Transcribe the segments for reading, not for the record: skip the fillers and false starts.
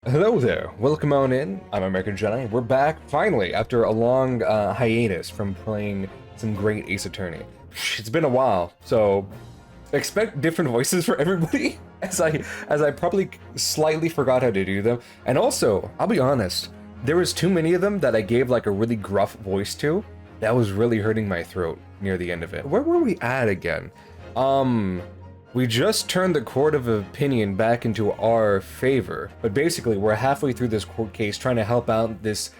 Hello there, welcome on in. I'm American Jedi. We're back finally after a long hiatus from playing some great Ace Attorney. It's been a while, so expect different voices for everybody, as I probably slightly forgot how to do them. And also, I'll be honest, there was too many of them that I gave like a really gruff voice to. That was really hurting my throat near the end of it. Where were we at again? We just turned the court of opinion back into our favor, but basically we're halfway through this court case trying to help out this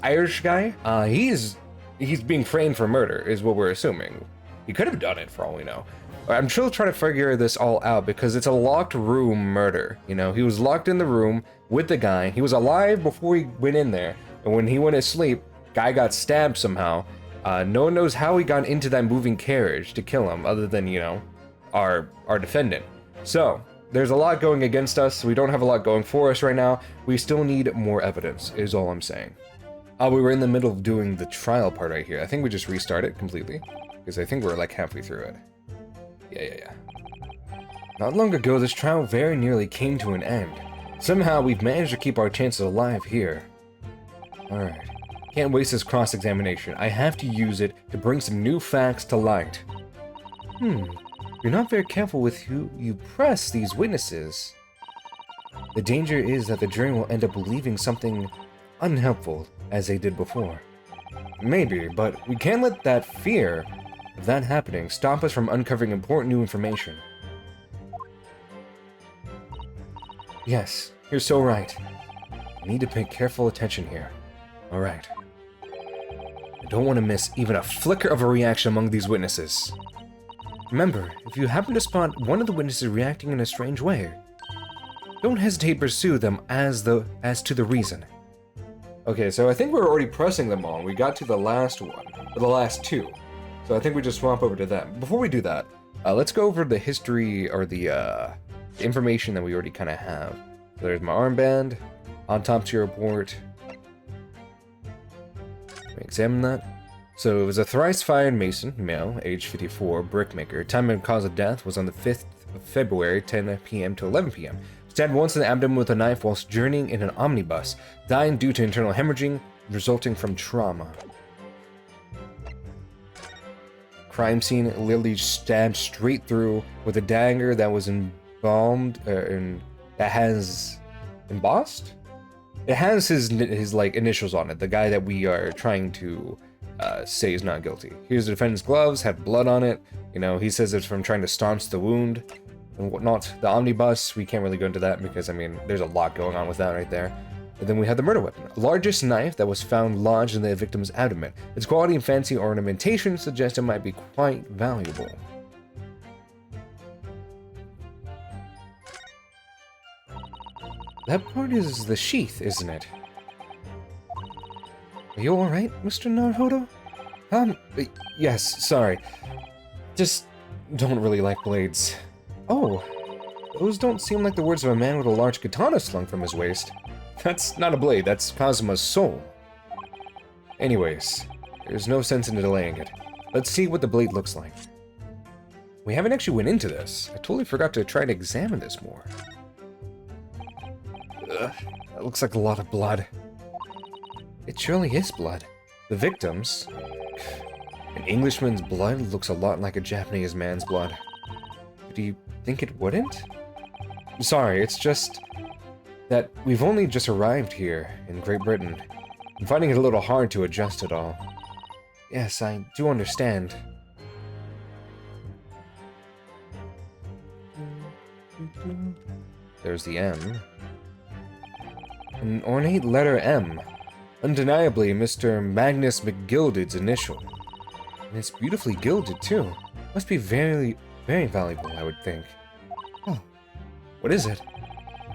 Irish guy. He's being framed for murder, is what we're assuming. He could have done it for all we know. I'm still trying to figure this all out because it's a locked room murder. You know, he was locked in the room with the guy. He was alive before he went in there, and when he went to sleep, guy got stabbed somehow. No one knows how he got into that moving carriage to kill him, other than, you know, our defendant. So there's a lot going against us. We don't have a lot going for us right now. We still need more evidence, is all I'm saying. We were in the middle of doing the trial part right here. I think we just restart it completely, because I think we're like halfway through it. Yeah. Not long ago, this trial very nearly came to an end. Somehow we've managed to keep our chances alive here. Alright. Can't waste this cross-examination. I have to use it to bring some new facts to light. You're not very careful with who you press these witnesses. The danger is that the jury will end up believing something unhelpful, as they did before. Maybe, but we can't let that fear of that happening stop us from uncovering important new information. Yes, you're so right. I need to pay careful attention here. Alright. I don't want to miss even a flicker of a reaction among these witnesses. Remember, if you happen to spot one of the witnesses reacting in a strange way, don't hesitate to pursue them as to the reason. Okay, so I think we're already pressing them on. We got to the last one, or the last two. So I think we just swap over to them. Before we do that, let's go over the history, or the information that we already kind of have. So there's my armband, autopsy report. Let me examine that. So it was a thrice-fired mason, male, age 54, brickmaker. Time and cause of death was on the 5th of February, 10 p.m. to 11 p.m. Stabbed once in the abdomen with a knife whilst journeying in an omnibus, dying due to internal hemorrhaging resulting from trauma. Crime scene, literally stabbed straight through with a dagger that was embalmed, that has embossed? It has his like initials on it, the guy that we are trying to say is not guilty. Here's the defendant's gloves, have blood on it. You know, he says it's from trying to staunch the wound and whatnot. The omnibus, we can't really go into that because, I mean, there's a lot going on with that right there. And then we have the murder weapon. Largest knife that was found lodged in the victim's abdomen. Its quality and fancy ornamentation suggest it might be quite valuable. That part is the sheath, isn't it? Are you alright, Mr. Naruhodo? Yes, sorry. Just don't really like blades. Oh, those don't seem like the words of a man with a large katana slung from his waist. That's not a blade, that's Kazuma's soul. Anyways, there's no sense in delaying it. Let's see what the blade looks like. We haven't actually went into this. I totally forgot to try to examine this more. Ugh, that looks like a lot of blood. It surely is blood. The victim's... An Englishman's blood looks a lot like a Japanese man's blood. Do you think it wouldn't? Sorry, it's just that we've only just arrived here in Great Britain. I'm finding it a little hard to adjust it all. Yes, I do understand. There's the M. An ornate letter M. Undeniably Mr. Magnus McGilded's initial. And it's beautifully gilded, too. Must be very, very valuable, I would think. Oh, what is it?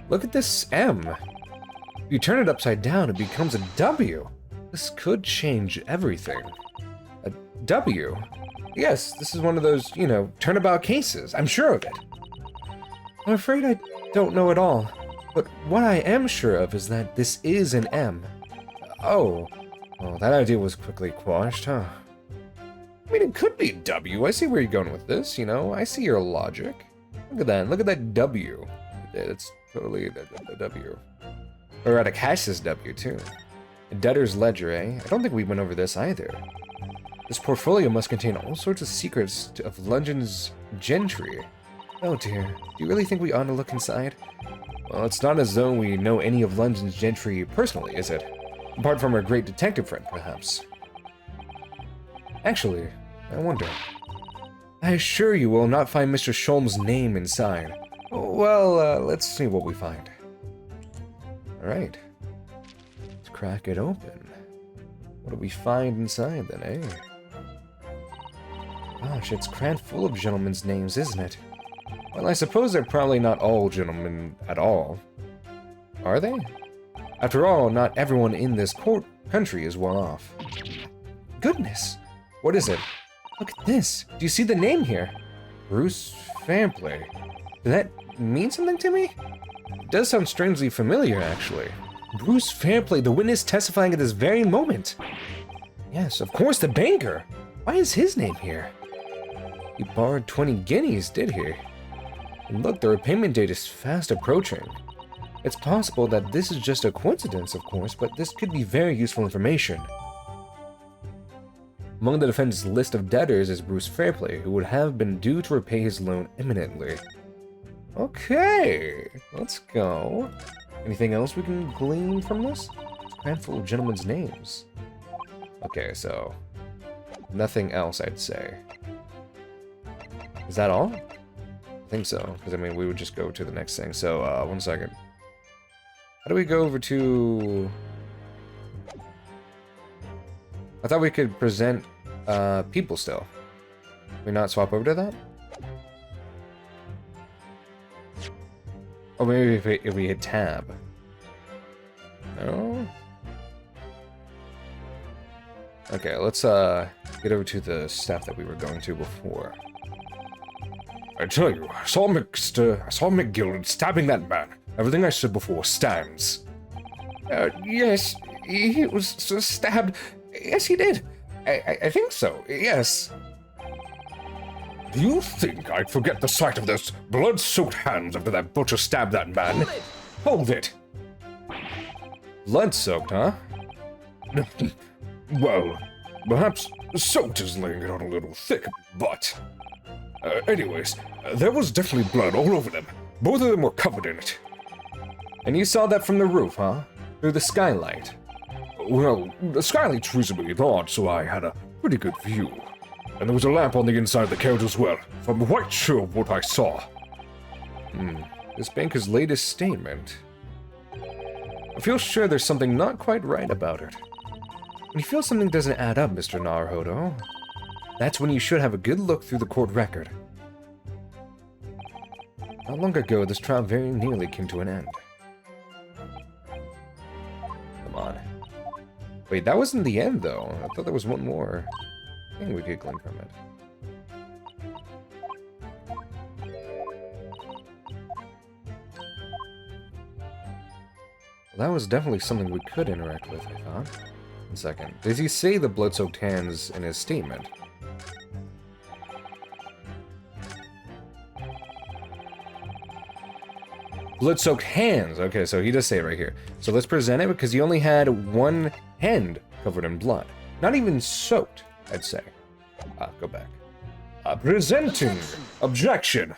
Look at this M. If you turn it upside down, it becomes a W. This could change everything. A W? Yes, this is one of those, you know, turnabout cases. I'm sure of it. I'm afraid I don't know at all. But what I am sure of is that this is an M. Oh. Well, that idea was quickly quashed, huh? I mean, it could be W. I see where you're going with this, you know? I see your logic. Look at that. Look at that W. It's totally a W. Eradicas's W, too. A debtor's ledger, eh? I don't think we went over this either. This portfolio must contain all sorts of secrets of London's gentry. Oh dear, do you really think we ought to look inside? Well, it's not as though we know any of London's gentry personally, is it? Apart from our great detective friend, perhaps. Actually, I wonder. I assure you will not find Mr. Sholm's name inside. Well, let's see what we find. Alright. Let's crack it open. What do we find inside then, eh? Gosh, it's crammed full of gentlemen's names, isn't it? Well, I suppose they're probably not all gentlemen at all. Are they? After all, not everyone in this country is well off. Goodness! What is it? Look at this! Do you see the name here? Bruce Fampley. Does that mean something to me? It does sound strangely familiar, actually. Bruce Fampley, the witness testifying at this very moment. Yes, of course, the banker! Why is his name here? He borrowed 20 guineas, did he? And look, the repayment date is fast approaching. It's possible that this is just a coincidence, of course, but this could be very useful information. Among the defendant's list of debtors is Bruce Fairplay, who would have been due to repay his loan imminently. Okay, let's go. Anything else we can glean from this? It's a handful of gentlemen's names. Okay, so nothing else, I'd say. Is that all? I think so, because I mean, we would just go to the next thing. So, 1 second. How do we go over to... I thought we could present people still. Can we not swap over to that? Oh, maybe if we hit tab. No? Okay, let's get over to the stuff that we were going to before. I tell you, I saw Mick Gilded stabbing that man. Everything I said before stands. Yes, he was stabbed. Yes, he did. I think so, yes. Do you think I'd forget the sight of those blood-soaked hands after that butcher stabbed that man? Hold it! Blood-soaked, huh? Well, perhaps soaked is laying it on a little thick, but... anyways, there was definitely blood all over them. Both of them were covered in it. And you saw that from the roof, huh? Through the skylight? Well, the skylight's reasonably large, so I had a pretty good view. And there was a lamp on the inside of the carriage as well, so I'm quite sure of what I saw. This banker's latest statement. I feel sure there's something not quite right about it. When you feel something doesn't add up, Mr. Naruhodo, that's when you should have a good look through the court record. Not long ago, this trial very nearly came to an end. Come on. Wait, that wasn't the end, though. I thought there was one more thing we could glean from it. Well, that was definitely something we could interact with, I thought. 1 second. Does he say the blood-soaked hands in his statement? Blood-soaked hands! Okay, so he does say it right here. So let's present it because he only had one hand covered in blood. Not even soaked, I'd say. Go back. Presenting! Objection!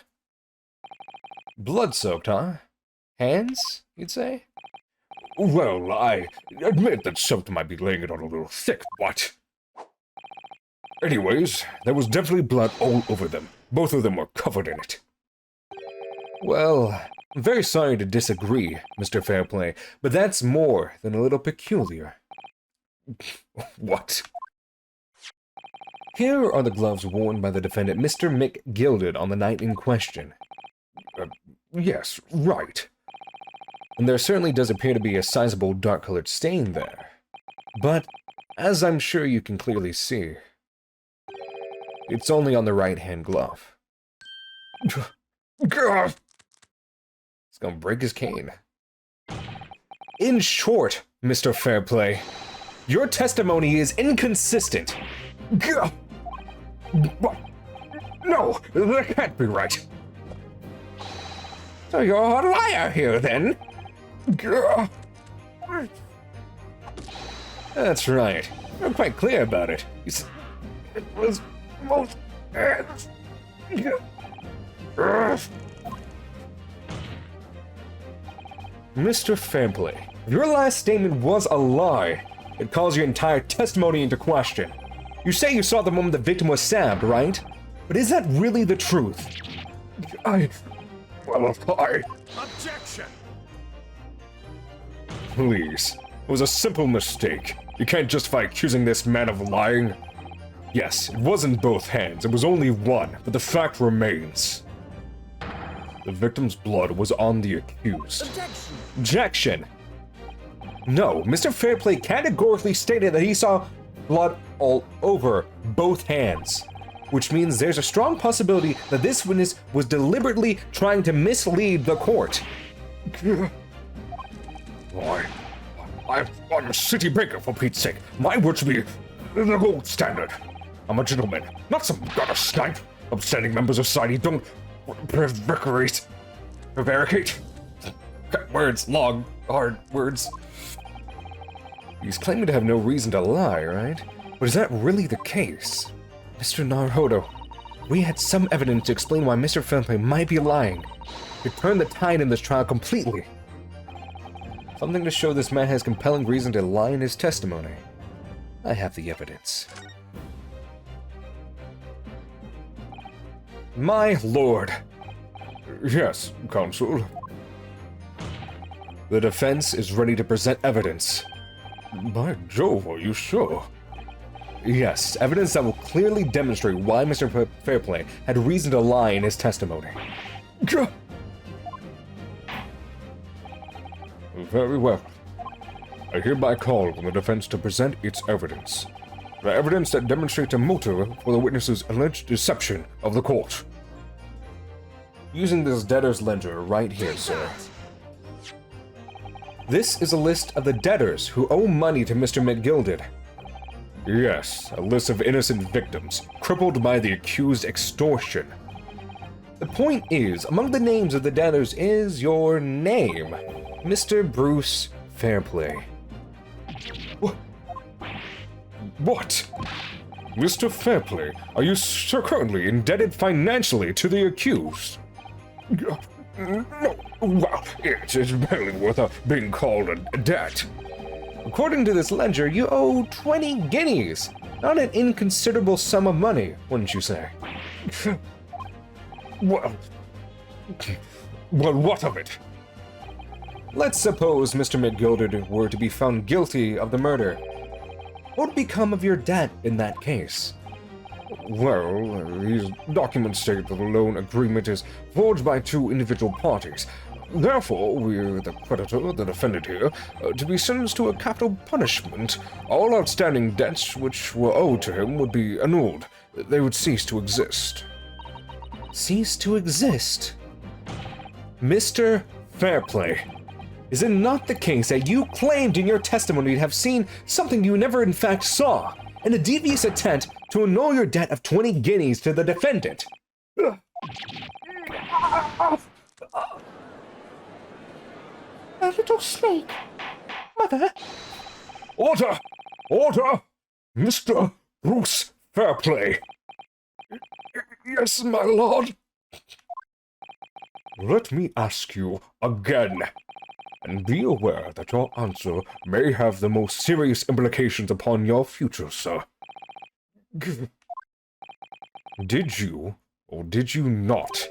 Blood-soaked, huh? Hands, you'd say? Well, I admit that soaked might be laying it on a little thick, but... Anyways, there was definitely blood all over them. Both of them were covered in it. Well, I'm very sorry to disagree, Mr. Fairplay, but that's more than a little peculiar. What? Here are the gloves worn by the defendant, Mr. Mick Gilded, on the night in question. Yes, right. And there certainly does appear to be a sizable dark-colored stain there. But, as I'm sure you can clearly see, it's only on the right-hand glove. It's gonna break his cane. In short, Mr. Fairplay, your testimony is inconsistent. What? No, that can't be right. So you're a liar here, then? That's right. I'm quite clear about it. You see, it was both hands. Mr. Fairplay, your last statement was a lie. It calls your entire testimony into question. You say you saw the moment the victim was stabbed, right? But is that really the truth? Objection! Please. It was a simple mistake. You can't justify accusing this man of lying. Yes, it wasn't both hands, it was only one, but the fact remains. The victim's blood was on the accused. Objection! Objection! No, Mr. Fairplay categorically stated that he saw blood all over both hands, which means there's a strong possibility that this witness was deliberately trying to mislead the court. Why? I'm a city baker, for Pete's sake. My word should be the gold standard. I'm a gentleman, not some gutter snipe. Upstanding members of society don't prevaricate. Words, long, hard words. He's claiming to have no reason to lie, right? But is that really the case? Mr. Naruhodo, we had some evidence to explain why Mr. Fairplay might be lying. To turn the tide in this trial completely. Something to show this man has compelling reason to lie in his testimony. I have the evidence. My lord. Yes, counsel. The defense is ready to present evidence. By Jove, are you sure? Yes, evidence that will clearly demonstrate why Mr. Fairplay had reason to lie in his testimony. Very well. I hereby call on the defense to present its evidence. The evidence that demonstrates a motive for the witness's alleged deception of the court. Using this debtor's ledger right here, sir. This is a list of the debtors who owe money to Mr. McGilded. Yes, a list of innocent victims, crippled by the accused extortion. The point is, among the names of the debtors is your name, Mr. Bruce Fairplay. What? Mr. Fairplay, are you currently indebted financially to the accused? No, well, it is barely worth being called a debt. According to this ledger, you owe 20 guineas. Not an inconsiderable sum of money, wouldn't you say? Well, what of it? Let's suppose Mr. McGilded were to be found guilty of the murder. What would become of your debt in that case? Well, these documents state that the loan agreement is forged by two individual parties. Therefore, we're the creditor, the defendant here, to be sentenced to a capital punishment. All outstanding debts which were owed to him would be annulled. They would cease to exist. Cease to exist? Mr. Fairplay, is it not the case that you claimed in your testimony to have seen something you never in fact saw, in a devious attempt to annul your debt of 20 guineas to the defendant? A little snake. Mother? Order! Order! Mr. Bruce Fairplay. Yes, my lord. Let me ask you again, and be aware that your answer may have the most serious implications upon your future, sir. Did you, or did you not,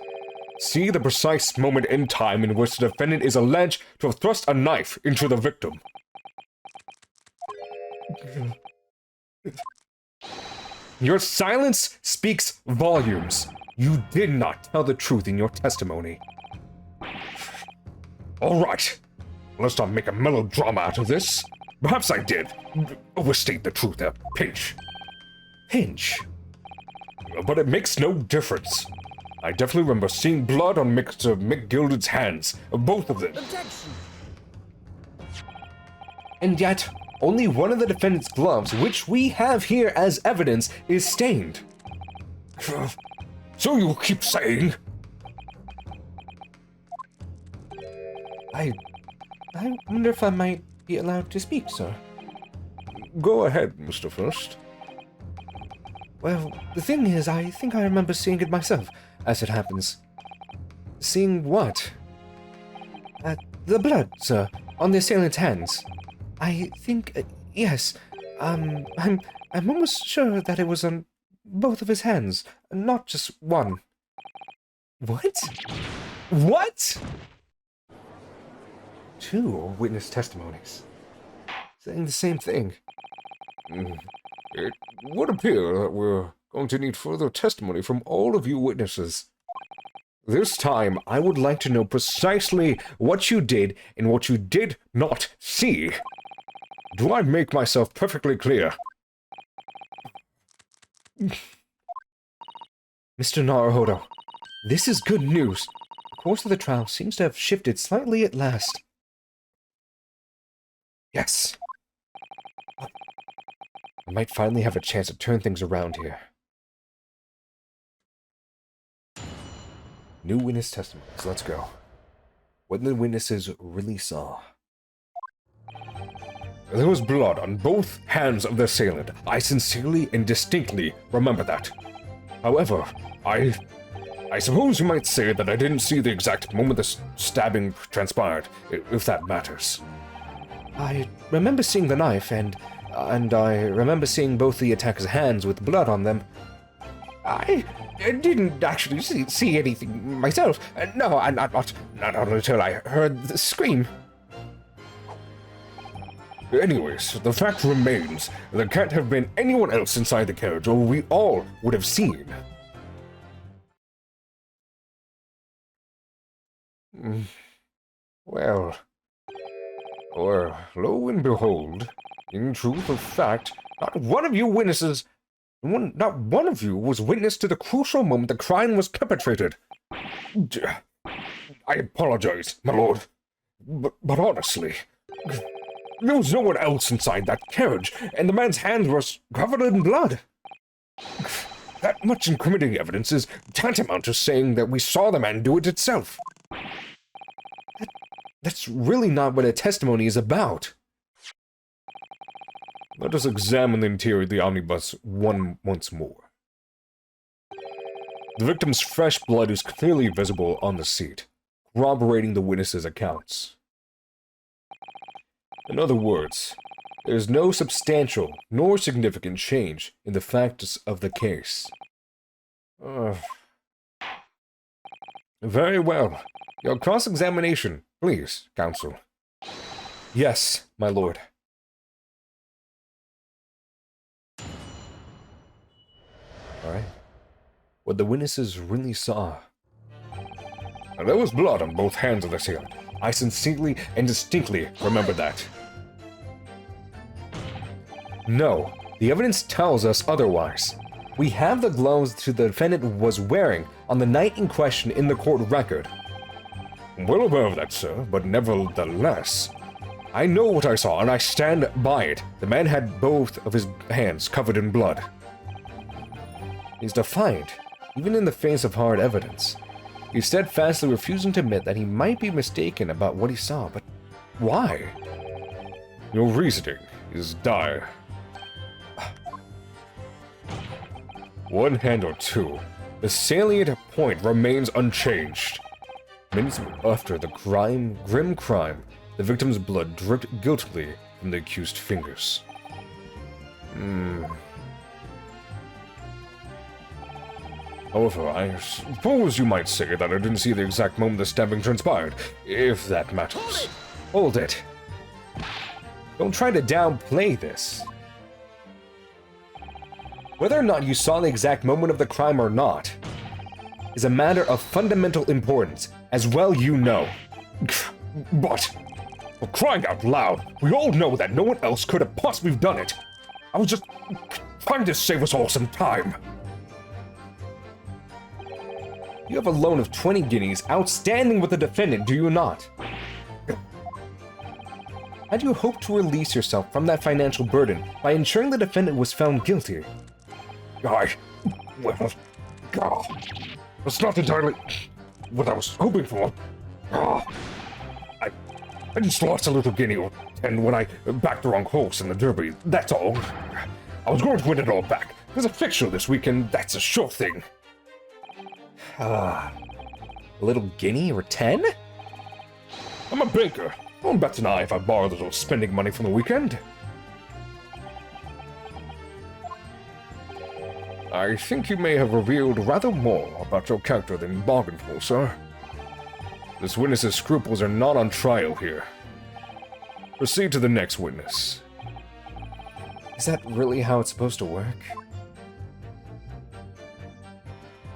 see the precise moment in time in which the defendant is alleged to have thrust a knife into the victim? Your silence speaks volumes. You did not tell the truth in your testimony. All right. Let's not make a melodrama out of this. Perhaps I did overstate the truth a pinch. Pinch? But it makes no difference. I definitely remember seeing blood on Mr. McGilded's hands, both of them. Objection! And yet, only one of the defendant's gloves, which we have here as evidence, is stained. So you keep saying? I wonder if I might be allowed to speak, sir? Go ahead, Mr. First. Well, the thing is, I think I remember seeing it myself, as it happens. Seeing what? The blood, sir, on the assailant's hands. I think, yes. I'm almost sure that it was on both of his hands, not just one. What? What? 2 witness testimonies, saying the same thing. It would appear that we're going to need further testimony from all of you witnesses. This time, I would like to know precisely what you did and what you did not see. Do I make myself perfectly clear? Mr. Naruhodo, this is good news. The course of the trial seems to have shifted slightly at last. Yes. I might finally have a chance to turn things around here. New witness testimonies. Let's go. What the witnesses really saw. There was blood on both hands of the assailant. I sincerely and distinctly remember that. However, I suppose you might say that I didn't see the exact moment the stabbing transpired, if that matters. I remember seeing the knife, and I remember seeing both the attacker's hands with blood on them. I didn't actually see anything myself. No, not until I heard the scream. Anyways, the fact remains, there can't have been anyone else inside the carriage, or we all would have seen. Well, lo and behold, in truth of fact, not one of you witnesses, not one of you was witness to the crucial moment the crime was perpetrated. I apologize, my lord, but honestly, there was no one else inside that carriage, and the man's hands were covered in blood. That much incriminating evidence is tantamount to saying that we saw the man do it itself. That's really not what a testimony is about. Let us examine the interior of the omnibus once more. The victim's fresh blood is clearly visible on the seat, corroborating the witnesses' accounts. In other words, there is no substantial nor significant change in the facts of the case. Very well. Your cross-examination, please, counsel. Yes, my lord. All right. What the witnesses really saw. There was blood on both hands of the assailant. I sincerely and distinctly remember that. No, the evidence tells us otherwise. We have the gloves the defendant was wearing on the night in question in the court record. Well aware of that, sir, but nevertheless, I know what I saw and I stand by it. The man had both of his hands covered in blood. He's defiant, even in the face of hard evidence. He's steadfastly refusing to admit that he might be mistaken about what he saw, but why? Your reasoning is dire. One hand or two, the salient point remains unchanged. Minutes after the grim crime, the victim's blood dripped guiltily from the accused's fingers. However, I suppose you might say that I didn't see the exact moment the stabbing transpired, if that matters. Hold it. Don't try to downplay this. Whether or not you saw the exact moment of the crime or not is a matter of fundamental importance, as well you know. But, for crying out loud, we all know that no one else could have possibly done it. I was just trying to save us all some time. You have a loan of 20 guineas outstanding with the defendant, do you not? How do you hope to release yourself from that financial burden by ensuring the defendant was found guilty? That's not entirely what I was hoping for. I just lost a little guinea or 10 when I backed the wrong horse in the Derby, that's all. I was going to win it all back. There's a fixture this weekend, that's a sure thing. A little guinea or 10? I'm a banker. Don't bet an eye if I borrow a little spending money from the weekend. I think you may have revealed rather more about your character than you bargained for, sir. This witness's scruples are not on trial here. Proceed to the next witness. Is that really how it's supposed to work?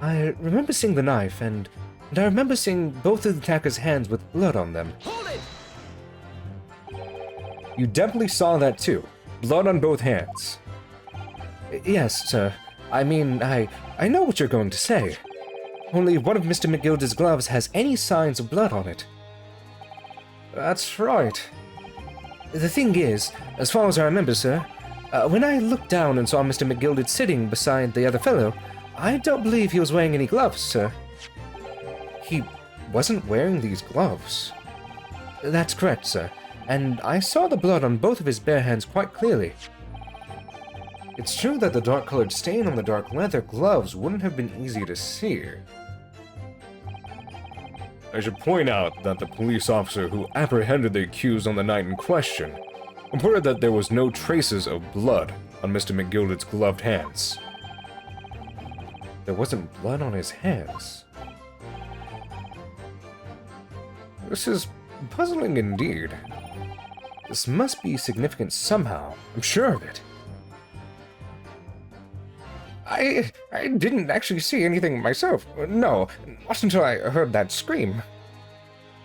I remember seeing the knife, and I remember seeing both of the attacker's hands with blood on them. Hold it! You definitely saw that too. Blood on both hands. Yes, sir. I mean, I know what you're going to say. Only one of Mr. McGilda's gloves has any signs of blood on it. That's right. The thing is, as far as I remember, sir, when I looked down and saw Mr. McGilda sitting beside the other fellow, I don't believe he was wearing any gloves, sir. He wasn't wearing these gloves. That's correct, sir, and I saw the blood on both of his bare hands quite clearly. It's true that the dark-colored stain on the dark leather gloves wouldn't have been easy to see. I should point out that the police officer who apprehended the accused on the night in question reported that there was no traces of blood on Mr. McGilda's gloved hands. There wasn't blood on his hands. This is puzzling indeed. This must be significant somehow. I'm sure of it. I didn't actually see anything myself. No, not until I heard that scream.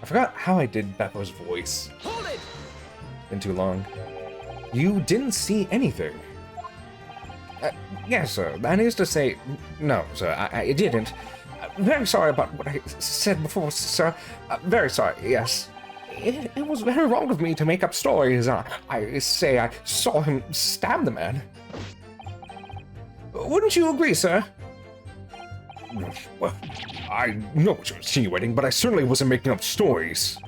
I forgot how I did Beppo's voice. Hold it! Been too long. You didn't see anything? Yes, sir. That is to say, no, sir, I didn't. Very sorry about what I said before, sir. Very sorry, yes. It was very wrong of me to make up stories. I say I saw him stab the man. Wouldn't you agree, sir? Well, I know what you're insinuating, but I certainly wasn't making up stories.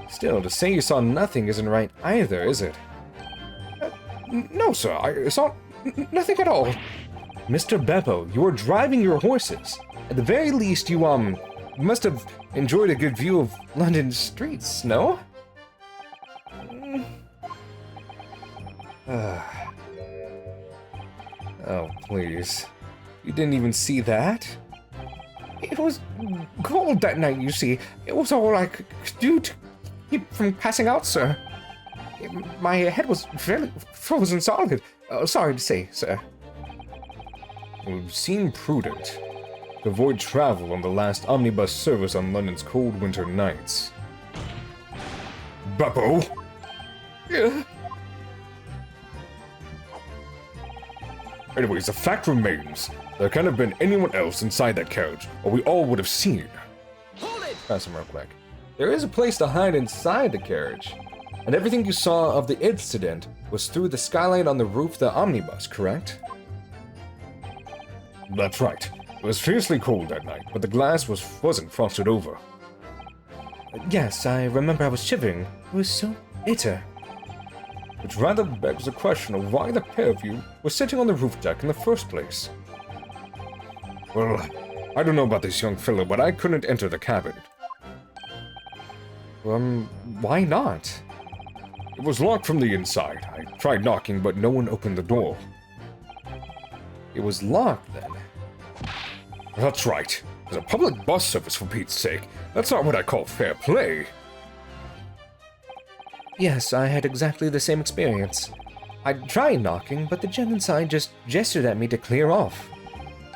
Still, to say you saw nothing isn't right either, is it? No, sir, I saw nothing at all. Mr. Beppo, you were driving your horses. At the very least, you, must have enjoyed a good view of London streets, no? Oh, please. You didn't even see that? It was cold that night, you see. It was all I could do to keep from passing out, sir. My head was fairly frozen solid. Sorry to say, sir. It would seem prudent to avoid travel on the last omnibus service on London's cold winter nights. Beppo? Yeah. Anyways, the fact remains, there can't have been anyone else inside that carriage, or we all would have seen. Hold it! Pass him real quick. There is a place to hide inside the carriage. And everything you saw of the incident was through the skylight on the roof of the omnibus, correct? That's right. It was fiercely cold that night, but the glass wasn't frosted over. Yes, I remember I was shivering. It was so bitter. Which rather begs the question of why the pair of you were sitting on the roof deck in the first place. Well, I don't know about this young fellow, but I couldn't enter the cabin. Why not? It was locked from the inside. I tried knocking, but no one opened the door. It was locked, then? That's right. There's a public bus service, for Pete's sake. That's not what I call fair play. Yes, I had exactly the same experience. I tried knocking, but the gent inside just gestured at me to clear off.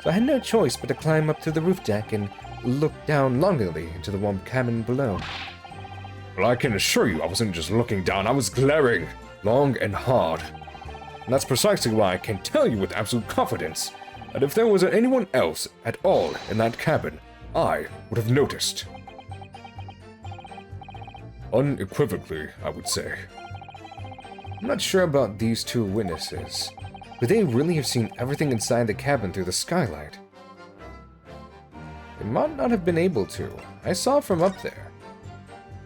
So I had no choice but to climb up to the roof deck and look down longingly into the warm cabin below. Well, I can assure you I wasn't just looking down, I was glaring, long and hard. And that's precisely why I can tell you with absolute confidence that if there was anyone else at all in that cabin, I would have noticed. Unequivocally, I would say. I'm not sure about these two witnesses. Could they really have seen everything inside the cabin through the skylight? They might not have been able to. I saw from up there.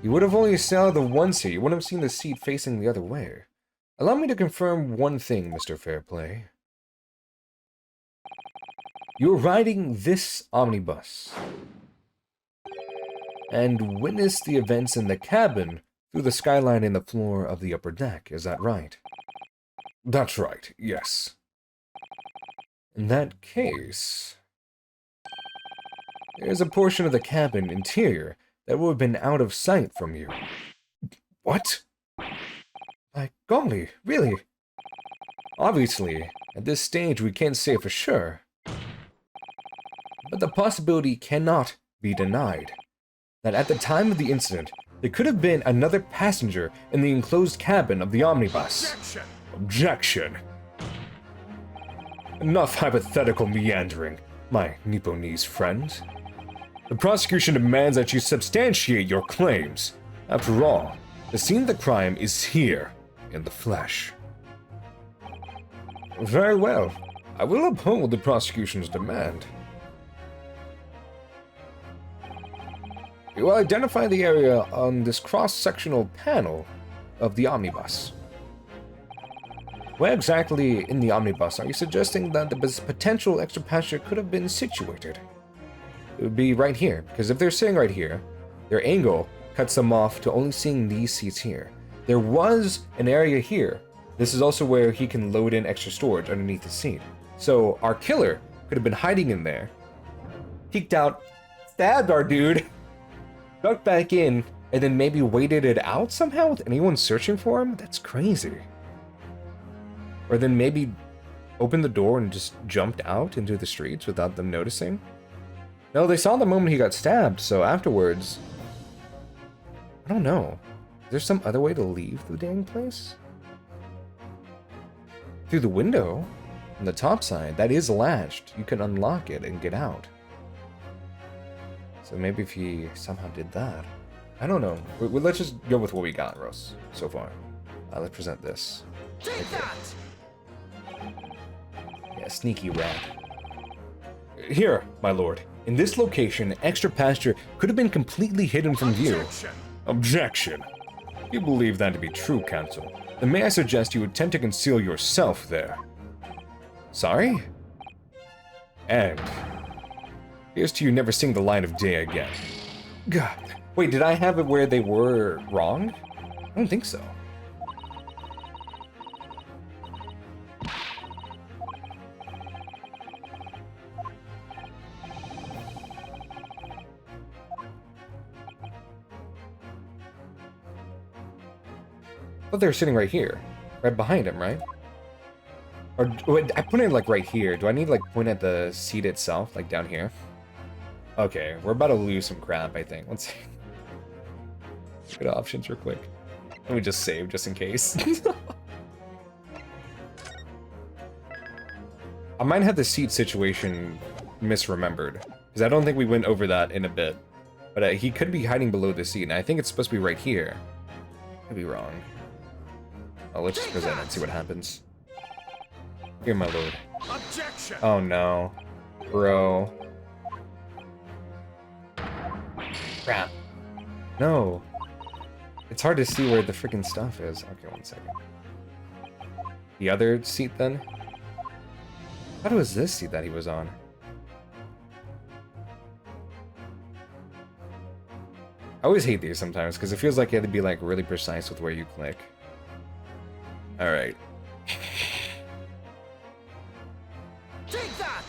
You would have only saw the one seat. You wouldn't have seen the seat facing the other way. Allow me to confirm one thing, Mr. Fairplay. You were riding this omnibus and witnessed the events in the cabin through the skylight in the floor of the upper deck. Is that right? That's right, yes. In that case, there's a portion of the cabin interior that would have been out of sight from you. What? By golly, really? Obviously, at this stage we can't say for sure. But the possibility cannot be denied that at the time of the incident, there could have been another passenger in the enclosed cabin of the omnibus. Objection. Enough hypothetical meandering, my Nipponese friend. The prosecution demands that you substantiate your claims. After all, the scene of the crime is here, in the flesh. Very well. I will uphold the prosecution's demand. You will identify the area on this cross-sectional panel of the omnibus. Where exactly in the omnibus are you suggesting that the potential extra passenger could have been situated? It would be right here, because if they're sitting right here, their angle cuts them off to only seeing these seats here. There was an area here. This is also where he can load in extra storage underneath the seat. So our killer could have been hiding in there, peeked out, stabbed our dude, ducked back in, and then maybe waited it out somehow with anyone searching for him? That's crazy. Or then maybe opened the door and just jumped out into the streets without them noticing. No, they saw the moment he got stabbed, so afterwards... I don't know. Is there some other way to leave the dang place? Through the window? On the top side, that is latched. You can unlock it and get out. So maybe if he somehow did that. I don't know. Let's just go with what we got, Rose, so far. Let's present this. Take that! Yeah, sneaky rat. Here, my lord. In this location, extra pasture could have been completely hidden from view. Objection. If you believe that to be true, counsel, then may I suggest you attempt to conceal yourself there. Sorry? And here's to you never seeing the light of day again. God. Wait, did I have it where they were wrong? I don't think so. I thought they were sitting right here. Right behind him, right? Or wait, I put it like right here. Do I need like point at the seat itself, like down here? Okay, we're about to lose some crap, I think. Let's see. Good options real quick. Let me just save just in case. I might have the seat situation misremembered, because I don't think we went over that in a bit. But he could be hiding below the seat, and I think it's supposed to be right here. Could be wrong. Oh, let's just present it and see what happens. Here, my lord. Objection! Oh no. Bro. Crap. No. It's hard to see where the freaking stuff is. Okay, one second. The other seat then? I thought it was this seat that he was on. I always hate these sometimes because it feels like you have to be like really precise with where you click. Alright. Take that!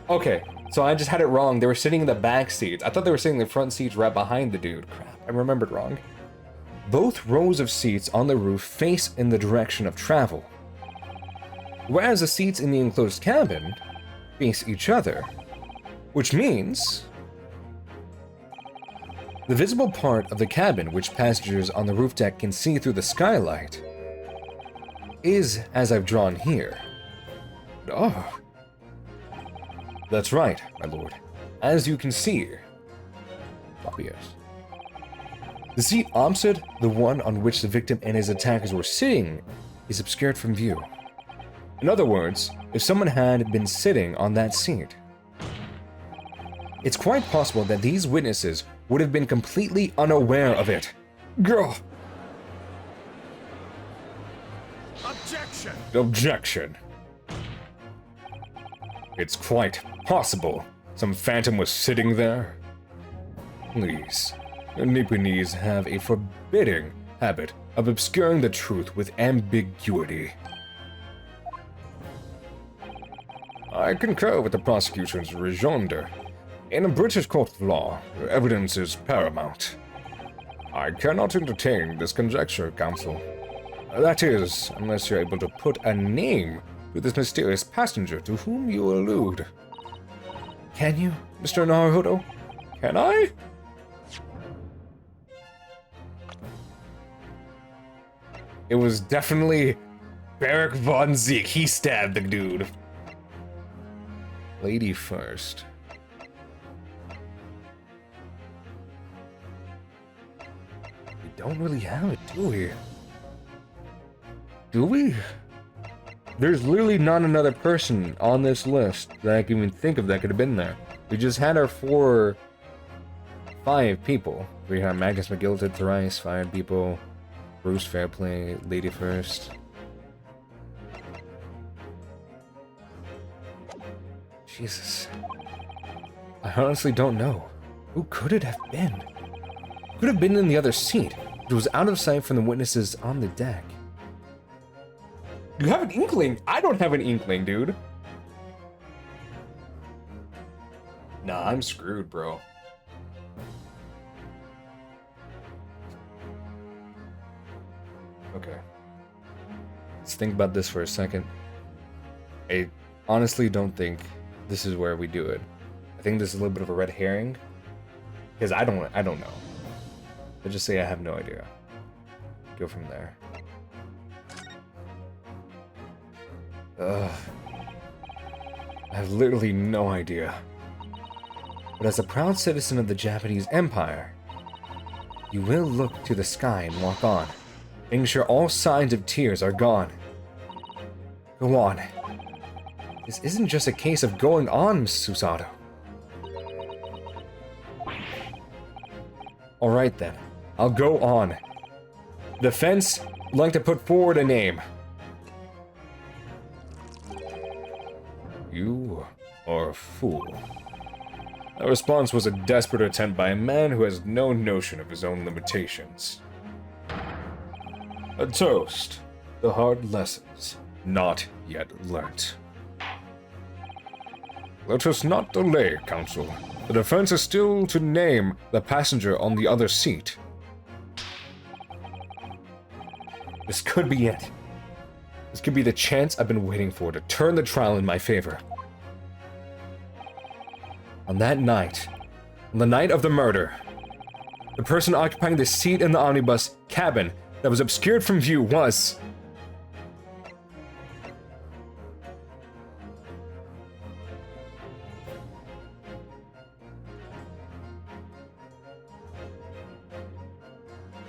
Okay, so I just had it wrong. They were sitting in the back seats. I thought they were sitting in the front seats right behind the dude. Crap, I remembered wrong. Both rows of seats on the roof face in the direction of travel, whereas the seats in the enclosed cabin face each other, which means the visible part of the cabin which passengers on the roof deck can see through the skylight is as I've drawn here. Oh. That's right, my lord. As you can see, obvious. The seat opposite the one on which the victim and his attackers were sitting is obscured from view. In other words, if someone had been sitting on that seat, it's quite possible that these witnesses would have been completely unaware of it. Gah! Objection! Objection. It's quite possible some phantom was sitting there. Please, Nipponese have a forbidding habit of obscuring the truth with ambiguity. I concur with the prosecution's rejoinder. In a British court of law, evidence is paramount. I cannot entertain this conjecture, counsel. That is, unless you're able to put a name to this mysterious passenger to whom you allude. Can you, Mr. Naruhodo? Can I? It was definitely Beric von Zeke. He stabbed the dude. Lady first. We don't really have it, do we? Do we? There's literally not another person on this list that I can even think of that could have been there. We just had our 5 people. We had Magnus McGilton thrice, 5 people. Bruce Fairplay, Lady First. Jesus. I honestly don't know. Who could it have been? Could have been in the other seat. It was out of sight from the witnesses on the deck. You have an inkling? I don't have an inkling, dude. Nah, I'm screwed, bro. Okay. Let's think about this for a second. I honestly don't think this is where we do it. I think this is a little bit of a red herring. Because I don't know. Let's just say I have no idea. Go from there. Ugh. I have literally no idea. But as a proud citizen of the Japanese Empire, you will look to the sky and walk on, making sure all signs of tears are gone. Go on. This isn't just a case of going on, Miss Susato. Alright then, I'll go on. The defense would like to put forward a name. You are a fool. That response was a desperate attempt by a man who has no notion of his own limitations. A toast. The hard lessons not yet learnt. Let us not delay, counsel. The defense is still to name the passenger on the other seat. This could be it. This could be the chance I've been waiting for to turn the trial in my favor. On that night, on the night of the murder, the person occupying the seat in the omnibus cabin that was obscured from view was...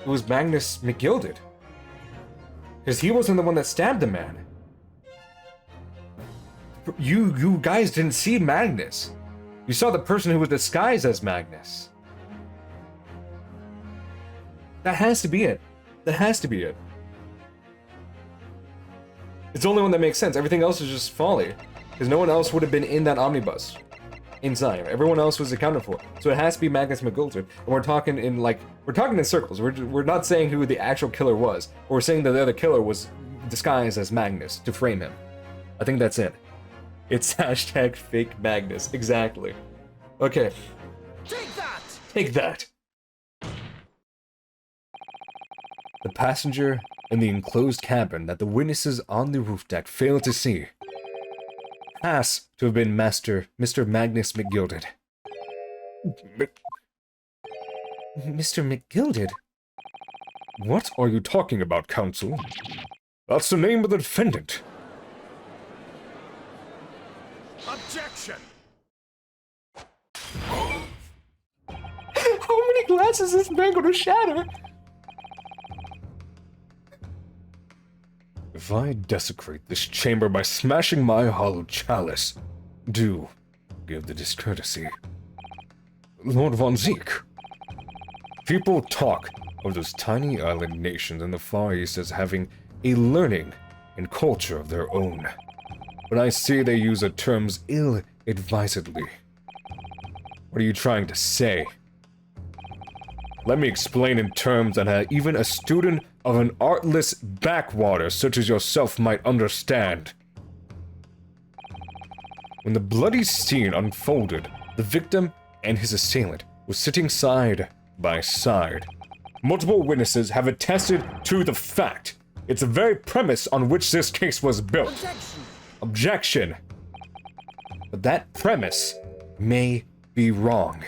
It was Magnus McGilded. Because he wasn't the one that stabbed the man. You guys didn't see Magnus. You saw the person who was disguised as Magnus. That has to be it. That has to be it. It's the only one that makes sense. Everything else is just folly. Because no one else would have been in that omnibus. Inside. Everyone else was accounted for. So it has to be Magnus McGilton. And we're talking in circles. We're not saying who the actual killer was. We're saying that the other killer was disguised as Magnus to frame him. I think that's it. It's hashtag fake Magnus. Exactly. Okay. Take that! Take that! The passenger in the enclosed cabin that the witnesses on the roof deck failed to see has to have been Mr. Magnus McGilded. Mr. McGilded? What are you talking about, counsel? That's the name of the defendant. Objection! How many glasses is this man gonna shatter? If I desecrate this chamber by smashing my hollow chalice, do give the discourtesy. Lord von Zeke, People talk of those tiny island nations in the Far East as having a learning and culture of their own. But I see they use the terms ill-advisedly. What are you trying to say? Let me explain in terms that even a student of an artless backwater such as yourself might understand. When the bloody scene unfolded, the victim and his assailant were sitting side by side. Multiple witnesses have attested to the fact. It's the very premise on which this case was built. Objection. But that premise may be wrong.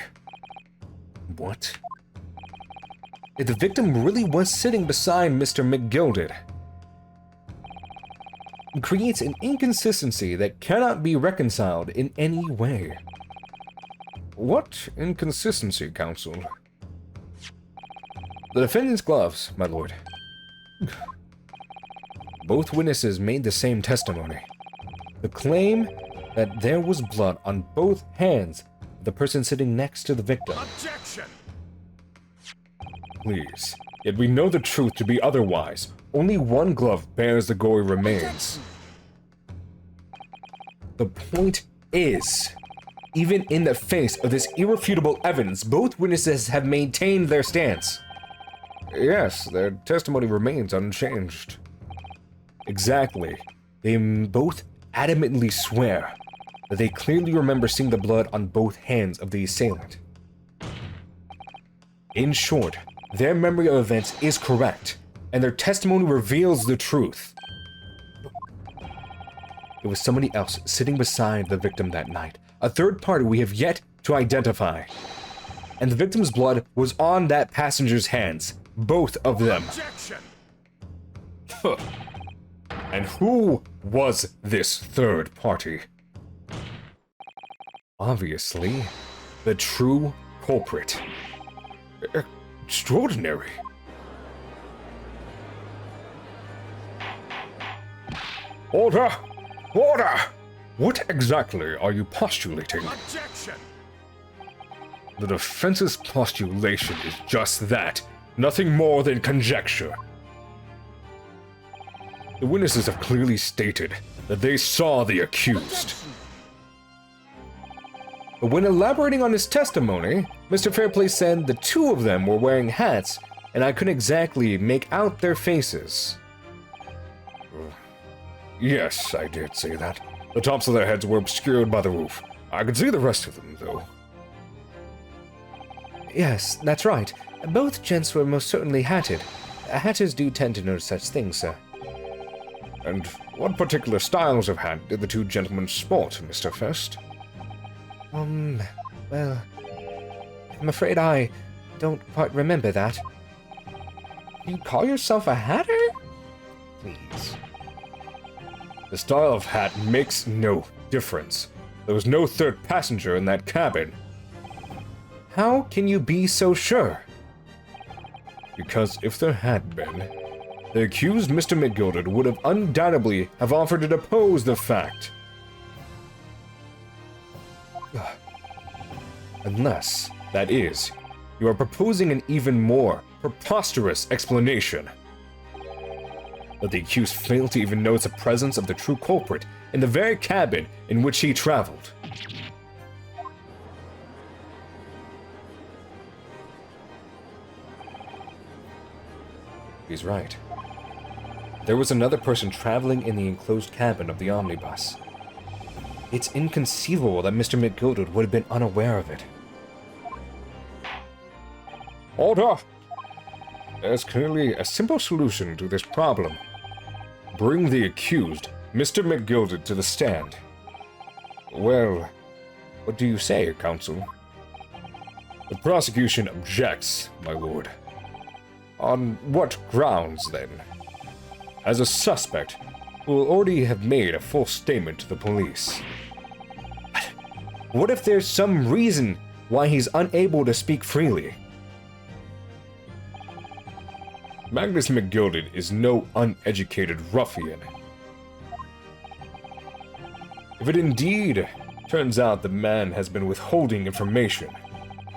What? If the victim really was sitting beside Mr. McGilded, it creates an inconsistency that cannot be reconciled in any way. What inconsistency, counsel? The defendant's gloves, my lord. Both witnesses made the same testimony. The claim that there was blood on both hands of the person sitting next to the victim. Objection! Please. Yet we know the truth to be otherwise. Only one glove bears the gory remains. The point is, even in the face of this irrefutable evidence, both witnesses have maintained their stance. Yes, their testimony remains unchanged. Exactly. They both adamantly swear that they clearly remember seeing the blood on both hands of the assailant. In short, their memory of events is correct, and their testimony reveals the truth. It was somebody else sitting beside the victim that night, a third party we have yet to identify. And the victim's blood was on that passenger's hands, both of them. Objection! And who was this third party? Obviously, the true culprit. Extraordinary. Order! Order! What exactly are you postulating? Objection! The defense's postulation is just that, nothing more than conjecture. The witnesses have clearly stated that they saw the accused. But when elaborating on his testimony, Mr. Fairplay said the two of them were wearing hats, and I couldn't exactly make out their faces. Yes, I did say that. The tops of their heads were obscured by the roof. I could see the rest of them, though. Yes, that's right. Both gents were most certainly hatted. Hatters do tend to notice such things, sir. And what particular styles of hat did the two gentlemen sport, Mr. First? Well, I'm afraid I don't quite remember that. You call yourself a hatter? Please. The style of hat makes no difference. There was no third passenger in that cabin. How can you be so sure? Because if there had been, the accused Mr. McGilded would have undoubtedly have offered to depose the fact. Unless, that is, you are proposing an even more preposterous explanation. That the accused failed to even notice the presence of the true culprit in the very cabin in which he traveled. He's right. There was another person traveling in the enclosed cabin of the omnibus. It's inconceivable that Mr. McGilded would have been unaware of it. Order! There's clearly a simple solution to this problem. Bring the accused, Mr. McGilded, to the stand. Well, what do you say, counsel? The prosecution objects, my lord. On what grounds, then? As a suspect, who will already have made a full statement to the police. But what if there's some reason why he's unable to speak freely? Magnus McGilded is no uneducated ruffian. If it indeed turns out the man has been withholding information,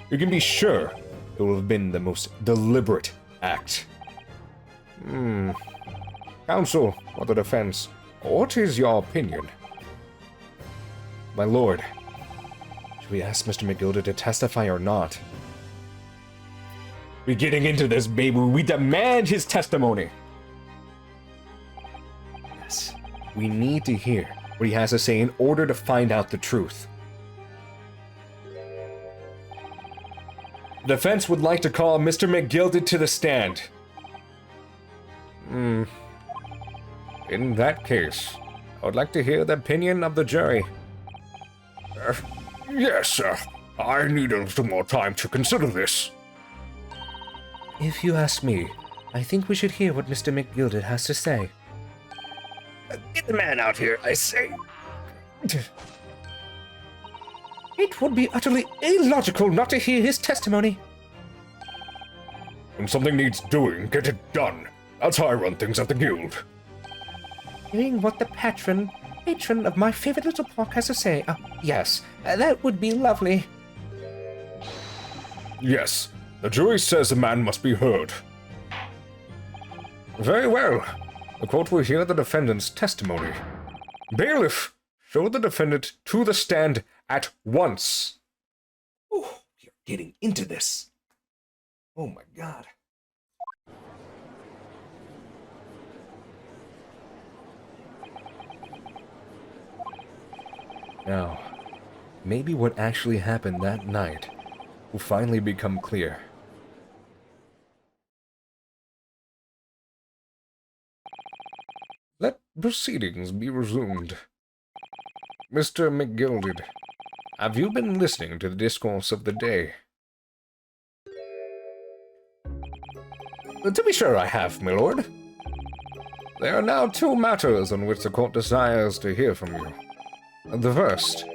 you can be sure it will have been the most deliberate act. Counsel for the defense, what is your opinion? My lord, should we ask Mr. McGilder to testify or not? We're getting into this, baby. We demand his testimony. Yes, we need to hear what he has to say in order to find out the truth. The defense would like to call Mr. McGilded to the stand. In that case, I would like to hear the opinion of the jury. Yes, sir. I need a little more time to consider this. If you ask me, I think we should hear what Mr. McGilded has to say. Get the man out here, I say. It would be utterly illogical not to hear his testimony. When something needs doing, get it done. That's how I run things at the guild. Hearing what the patron of my favorite little park has to say. Yes, that would be lovely. Yes, the jury says the man must be heard. Very well. The court will hear the defendant's testimony. Bailiff, show the defendant to the stand at once. Oh, we are getting into this. Oh my god. Now, maybe what actually happened that night will finally become clear. Let proceedings be resumed. Mr. McGilded, have you been listening to the discourse of the day? To be sure I have, my lord. There are now two matters on which the court desires to hear from you. The first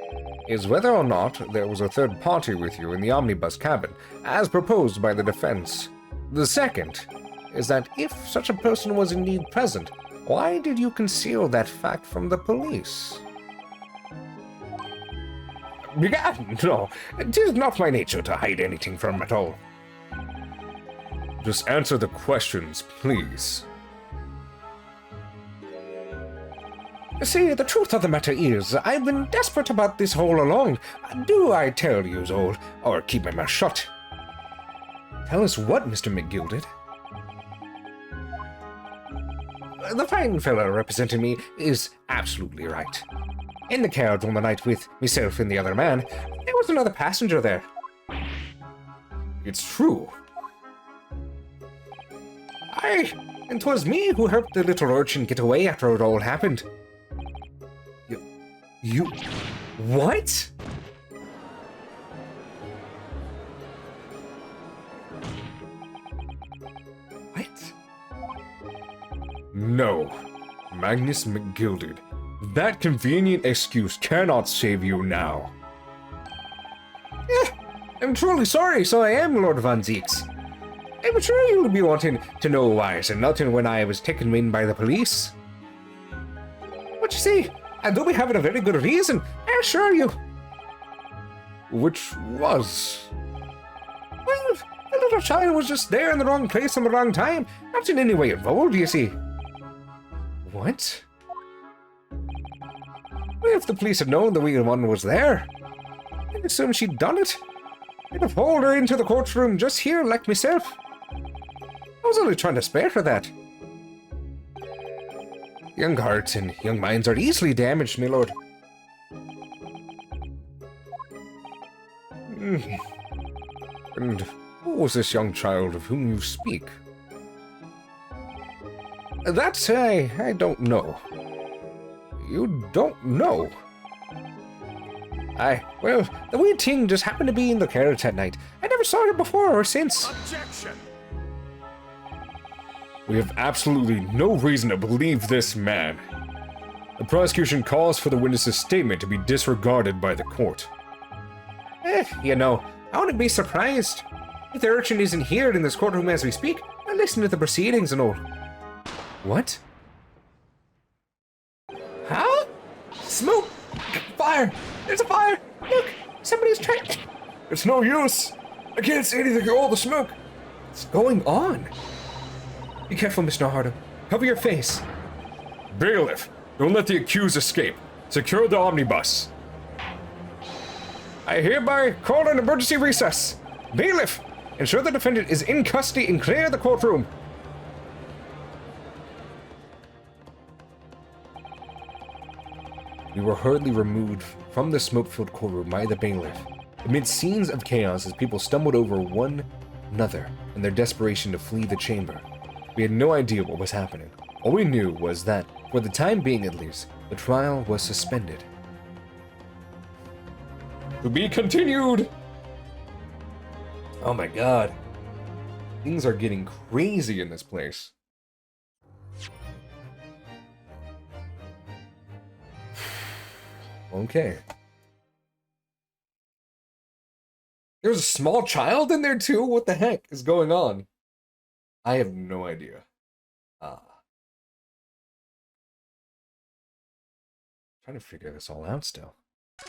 is whether or not there was a third party with you in the omnibus cabin, as proposed by the defense. The second is that if such a person was indeed present, why did you conceal that fact from the police? No, it is not my nature to hide anything from at all. Just answer the questions, please. See, the truth of the matter is, I've been desperate about this all along. Do I tell you, Zol, or keep my mouth shut? Tell us what, Mr. McGilded? The fine fellow representing me is absolutely right. In the carriage on the night with myself and the other man, there was another passenger there. It's true. Aye, and 'twas me who helped the little urchin get away after it all happened. You... What? What? No, Magnus McGilded. That convenient excuse cannot save you now. I'm truly sorry, so I am, Lord Von Zeeks. I'm sure you'll be wanting to know why I said nothing when I was taken in by the police. What you see? I do be having a very good reason, I assure you. Which was? Well, the little child was just there in the wrong place at the wrong time, not in any way involved, you see. What? Well, if the police had known the wee one was there, I'd assume she'd done it. They'd have hauled her into the courtroom just here like myself. I was only trying to spare her that. Young hearts and young minds are easily damaged, my lord. And who was this young child of whom you speak? That I don't know. You don't know? Well, the wee thing just happened to be in the carriage that night. I never saw her before or since. Objection! We have absolutely no reason to believe this man. The prosecution calls for the witness's statement to be disregarded by the court. You know, I wouldn't be surprised if the urchin isn't here in this courtroom as we speak. I listen to the proceedings and all. What? Huh? Smoke! Fire! There's a fire! Look! Somebody's trying... It's no use! I can't see anything through all the smoke. What's going on? Be careful, Mr. Naruto. Cover your face. Bailiff, don't let the accused escape. Secure the omnibus. I hereby call an emergency recess. Bailiff, ensure the defendant is in custody and clear the courtroom. We were hurriedly removed from the smoke-filled courtroom by the bailiff, amid scenes of chaos as people stumbled over one another in their desperation to flee the chamber. We had no idea what was happening. All we knew was that, for the time being at least, the trial was suspended. To be continued. Oh my god. Things are getting crazy in this place. Okay. There's a small child in there too? What the heck is going on? I have no idea. Trying to figure this all out still.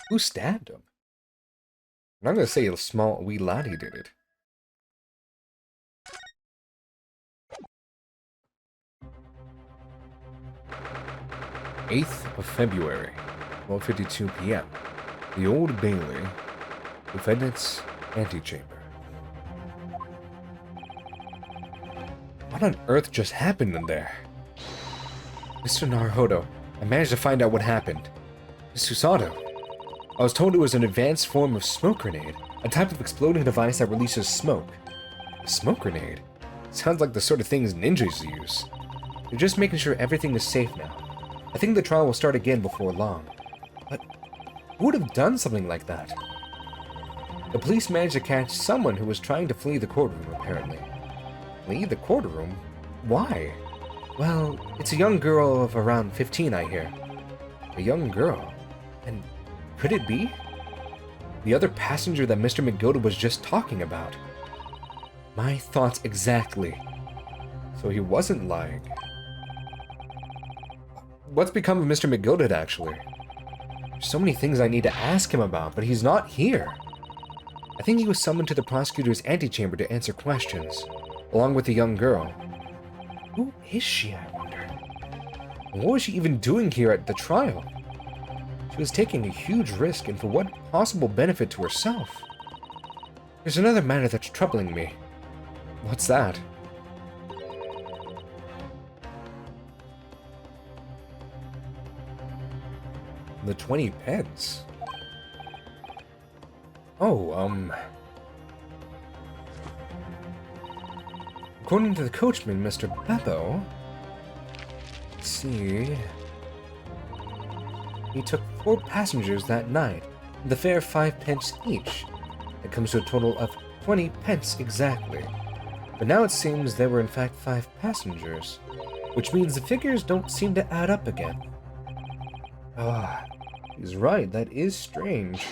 Who stabbed him? And I'm gonna say a small wee laddie did it. February 8th, 12:52 p.m. The Old Bailey, defendant's antechamber. What on earth just happened in there? Mr. Naruhodo, I managed to find out what happened. Miss Susato, I was told it was an advanced form of smoke grenade, a type of exploding device that releases smoke. A smoke grenade? Sounds like the sort of things ninjas use. They're just making sure everything is safe now. I think the trial will start again before long. But who would have done something like that? The police managed to catch someone who was trying to flee the courtroom, apparently. Flee the courtroom? Why? Well, it's a young girl of around 15, I hear. A young girl? And could it be? The other passenger that Mr. McGilda was just talking about. My thoughts exactly. So he wasn't lying. What's become of Mr. McGilda, actually? There's so many things I need to ask him about, but he's not here. I think he was summoned to the prosecutor's antechamber to answer questions, along with the young girl. Who is she, I wonder? And what was she even doing here at the trial? She was taking a huge risk, and for what possible benefit to herself? There's another matter that's troubling me. What's that? The 20 pence. Oh, according to the coachman, Mr. Beppo, let's see, he took 4 passengers that night, the fare 5 pence each. It comes to a total of 20 pence exactly. But now it seems there were in fact 5 passengers, which means the figures don't seem to add up again. Ah, he's right, that is strange.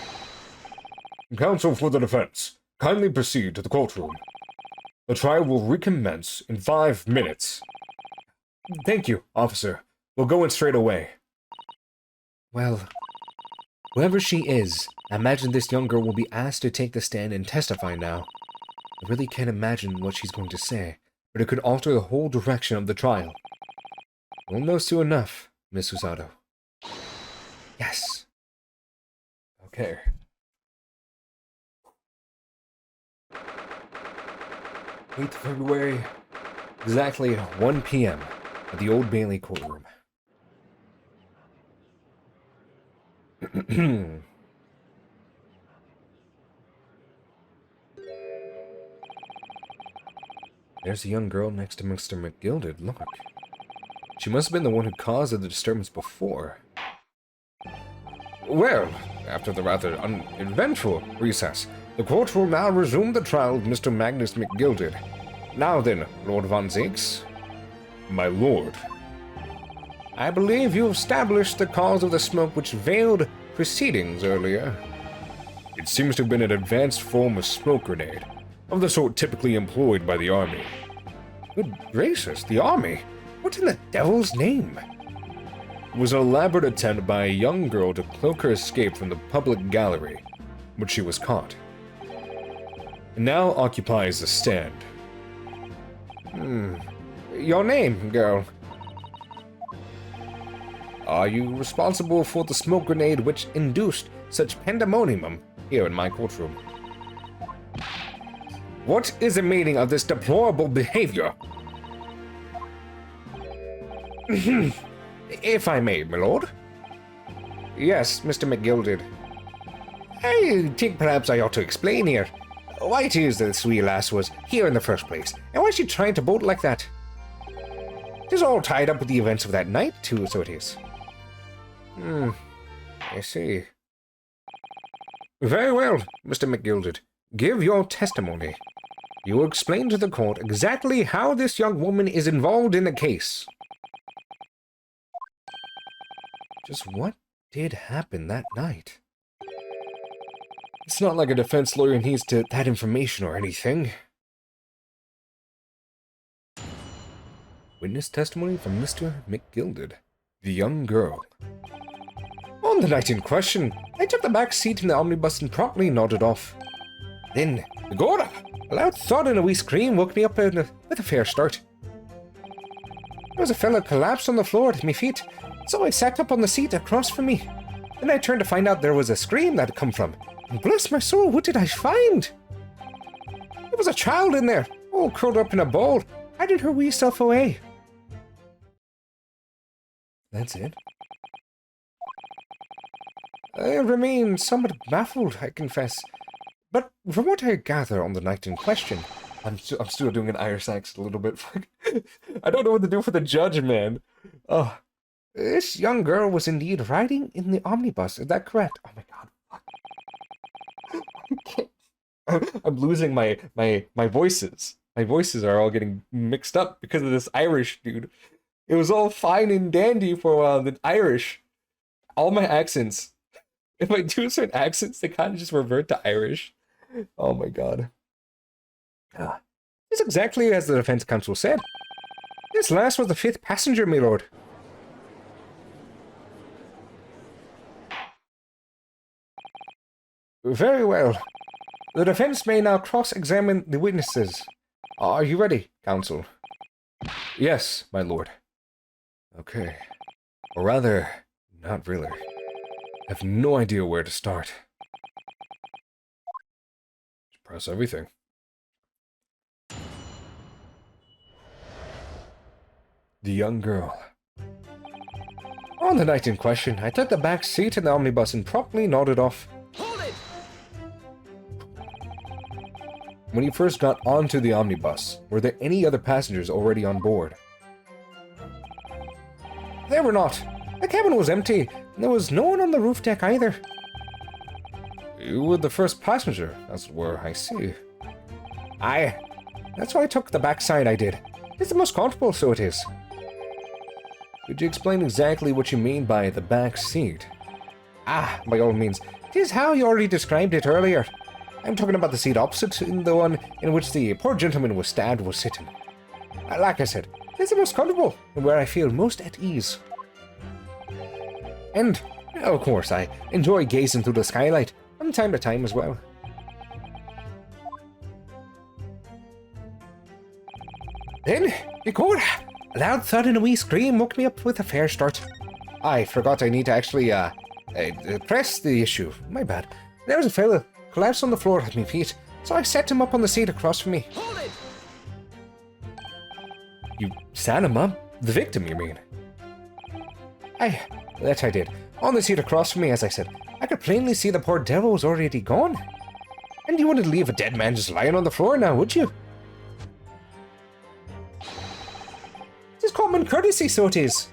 Counsel for the defense, kindly proceed to the courtroom. The trial will recommence in 5 minutes. Thank you, officer. We'll go in straight away. Well, whoever she is, I imagine this young girl will be asked to take the stand and testify now. I really can't imagine what she's going to say, but it could alter the whole direction of the trial. We'll know soon enough, Miss Susato. Yes. Okay. 8th February, exactly 1 p.m. at the Old Bailey courtroom. There's a young girl next to Mr. McGilda, look. She must have been the one who caused the disturbance before. Well, after the rather uneventful recess, the court will now resume the trial of Mr. Magnus McGilded. Now then, Lord Von Zieks. My lord. I believe you established the cause of the smoke which veiled proceedings earlier. It seems to have been an advanced form of smoke grenade, of the sort typically employed by the army. Good gracious, the army? What in the devil's name? It was an elaborate attempt by a young girl to cloak her escape from the public gallery, but she was caught. and now occupies a stand. Your name, girl? Are you responsible for the smoke grenade which induced such pandemonium here in my courtroom? What is the meaning of this deplorable behavior? If I may, my lord. Yes, Mr. McGilded. I think perhaps I ought to explain here why it is that this wee lass was here in the first place, and why she tried to bolt like that. It is all tied up with the events of that night, too, so it is. I see. Very well, Mr. McGilded. Give your testimony. You will explain to the court exactly how this young woman is involved in the case. Just what did happen that night? It's not like a defense lawyer needs that information or anything. Witness testimony from Mr. McGilded, the young girl. On the night in question, I took the back seat in the omnibus and promptly nodded off. Then, begorra, a loud thud and a wee scream woke me up with a fair start. There was a fellow collapsed on the floor at my feet, so I sat up on the seat across from me. Then I turned to find out there was a scream that had come from. And bless my soul, what did I find? There was a child in there, all curled up in a ball, hiding her wee self away. That's it? I remain somewhat baffled, I confess. But from what I gather on the night in question, I'm still doing an Irish accent a little bit. I don't know what to do for the judge, man. Oh, this young girl was indeed riding in the omnibus. Is that correct? Oh my god. I'm losing my voices. My voices are all getting mixed up because of this Irish dude. It was all fine and dandy for a while. The Irish, all my accents. If I do certain accents, they kind of just revert to Irish. Oh my god. It's exactly as the defense counsel said. This last was the 5th passenger, my lord. Very well. The defense may now cross-examine the witnesses. Are you ready, counsel? Yes, my lord. Okay. Or rather, not really. I have no idea where to start. Just press everything. The young girl. On the night in question, I took the back seat in the omnibus and promptly nodded off. Hold it! When you first got onto the omnibus, were there any other passengers already on board? There were not. The cabin was empty, and there was no one on the roof deck either. You were the first passenger, as it were, I see. Aye. That's why I took the back side, I did. It's the most comfortable, so it is. Could you explain exactly what you mean by the back seat? Ah, by all means. It is how you already described it earlier. I'm talking about the seat opposite, in the one in which the poor gentleman was stabbed was sitting. Like I said, it's the most comfortable, and where I feel most at ease. And, of course, I enjoy gazing through the skylight, from time to time as well. Then, begorra, a loud thud and a wee scream woke me up with a fair start. I forgot I need to actually, press the issue. My bad. There was a fella collapsed on the floor at my feet, so I set him up on the seat across from me. Hold it! You sat him up? The victim, you mean? Aye, that I did. On the seat across from me, as I said. I could plainly see the poor devil was already gone. And you wouldn't leave a dead man just lying on the floor now, would you? It's common courtesy, so it is.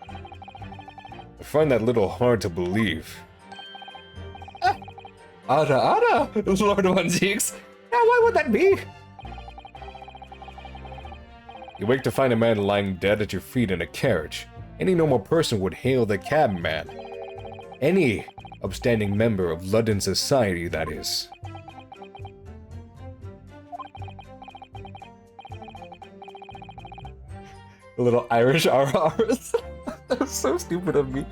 I find that a little hard to believe. Ara, Lord One-Six. Now, why would that be? You wake to find a man lying dead at your feet in a carriage. Any normal person would hail the cabman. Any upstanding member of London society, that is. A little Irish RRs. That was so stupid of me.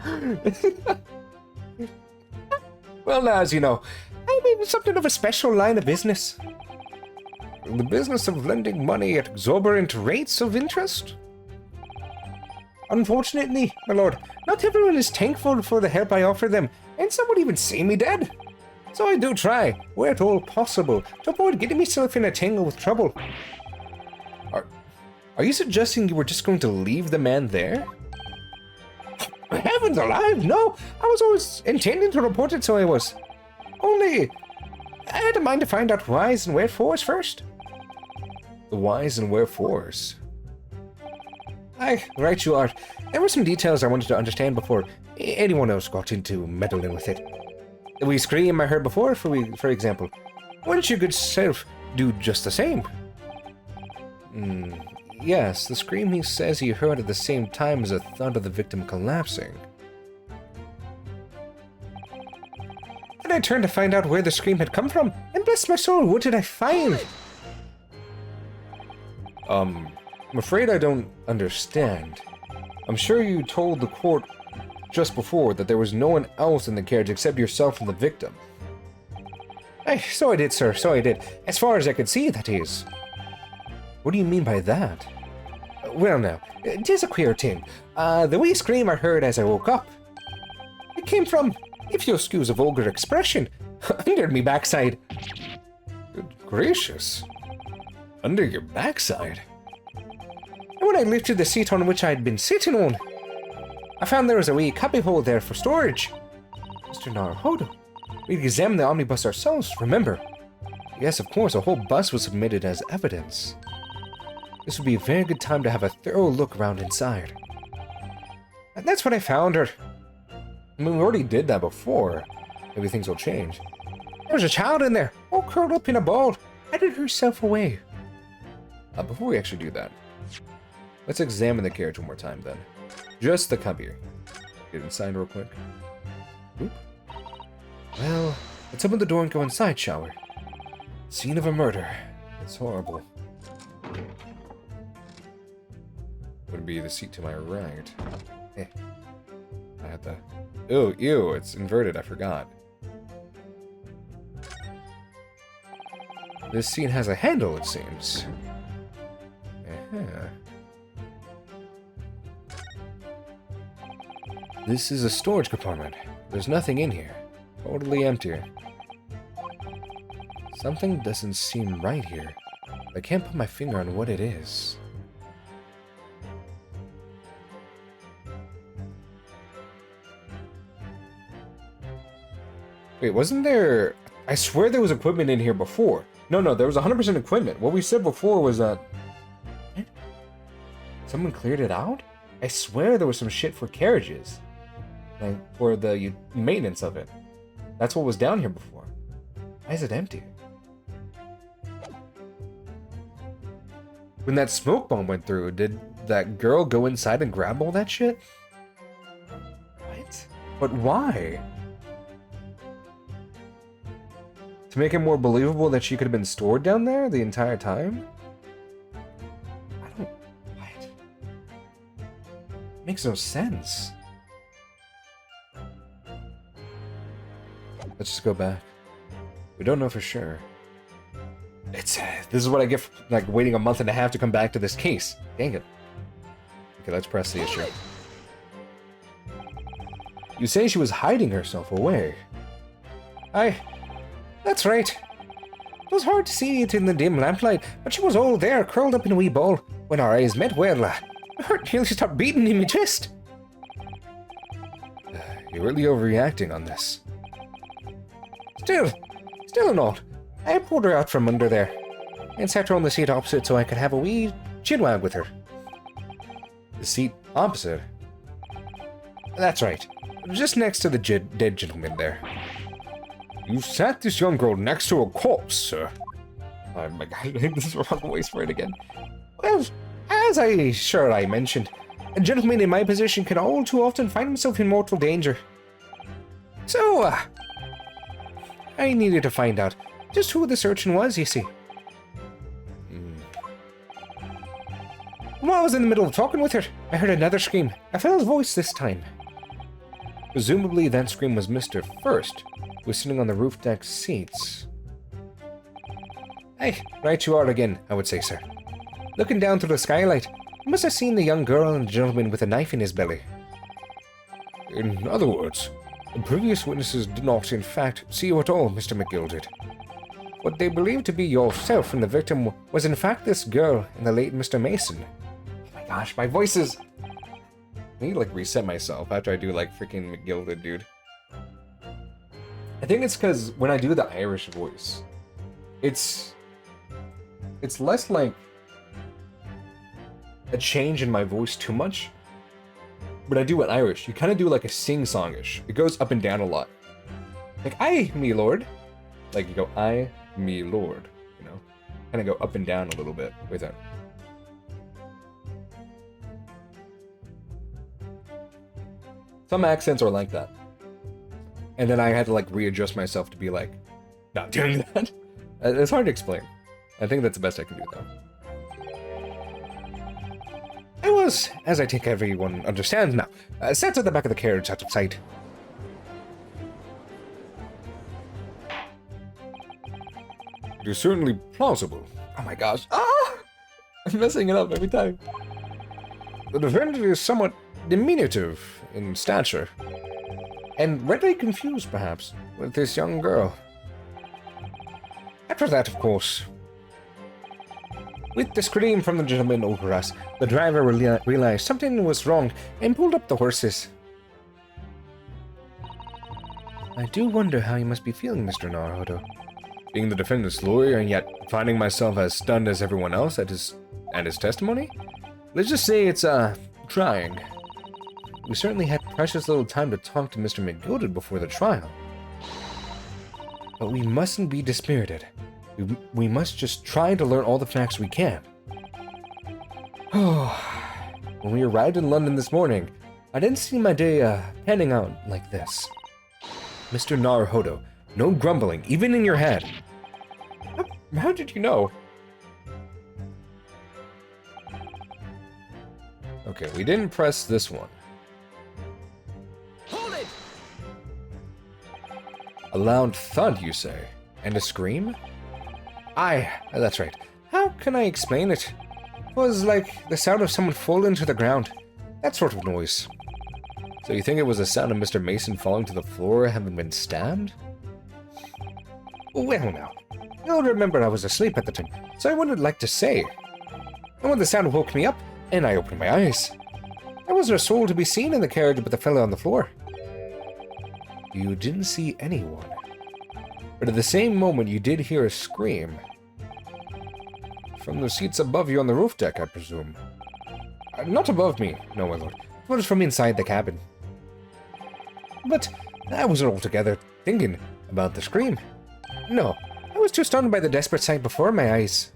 Well, now, as you know, I'm in something of a special line of business. The business of lending money at exorbitant rates of interest? Unfortunately, my lord, not everyone is thankful for the help I offer them, and some would even see me dead. So I do try, where at all possible, to avoid getting myself in a tangle with trouble. Are you suggesting you were just going to leave the man there? Heavens alive, no! I was always intending to report it, so I was. Only, I had a mind to find out whys and wherefores first. The whys and wherefores? Aye, right you are. There were some details I wanted to understand before anyone else got into meddling with it. The wee scream I heard before, for example. Why don't your good self do just the same? Yes, the scream he says he heard at the same time as the thud of the victim collapsing. Then I turned to find out where the scream had come from, and bless my soul, what did I find? I'm afraid I don't understand. I'm sure you told the court just before that there was no one else in the carriage except yourself and the victim. Aye, so I did, sir, so I did. As far as I could see, that is. What do you mean by that? Well now, 'tis a queer thing. The wee scream I heard as I woke up. It came from, if you'll excuse a vulgar expression, under me backside. Good gracious. Under your backside? And when I lifted the seat on which I had been sitting on, I found there was a wee cubbyhole there for storage. Mr. Naruhodo, we examined the omnibus ourselves, remember? Yes, of course, a whole bus was submitted as evidence. This would be a very good time to have a thorough look around inside. And that's when I found her. I mean, we already did that before. Maybe things will change. There was a child in there, all curled up in a ball, hiding herself away. Before we actually do that, let's examine the carriage one more time then. Just the cubby. Get inside real quick. Oop. Well, let's open the door and go inside, shall we? Scene of a murder. It's horrible. Would be the seat to my right. Eh. I had the... Ew, it's inverted, I forgot. This seat has a handle, it seems. This is a storage compartment. There's nothing in here. Totally empty. Something doesn't seem right here. I can't put my finger on what it is. Wait, wasn't there... I swear there was equipment in here before. No, there was 100% equipment. What we said before was that... What? Someone cleared it out? I swear there was some shit for carriages. Like, for the maintenance of it. That's what was down here before. Why is it empty? When that smoke bomb went through, did that girl go inside and grab all that shit? What? But why? To make it more believable that she could have been stored down there the entire time? What? Makes no sense. Let's just go back. We don't know for sure. This is what I get for, like, waiting a month and a half to come back to this case. Dang it. Okay, let's press the issue. You say she was hiding herself away. Aye, that's right. It was hard to see it in the dim lamplight, but she was all there, curled up in a wee ball. When our eyes met, well, my heart nearly stopped beating in my chest. You're really overreacting on this. Still not. I pulled her out from under there and sat her on the seat opposite so I could have a wee chinwag with her. The seat opposite? That's right. Just next to the dead gentleman there. You sat this young girl next to a corpse, sir. Oh my god, this is the wrong voice for it again. Well, as I mentioned, a gentleman in my position can all too often find himself in mortal danger. So, I needed to find out just who this urchin was, you see. While I was in the middle of talking with her, I heard another scream. A fellow's voice this time. Presumably that scream was Mr. First, who was sitting on the roof deck seats. Aye, right you are again, I would say, sir. Looking down through the skylight, you must have seen the young girl and the gentleman with a knife in his belly. In other words, the previous witnesses did not, in fact, see you at all, Mr. McGilded. What they believed to be yourself and the victim was in fact this girl and the late Mr. Mason. Oh my gosh, my voice is... I need to like reset myself after I do like freaking McGilded, dude. I think it's because when I do the Irish voice, it's less like a change in my voice too much. But I do it Irish. You kind of do like a sing-songish. It goes up and down a lot. Like, aye, me lord. Like you go, aye, me lord. You know? Kind of go up and down a little bit with it. Some accents are like that. And then I had to like readjust myself to be like, not doing that. It's hard to explain. I think that's the best I can do though. I was, as I think everyone understands now, sat at the back of the carriage out of sight. It is certainly plausible. Oh my gosh. Ah! I'm messing it up every time. The defendant is somewhat diminutive in stature, and readily confused, perhaps, with this young girl. After that, of course, with the scream from the gentleman over us, the driver realized something was wrong and pulled up the horses. I do wonder how you must be feeling, Mr. Naruhodo. Being the defendant's lawyer and yet finding myself as stunned as everyone else at his testimony? Let's just say it's, trying. We certainly had precious little time to talk to Mr. McGilded before the trial. But we mustn't be dispirited. We must just try to learn all the facts we can. When we arrived in London this morning, I didn't see my day, panning out like this. Mr. Naruhodo, no grumbling, even in your head. How did you know? Okay, we didn't press this one. Hold it! A loud thud, you say? And a scream? Aye, that's right. How can I explain it? It was like the sound of someone falling to the ground. That sort of noise. So you think it was the sound of Mr. Mason falling to the floor, having been stabbed? Well now, you'll remember I was asleep at the time, so I wouldn't like to say. And when the sound woke me up, and I opened my eyes, there wasn't a soul to be seen in the carriage but the fellow on the floor. You didn't see anyone. But at the same moment you did hear a scream. From the seats above you on the roof deck, I presume. Not above me, no, my lord. It was from inside the cabin. But I wasn't altogether thinking about the scream. No, I was too stunned by the desperate sight before my eyes.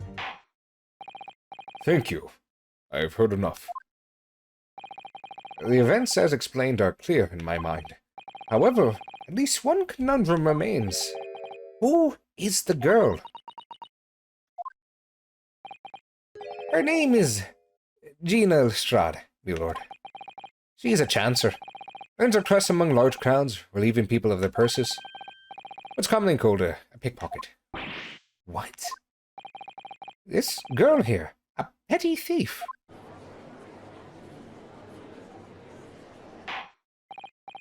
Thank you. I've heard enough. The events as explained are clear in my mind. However, at least one conundrum remains. Who is the girl? Her name is Gina Lestrade, my lord. She is a chancer. Earns her crust among large crowds, relieving people of their purses. What's commonly called a pickpocket. What? This girl here, a petty thief.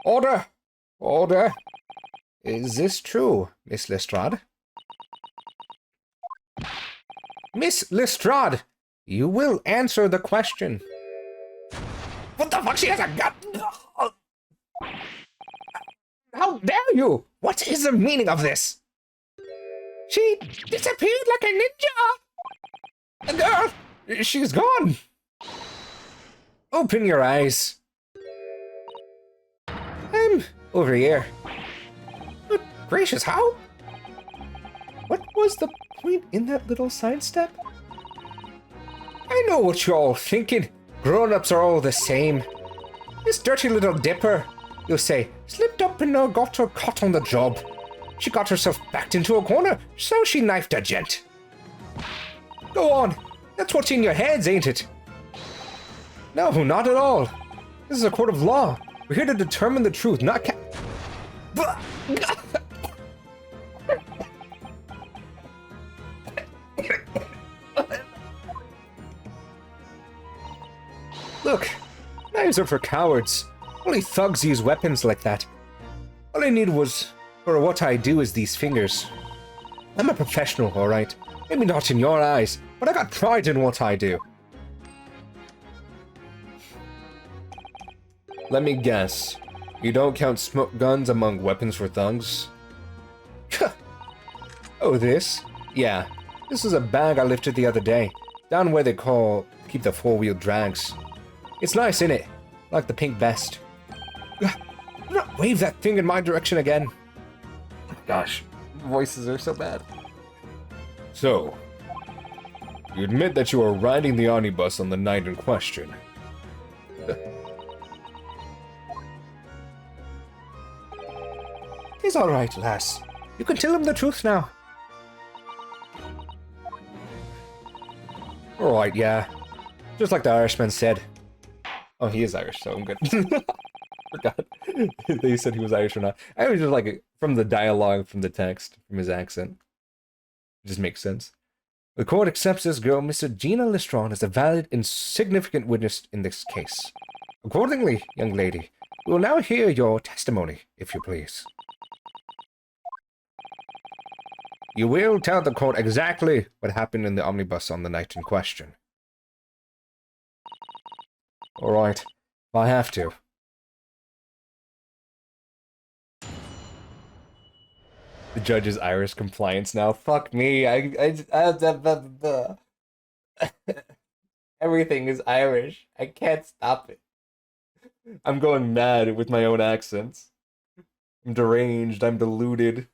Order! Order! Is this true, Miss Lestrade? Miss Lestrade, you will answer the question. What the fuck? She has a gun! How dare you? What is the meaning of this? She disappeared like a ninja! The girl! She's gone! Open your eyes. I'm over here. Good gracious, how? What was the point in that little sidestep? I know what you're all thinking. Grown-ups are all the same. This dirty little dipper, you'll say, slipped up and got her caught on the job. She got herself backed into a corner, so she knifed a gent. Go on. That's what's in your heads, ain't it? No, not at all. This is a court of law. We're here to determine the truth, not Knives are for cowards. Only thugs use weapons like that. All I need was, for what I do is these fingers. I'm a professional, alright. Maybe not in your eyes, but I got pride in what I do. Let me guess. You don't count smoke guns among weapons for thugs? Oh, this? Yeah. This is a bag I lifted the other day. Down where they keep the four-wheel drags. It's nice, innit? Like the pink vest. Do not wave that thing in my direction again. Gosh, voices are so bad. So, you admit that you were riding the omnibus on the night in question. He's alright, lass. You can tell him the truth now. Alright, yeah. Just like the Irishman said. Oh, he is Irish, so I'm good. Forgot. They said he was Irish or not. I was just like, from the dialogue, from the text, from his accent. It just makes sense. The court accepts this girl, Mr. Gina Lestron, as a valid and significant witness in this case. Accordingly, young lady, we will now hear your testimony, if you please. You will tell the court exactly what happened in the omnibus on the night in question. Alright, I have to. The judge is Irish compliance now. Fuck me, everything is Irish. I can't stop it. I'm going mad with my own accents. I'm deranged, I'm deluded.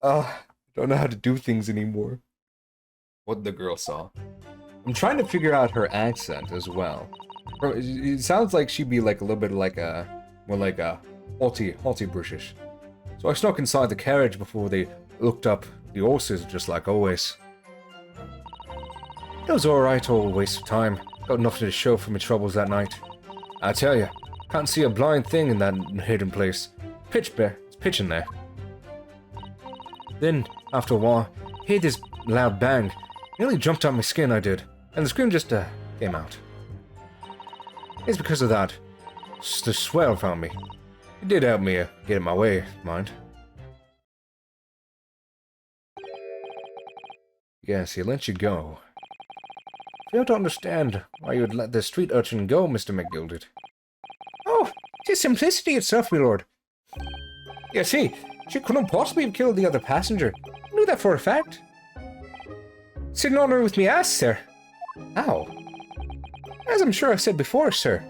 I don't know how to do things anymore. What the girl saw. I'm trying to figure out her accent as well. It sounds like she'd be like a little bit like more like a haughty British. So I snuck inside the carriage before they looked up the horses, just like always. It was alright, all waste of time. Got nothing to show for my troubles that night. I tell you, can't see a blind thing in that hidden place. Pitch bear, it's pitching there. Then, after a while, I heard this loud bang. Nearly jumped out my skin, I did. And the scream just, came out. It's because of that. The swell found me. It did help me get in my way, mind. Yes, he let you go. Fail to understand why you would let the street urchin go, Mr. McGilded. Oh, 'tis simplicity itself, my lord. You see, she couldn't possibly have killed the other passenger. I knew that for a fact. Sitting on her with me ass, sir. How? As I'm sure I've said before, sir.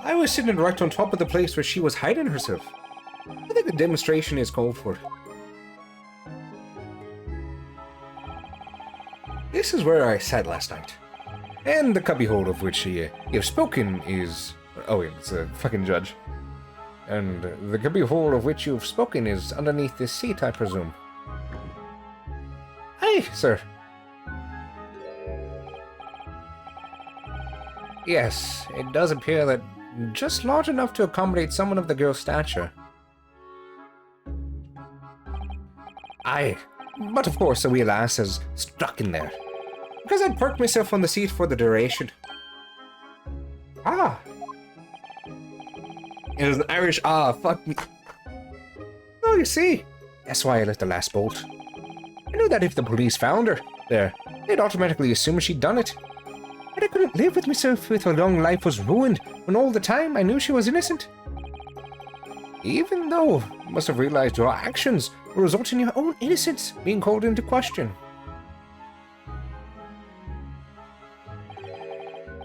I was sitting right on top of the place where she was hiding herself. I think the demonstration is called for. This is where I sat last night. And the cubbyhole of which you've spoken is... Oh wait, it's a fucking judge. And the cubbyhole of which you've spoken is underneath this seat, I presume. Aye, sir. Yes, it does appear that just large enough to accommodate someone of the girl's stature. Aye, but of course the wee lass is stuck in there. Because I'd parked myself on the seat for the duration. Ah. It was an Irish fuck me. Oh, you see, that's why I let the lass bolt. I knew that if the police found her there, they'd automatically assume she'd done it. But I couldn't live with myself if her long life was ruined when all the time I knew she was innocent. Even though you must have realized your actions will result in your own innocence being called into question.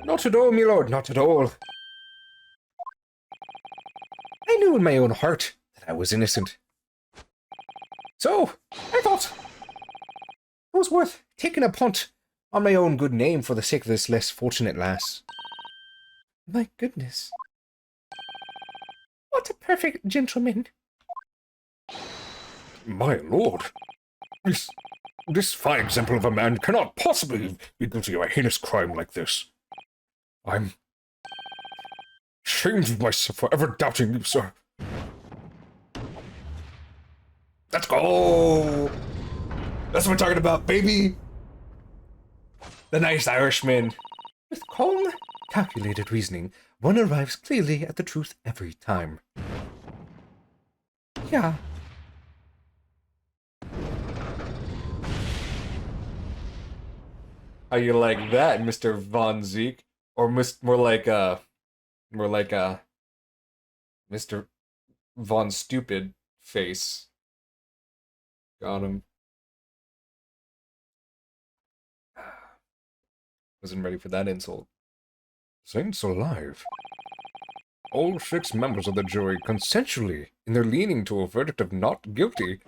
Not at all, my lord, not at all. I knew in my own heart that I was innocent. So, I thought it was worth taking a punt on my own good name for the sake of this less fortunate lass. My goodness. What a perfect gentleman. My lord, this fine example of a man cannot possibly be guilty of a heinous crime like this. I'm ashamed of myself for ever doubting you, sir. Let's go! That's what I'm talking about, baby! The nice Irishman. With calm, calculated reasoning, one arrives clearly at the truth every time. Yeah. How you like that, Mr. Von Zeke? Or more like Mr. Von Stupid Face. Got him. Wasn't ready for that insult. Saints alive. All 6 members of the jury consensually in their leaning to a verdict of not guilty.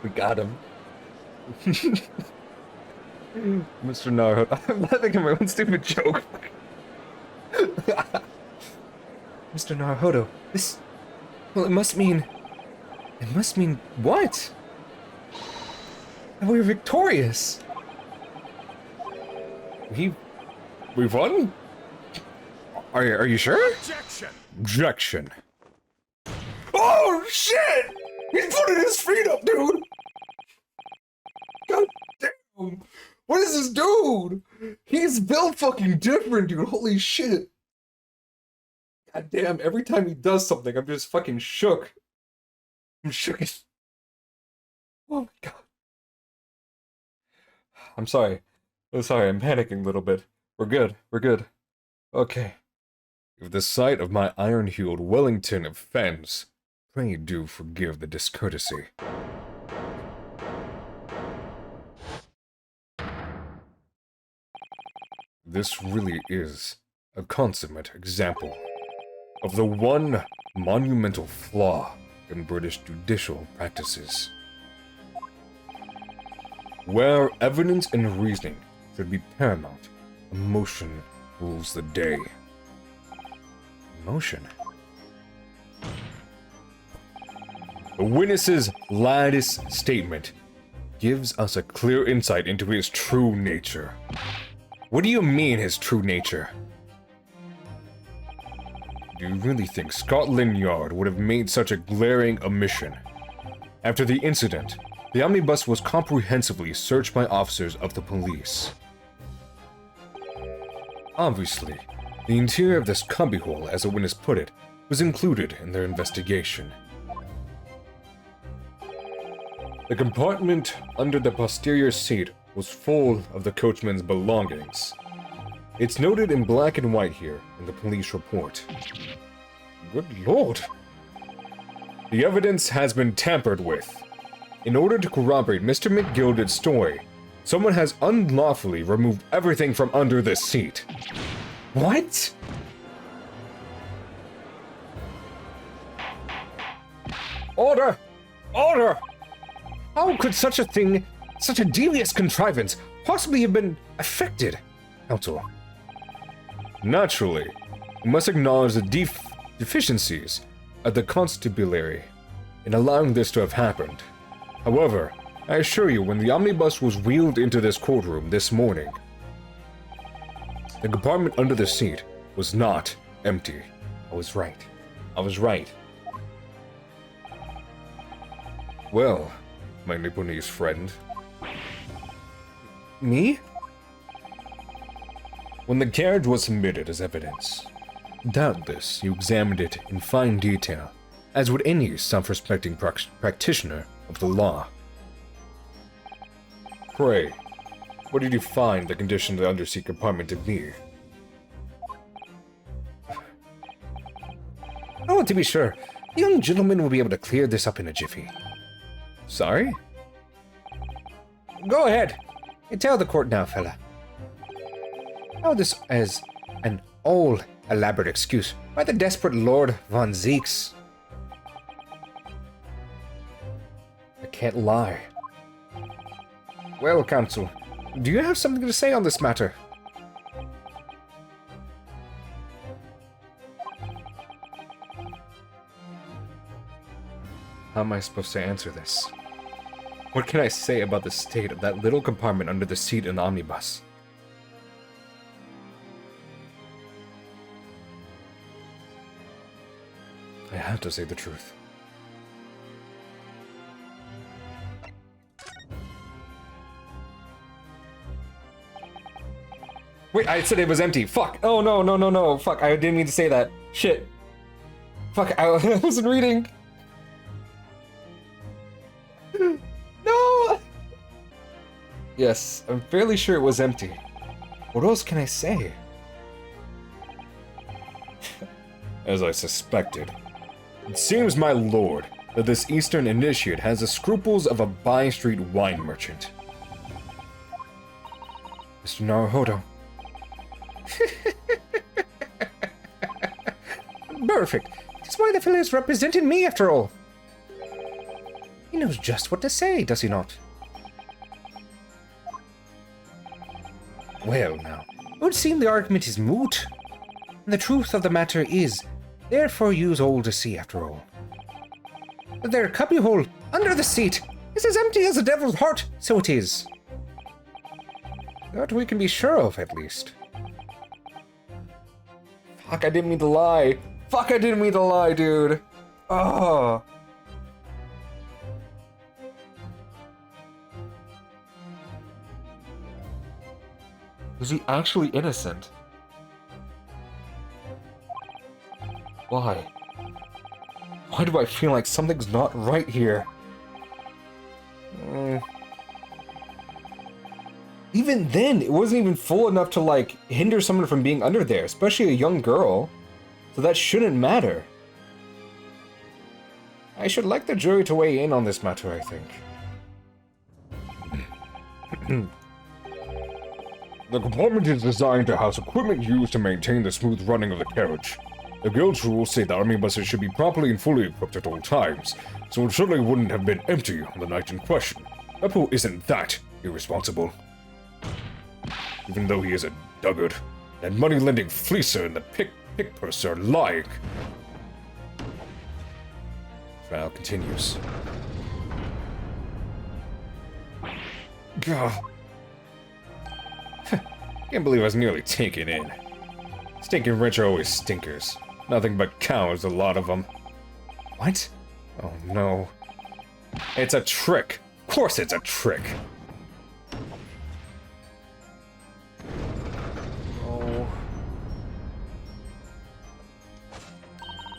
We got him. Mr. Naruto. I'm laughing at my own stupid joke. Mr. Naruto, this... Well, it must mean... It must mean what? That we're victorious. We won? Are you sure? Objection! Objection. Oh, shit! He's putting his feet up, dude! God damn! What is this dude? He's built fucking different, dude. Holy shit. God damn, every time he does something, I'm just fucking shook. I'm shook as... Oh my god. I'm sorry. I'm sorry, I'm panicking a little bit. We're good, we're good. Okay. If the sight of my iron-hued Wellington offends, pray do forgive the discourtesy. This really is a consummate example of the one monumental flaw in British judicial practices. Where evidence and reasoning should be paramount, emotion rules the day. Emotion? The witness's latest statement gives us a clear insight into his true nature. What do you mean, his true nature? Do you really think Scotland Yard would have made such a glaring omission? After the incident, the omnibus was comprehensively searched by officers of the police. Obviously, the interior of this cubbyhole, as the witness put it, was included in their investigation. The compartment under the posterior seat was full of the coachman's belongings. It's noted in black and white here in the police report. Good lord. The evidence has been tampered with. In order to corroborate Mr. McGilded's story, someone has unlawfully removed everything from under this seat. What? Order! Order! How could such a thing, such a devious contrivance, possibly have been effected, Counsel? Naturally, we must acknowledge the deficiencies of the constabulary in allowing this to have happened. However, I assure you, when the omnibus was wheeled into this courtroom this morning, the compartment under the seat was not empty. I was right. I was right. Well, my Nipponese friend. Me? When the carriage was submitted as evidence, doubtless you examined it in fine detail, as would any self-respecting practitioner of the law. Pray, what did you find the condition of the underseat compartment to be? Oh, to be sure, the young gentleman will be able to clear this up in a jiffy. Sorry? Go ahead. You tell the court now, fella. Oh, this is an old, elaborate excuse by the desperate Lord Von Zeeks. I can't lie. Well, counsel, do you have something to say on this matter? How am I supposed to answer this? What can I say about the state of that little compartment under the seat in the omnibus? I have to say the truth. Wait, I said it was empty. Fuck. Oh, no, no, no, no. Fuck, I didn't mean to say that. Shit. Fuck, I wasn't reading. No! Yes, I'm fairly sure it was empty. What else can I say? As I suspected. It seems, my lord, that this Eastern initiate has the scruples of a by-street wine merchant. Mr. Naruhodo. Perfect. That's why the fellow is representing me, after all. He knows just what to say, does he not? Well, now, it would seem the argument is moot. And the truth of the matter is, there for yous all to see, after all. But there, cubbyhole, under the seat, is as empty as the devil's heart, so it is. That we can be sure of, at least. Fuck, I didn't mean to lie. Fuck, I didn't mean to lie, dude. Oh. Was he actually innocent? Why? Why do I feel like something's not right here? Even then, it wasn't even full enough to, like, hinder someone from being under there, especially a young girl. So that shouldn't matter. I should like the jury to weigh in on this matter, I think. The compartment is designed to house equipment used to maintain the smooth running of the carriage. The guild's rules say that army buses should be properly and fully equipped at all times, so it certainly wouldn't have been empty on the night in question. Beppo isn't that irresponsible. Even though he is a duggard, that money-lending fleecer and the pick purse are lying. Trial continues. Gah. Can't believe I was nearly taken in. Stinking rich are always stinkers. Nothing but cowards, a lot of them. What? Oh no. It's a trick. Of course it's a trick. Oh.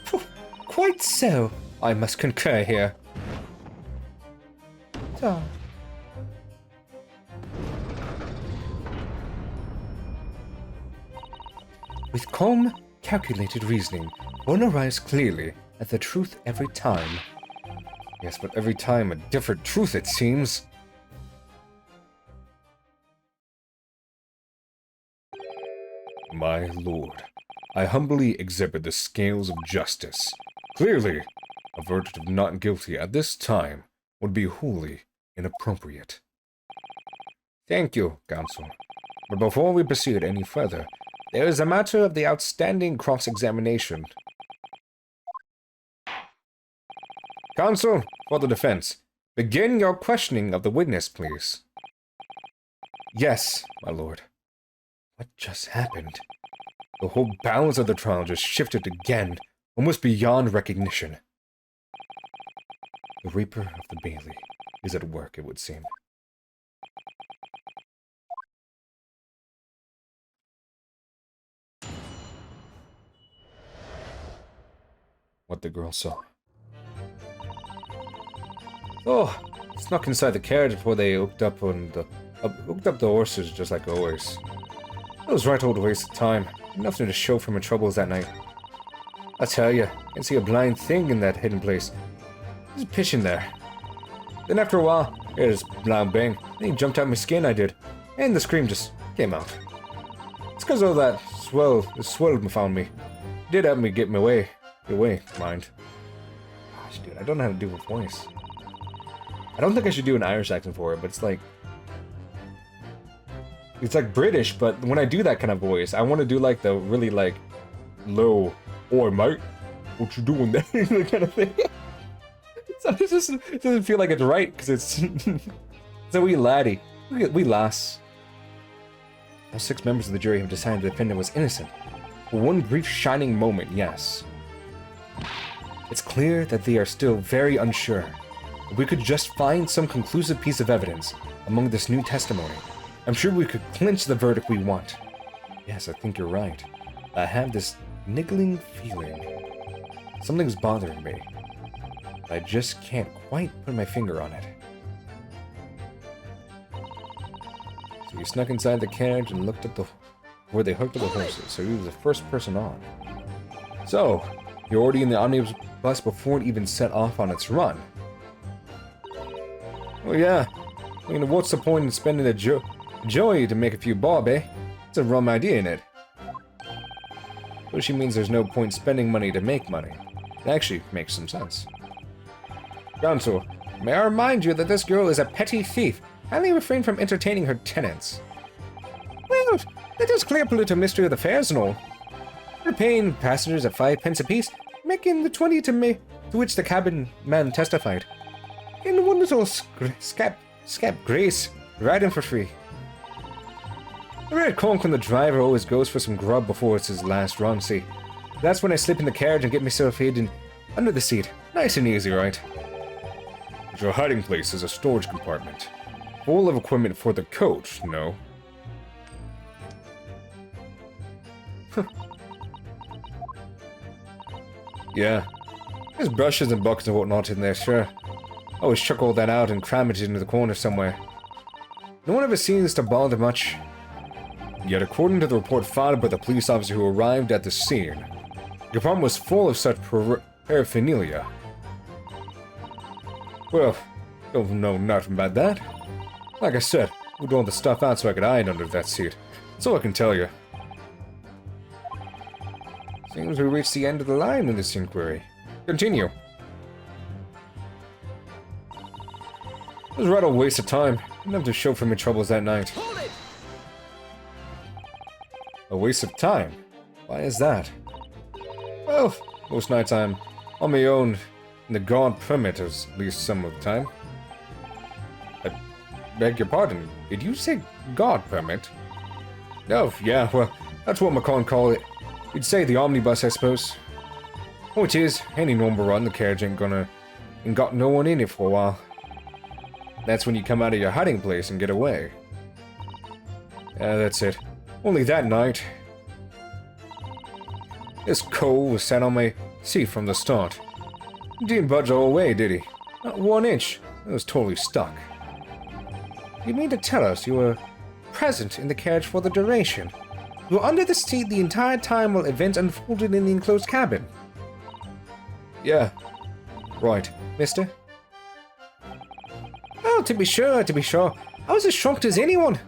Phew, quite so. I must concur here. So. With calm, calculated reasoning, one arrives clearly at the truth every time. Yes, but every time a different truth, it seems. My lord, I humbly exhibit the scales of justice. Clearly, a verdict of not guilty at this time would be wholly inappropriate. Thank you, counsel. But before we proceed any further, there is a matter of the outstanding cross-examination. Counsel, for the defense, begin your questioning of the witness, please. Yes, my lord. What just happened? The whole balance of the trial just shifted again, almost beyond recognition. The Reaper of the Bailey is at work, it would seem. What the girl saw. Oh, snuck inside the carriage before they hooked up the horses just like always. It was right old waste of time. Nothing to show for my troubles that night. I tell you, I can't see a blind thing in that hidden place. There's a pitch in there. Then after a while, I heard this loud bang. Then he jumped out my skin, I did. And the scream just came out. It's because of that the swell found me. It did help me get my way. Get away, mind. Gosh, dude, I don't know how to do a voice. I don't think I should do an Irish accent for it, but it's like British, but when I do that kind of voice, I want to do like the really like low, "Oi mate, what you doing there?" that kind of thing. So it doesn't feel like it's right because it's it's a wee laddie, wee lass. All 6 members of the jury have decided the defendant was innocent. For one brief shining moment, yes. It's clear that they are still very unsure. If we could just find some conclusive piece of evidence among this new testimony, I'm sure we could clinch the verdict we want. Yes, I think you're right. I have this niggling feeling. Something's bothering me. I just can't quite put my finger on it. So he snuck inside the carriage and looked at where they hooked up the horses, so he was the first person on. So, you're already in the omnibus before it even set off on its run. Well, yeah. I mean, what's the point in spending a joey to make a few bob, eh? It's a rum idea, in it. Which means there's no point spending money to make money. It actually makes some sense. Gonzo, may I remind you that this girl is a petty thief. Kindly refrain from entertaining her tenants. Well, that is clear political mystery of the fares and all. We're paying passengers at 5 pence apiece, making the 20 to which the cabin man testified. And one little scap grace, riding for free. I read conk when the driver always goes for some grub before it's his last run, see. That's when I slip in the carriage and get myself hidden under the seat. Nice and easy, right? But your hiding place is a storage compartment. Full of equipment for the coach, no? Yeah. There's brushes and buckets and whatnot in there, sure. I always chuck all that out and cram it into the corner somewhere. No one ever seems to bother much. Yet according to the report filed by the police officer who arrived at the scene, the apartment was full of such paraphernalia. Well, don't know nothing about that. Like I said, moved all the stuff out so I could hide under that seat. That's all I can tell you. Seems we reached the end of the line in this inquiry. Continue. It was right a waste of time. Didn't have to show for my troubles that night. Hold it! A waste of time? Why is that? Well, most nights I'm on my own in the guard permit, at least some of the time. I beg your pardon, did you say guard permit? Oh, yeah, well, that's what McCon called it. You'd say the omnibus, I suppose. Point is, any normal run, the carriage ain't got no one in it for a while. That's when you come out of your hiding place and get away. Yeah, that's it. Only that night. This Cole was sat on my seat from the start. He didn't budge all the way, did he? Not 1 inch. I was totally stuck. You mean to tell us you were present in the carriage for the duration? You were under the seat the entire time while events unfolded in the enclosed cabin? Yeah. Right, mister? Oh, to be sure, to be sure. I was as shocked as anyone.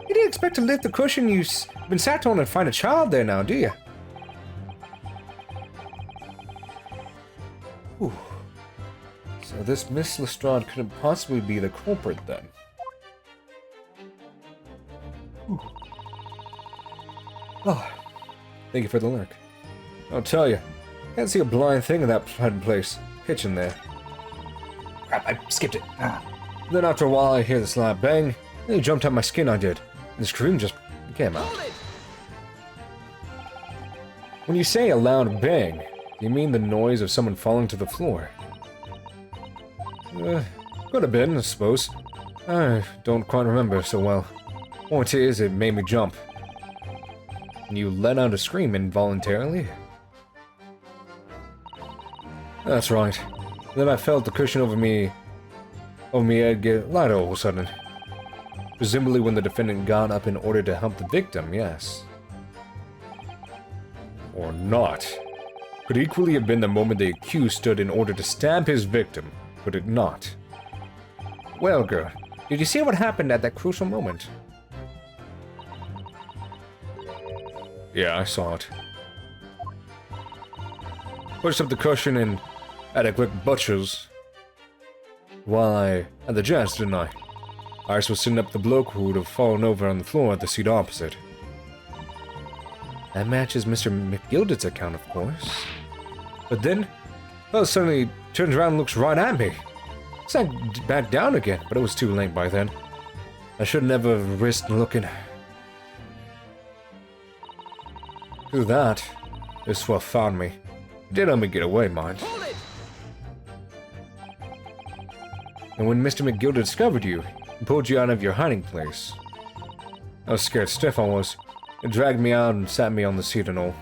You didn't expect to lift the cushion you've been sat on and find a child there now, do you? Whew. So this Miss Lestrade couldn't possibly be the culprit then. Whew. Oh, thank you for the lurk. I'll tell you, can't see a blind thing in that hiding place. Kitchen there. Crap, I skipped it. Then after a while I hear the slap bang, and he jumped out my skin I did. And the scream just came out. When you say a loud bang, do you mean the noise of someone falling to the floor? Could have been, I suppose. I don't quite remember so well. Point is, it made me jump. And you let out a scream involuntarily? That's right. Then I felt the cushion over me head get light all of a sudden. Presumably when the defendant got up in order to help the victim, yes. Or not. Could equally have been the moment the accused stood in order to stab his victim, could it not? Well, girl, did you see what happened at that crucial moment? Yeah, I saw it. Pushed up the cushion and had a quick butchers. While I had the chance, didn't I? Iris was sitting up the bloke who would have fallen over on the floor at the seat opposite. That matches Mr. McGilded's account, of course. But then, well, suddenly turns around and looks right at me. Sank back down again, but it was too late by then. I should never have risked looking. Through that, this swell found me. Did help me get away, mind. And when Mr. McGilded discovered you, he pulled you out of your hiding place. I was scared stiff, I was. It dragged me out and sat me on the seat and all.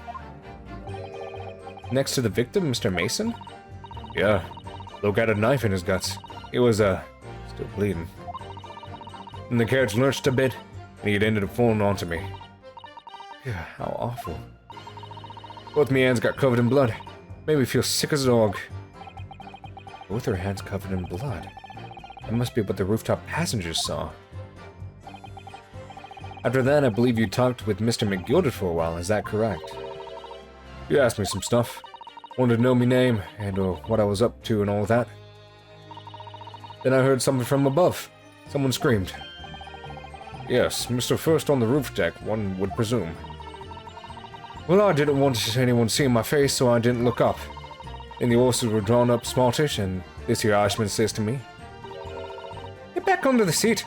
Next to the victim, Mr. Mason? Yeah. Luke had a knife in his guts. He was, still bleeding. And the carriage lurched a bit, and he'd ended up falling onto me. Yeah, how awful. Both my hands got covered in blood. Made me feel sick as a dog. Both her hands covered in blood. That must be what the rooftop passengers saw. After that, I believe you talked with Mr. McGilded for a while, is that correct? You asked me some stuff. Wanted to know me name, and what I was up to and all that. Then I heard something from above. Someone screamed. Yes, Mr. First on the roof deck, one would presume. Well, I didn't want anyone seeing my face, so I didn't look up. Then the horses were drawn up smartish, and this here Irishman says to me, "Get back under the seat.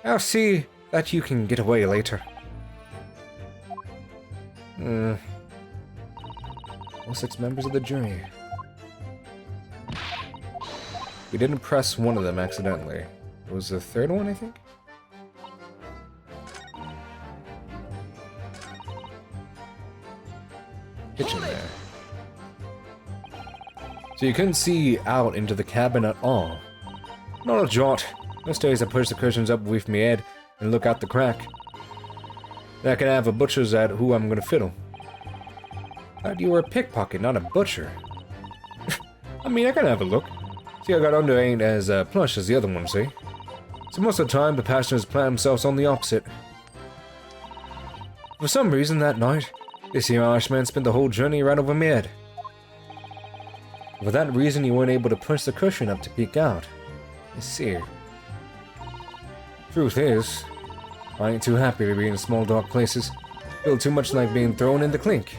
I'll see that you can get away later." All 6 members of the jury. We didn't press one of them accidentally. It was the third one, I think? Kitchen there. So you couldn't see out into the cabin at all. Not a jot. Most days I push the cushions up with me head and look out the crack. Then I can have a butcher's at who I'm gonna fiddle. Thought you were a pickpocket, not a butcher. I mean, I can have a look. See, I got under ain't as plush as the other ones, see? So most of the time, the passengers plant themselves on the opposite. For some reason that night, this here Irishman spent the whole journey right over my head. For that reason, you weren't able to push the cushion up to peek out. I see. Truth is, I ain't too happy to be in small dark places. Feel too much like being thrown in the clink.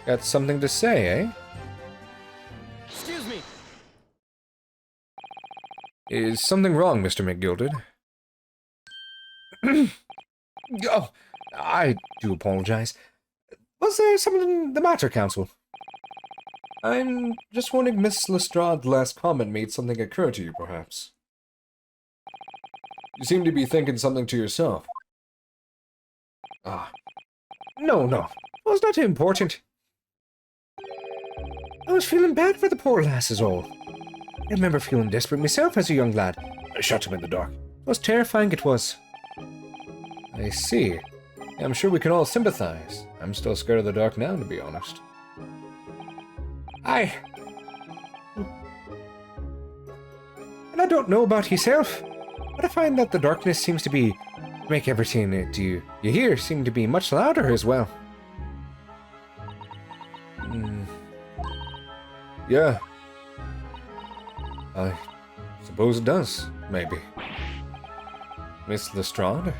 Got something to say, eh? Excuse me. Is something wrong, Mr. McGilded? Oh, I do apologize. Was there something the matter, Counsel? I'm just wondering, Miss Lestrade's last comment made something occur to you, perhaps. You seem to be thinking something to yourself. Ah. No. Well, it's not important. I was feeling bad for the poor lass is all. I remember feeling desperate myself as a young lad. I shot him in the dark. Most terrifying it was. I see. I'm sure we can all sympathize. I'm still scared of the dark now, to be honest. And I don't know about yourself, but I find that the darkness seems to make everything that you hear seem to be much louder as well. Yeah. I suppose it does, maybe. Miss Lestrade?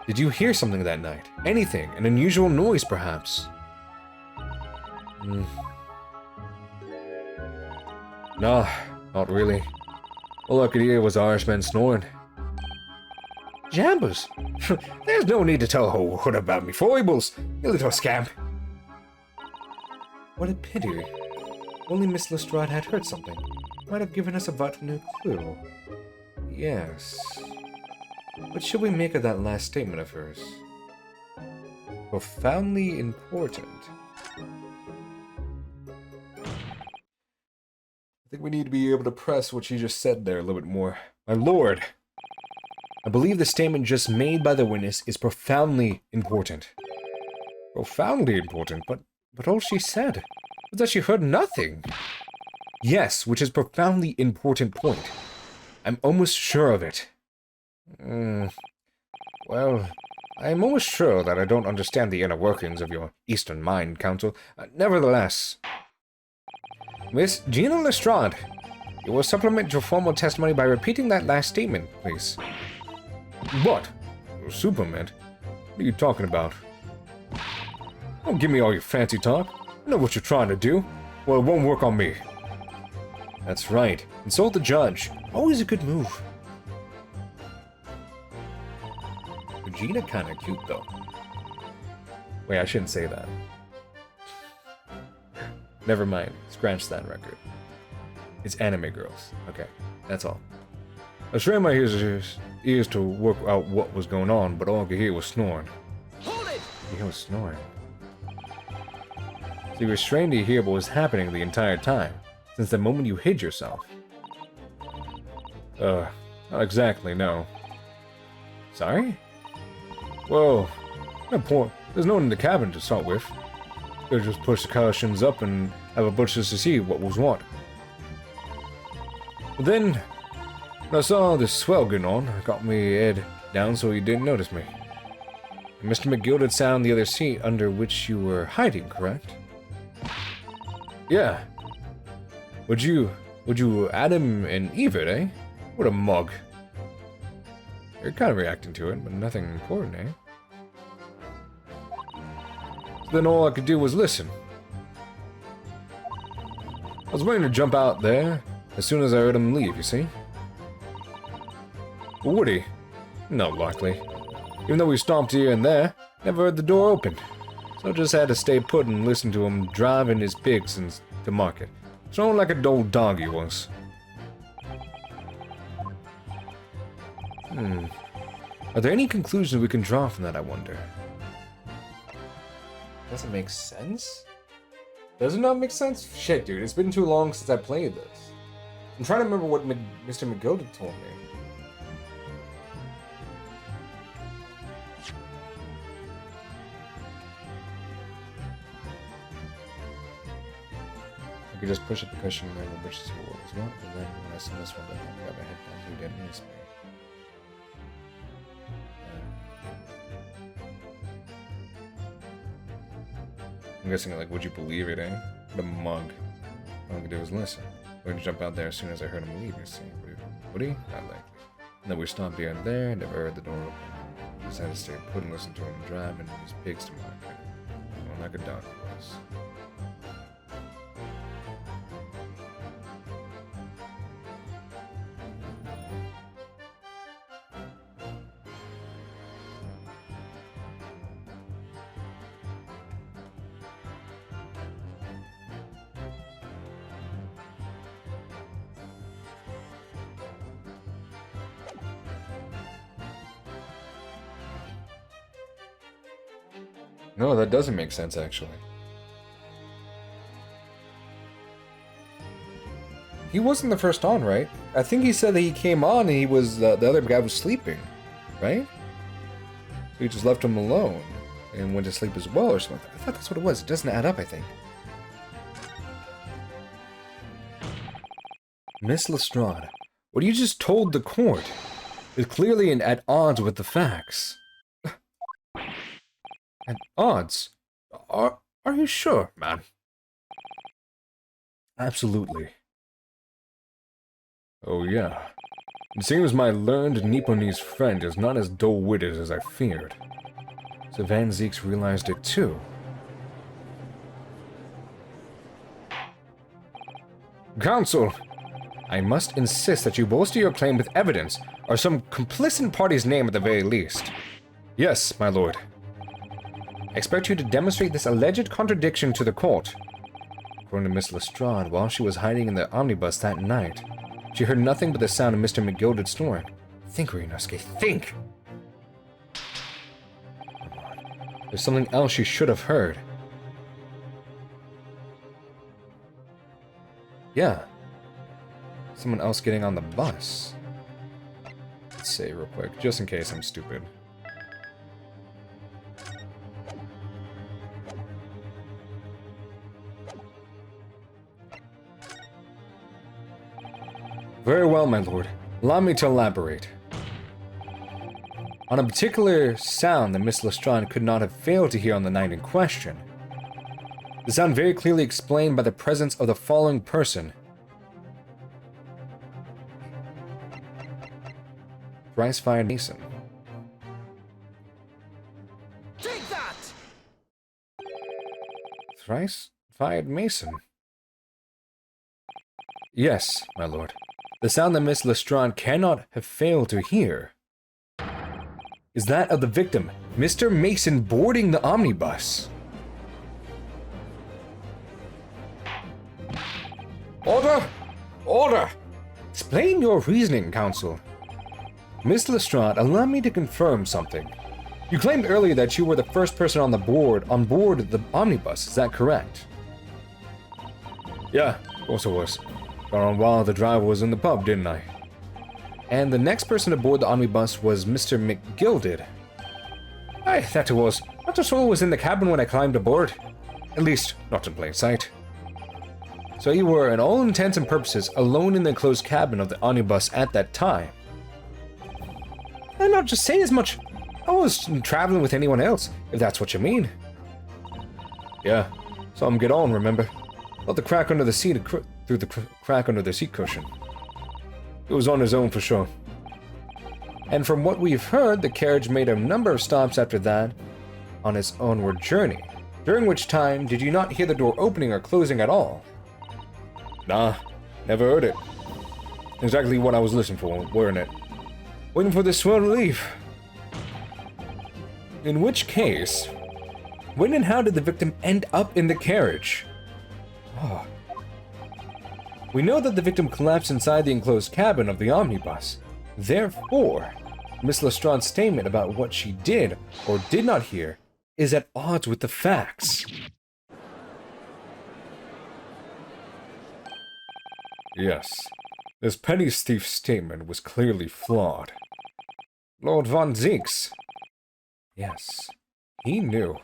Did you hear something that night? Anything? An unusual noise, perhaps? No, not really. All I could hear was Irishman snoring. Jambers! There's no need to tell a whole hood about me foibles, you little scamp. What a pity. Only Miss Lestrade had heard something. Might have given us a vital clue. Yes. What should we make of that last statement of hers? Profoundly important. I think we need to be able to press what she just said there a little bit more. My lord! I believe the statement just made by the witness is profoundly important. Profoundly important? But all she said was that she heard nothing. Yes, which is profoundly important point. I'm almost sure of it. Well, I'm almost sure that I don't understand the inner workings of your Eastern mind, Counsel. Nevertheless, Miss Gina Lestrade, you will supplement your formal testimony by repeating that last statement, please. What? Superman? What are you talking about? Don't give me all your fancy talk. I know what you're trying to do. Well, it won't work on me. That's right. Insult the judge. Always a good move. Regina kinda cute, though. Wait, I shouldn't say that. Never mind. Scratch that record. It's anime girls. Okay, that's all. I strained my ears to work out what was going on, but all I could hear was snoring. Hold it! He was snoring. So you were strained to hear what was happening the entire time, since the moment you hid yourself. Not exactly, no. Sorry? Well, no point. There's no one in the cabin to start with. Could just push the cautions up and have a butchers to see what was what. But then, when I saw this swell going on, I got my head down so he didn't notice me. And Mr. McGill had sat on the other seat under which you were hiding, correct? Yeah. Would you Adam and Eve it, eh? What a mug. You're kind of reacting to it, but nothing important, eh? So then all I could do was listen. I was waiting to jump out there as soon as I heard him leave, you see? But would he? Not likely. Even though we stomped here and there, never heard the door open. So I just had to stay put and listen to him driving his pigs to market. Sounding like a old dog he was. Are there any conclusions we can draw from that, I wonder? Doesn't make sense? Does it not make sense? Shit, dude, it's been too long since I played this. I'm trying to remember what Mr. McGill told me. I could just push up the cushion and remember which is what was what, and then when I send this one down, I got my head down so he didn't miss me. I'm guessing, like, would you believe it, eh? What a mug. All I could do was listen. We're gonna jump out there as soon as I heard him leave, you see. Would he? Not likely. And then we stopped here and there, never heard the door open. Just had to stay put and listen to him driving his pigs to market. Well, like a dog he was. No, that doesn't make sense, actually. He wasn't the first on, right? I think he said that he came on and he was, the other guy was sleeping, right? So he just left him alone and went to sleep as well or something. I thought that's what it was. It doesn't add up, I think. Miss Lestrade, what you just told the court is clearly at odds with the facts. At odds? Are you sure, man? Absolutely. Oh yeah. It seems my learned Nipponese friend is not as dull-witted as I feared. So Van Zeeks realized it too. Counsel! I must insist that you bolster your claim with evidence, or some complicit party's name at the very least. Yes, my lord. I expect you to demonstrate this alleged contradiction to the court. According to Miss Lestrade, while she was hiding in the omnibus that night, she heard nothing but the sound of Mr. McGilded snoring. Think, Ryunosuke, think! Come on. There's something else she should have heard. Yeah. Someone else getting on the bus. Let's say real quick, just in case I'm stupid. Very well, my lord. Allow me to elaborate. On a particular sound that Miss Lestrade could not have failed to hear on the night in question. The sound very clearly explained by the presence of the following person. Thrice-fired Mason. Take that! Thrice-fired Mason? Yes, my lord. The sound that Miss Lestrade cannot have failed to hear is that of the victim, Mr. Mason, boarding the omnibus. Order! Order! Explain your reasoning, counsel. Miss Lestrade, allow me to confirm something. You claimed earlier that you were the first person on board the omnibus, is that correct? Yeah, of course it was. Got on while the driver was in the pub, didn't I? And the next person aboard the omnibus was Mr. McGill did. Aye, that it was. Not a soul was in the cabin when I climbed aboard. At least, not in plain sight. So you were, in all intents and purposes, alone in the enclosed cabin of the omnibus at that time. I'm not just saying as much. I was traveling with anyone else, if that's what you mean. Yeah, saw him get on, remember? Felt the crack under the seat through the crack under the seat cushion. It was on his own for sure. And from what we've heard, the carriage made a number of stops after that on its onward journey. During which time, did you not hear the door opening or closing at all? Nah, never heard it. Exactly what I was listening for, weren't it? Waiting for this swell to leave. In which case, when and how did the victim end up in the carriage? Oh. We know that the victim collapsed inside the enclosed cabin of the omnibus. Therefore, Miss Lestrade's statement about what she did or did not hear is at odds with the facts. Yes, this petty thief's statement was clearly flawed. Lord von Zieks. Yes, he knew.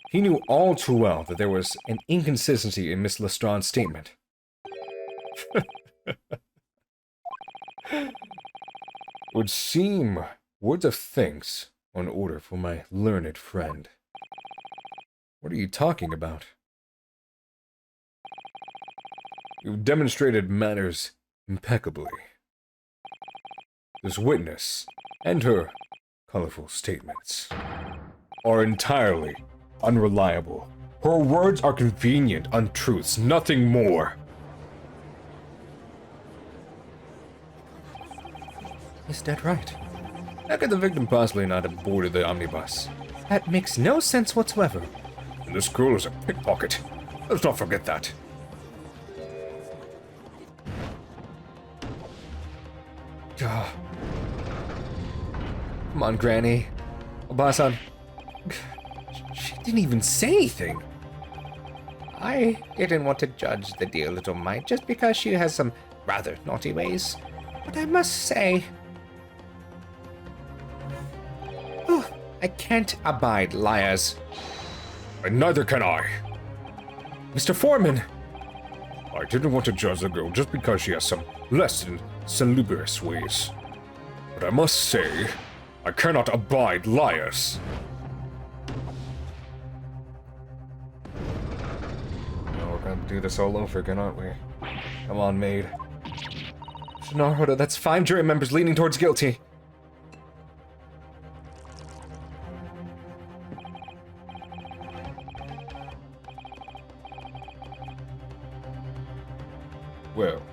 He knew all too well that there was an inconsistency in Miss Lestrade's statement. Would seem words of thanks on order for my learned friend. What are you talking about? You've demonstrated matters impeccably. This witness and her colorful statements are entirely unreliable. Her words are convenient untruths, nothing more. Is that right? How could the victim possibly not have boarded the omnibus? That makes no sense whatsoever. And this girl is a pickpocket. Let's not forget that. Come on, Granny. Obasan. She didn't even say anything. I didn't want to judge the dear little mite just because she has some rather naughty ways. But I must say, I can't abide liars. And neither can I. Mr. Foreman! I didn't want to judge the girl just because she has some less than salubrious ways. But I must say, I cannot abide liars. Oh, we're gonna do this all over again, aren't we? Come on, maid. Naruto, that's 5 jury members leaning towards guilty. Well,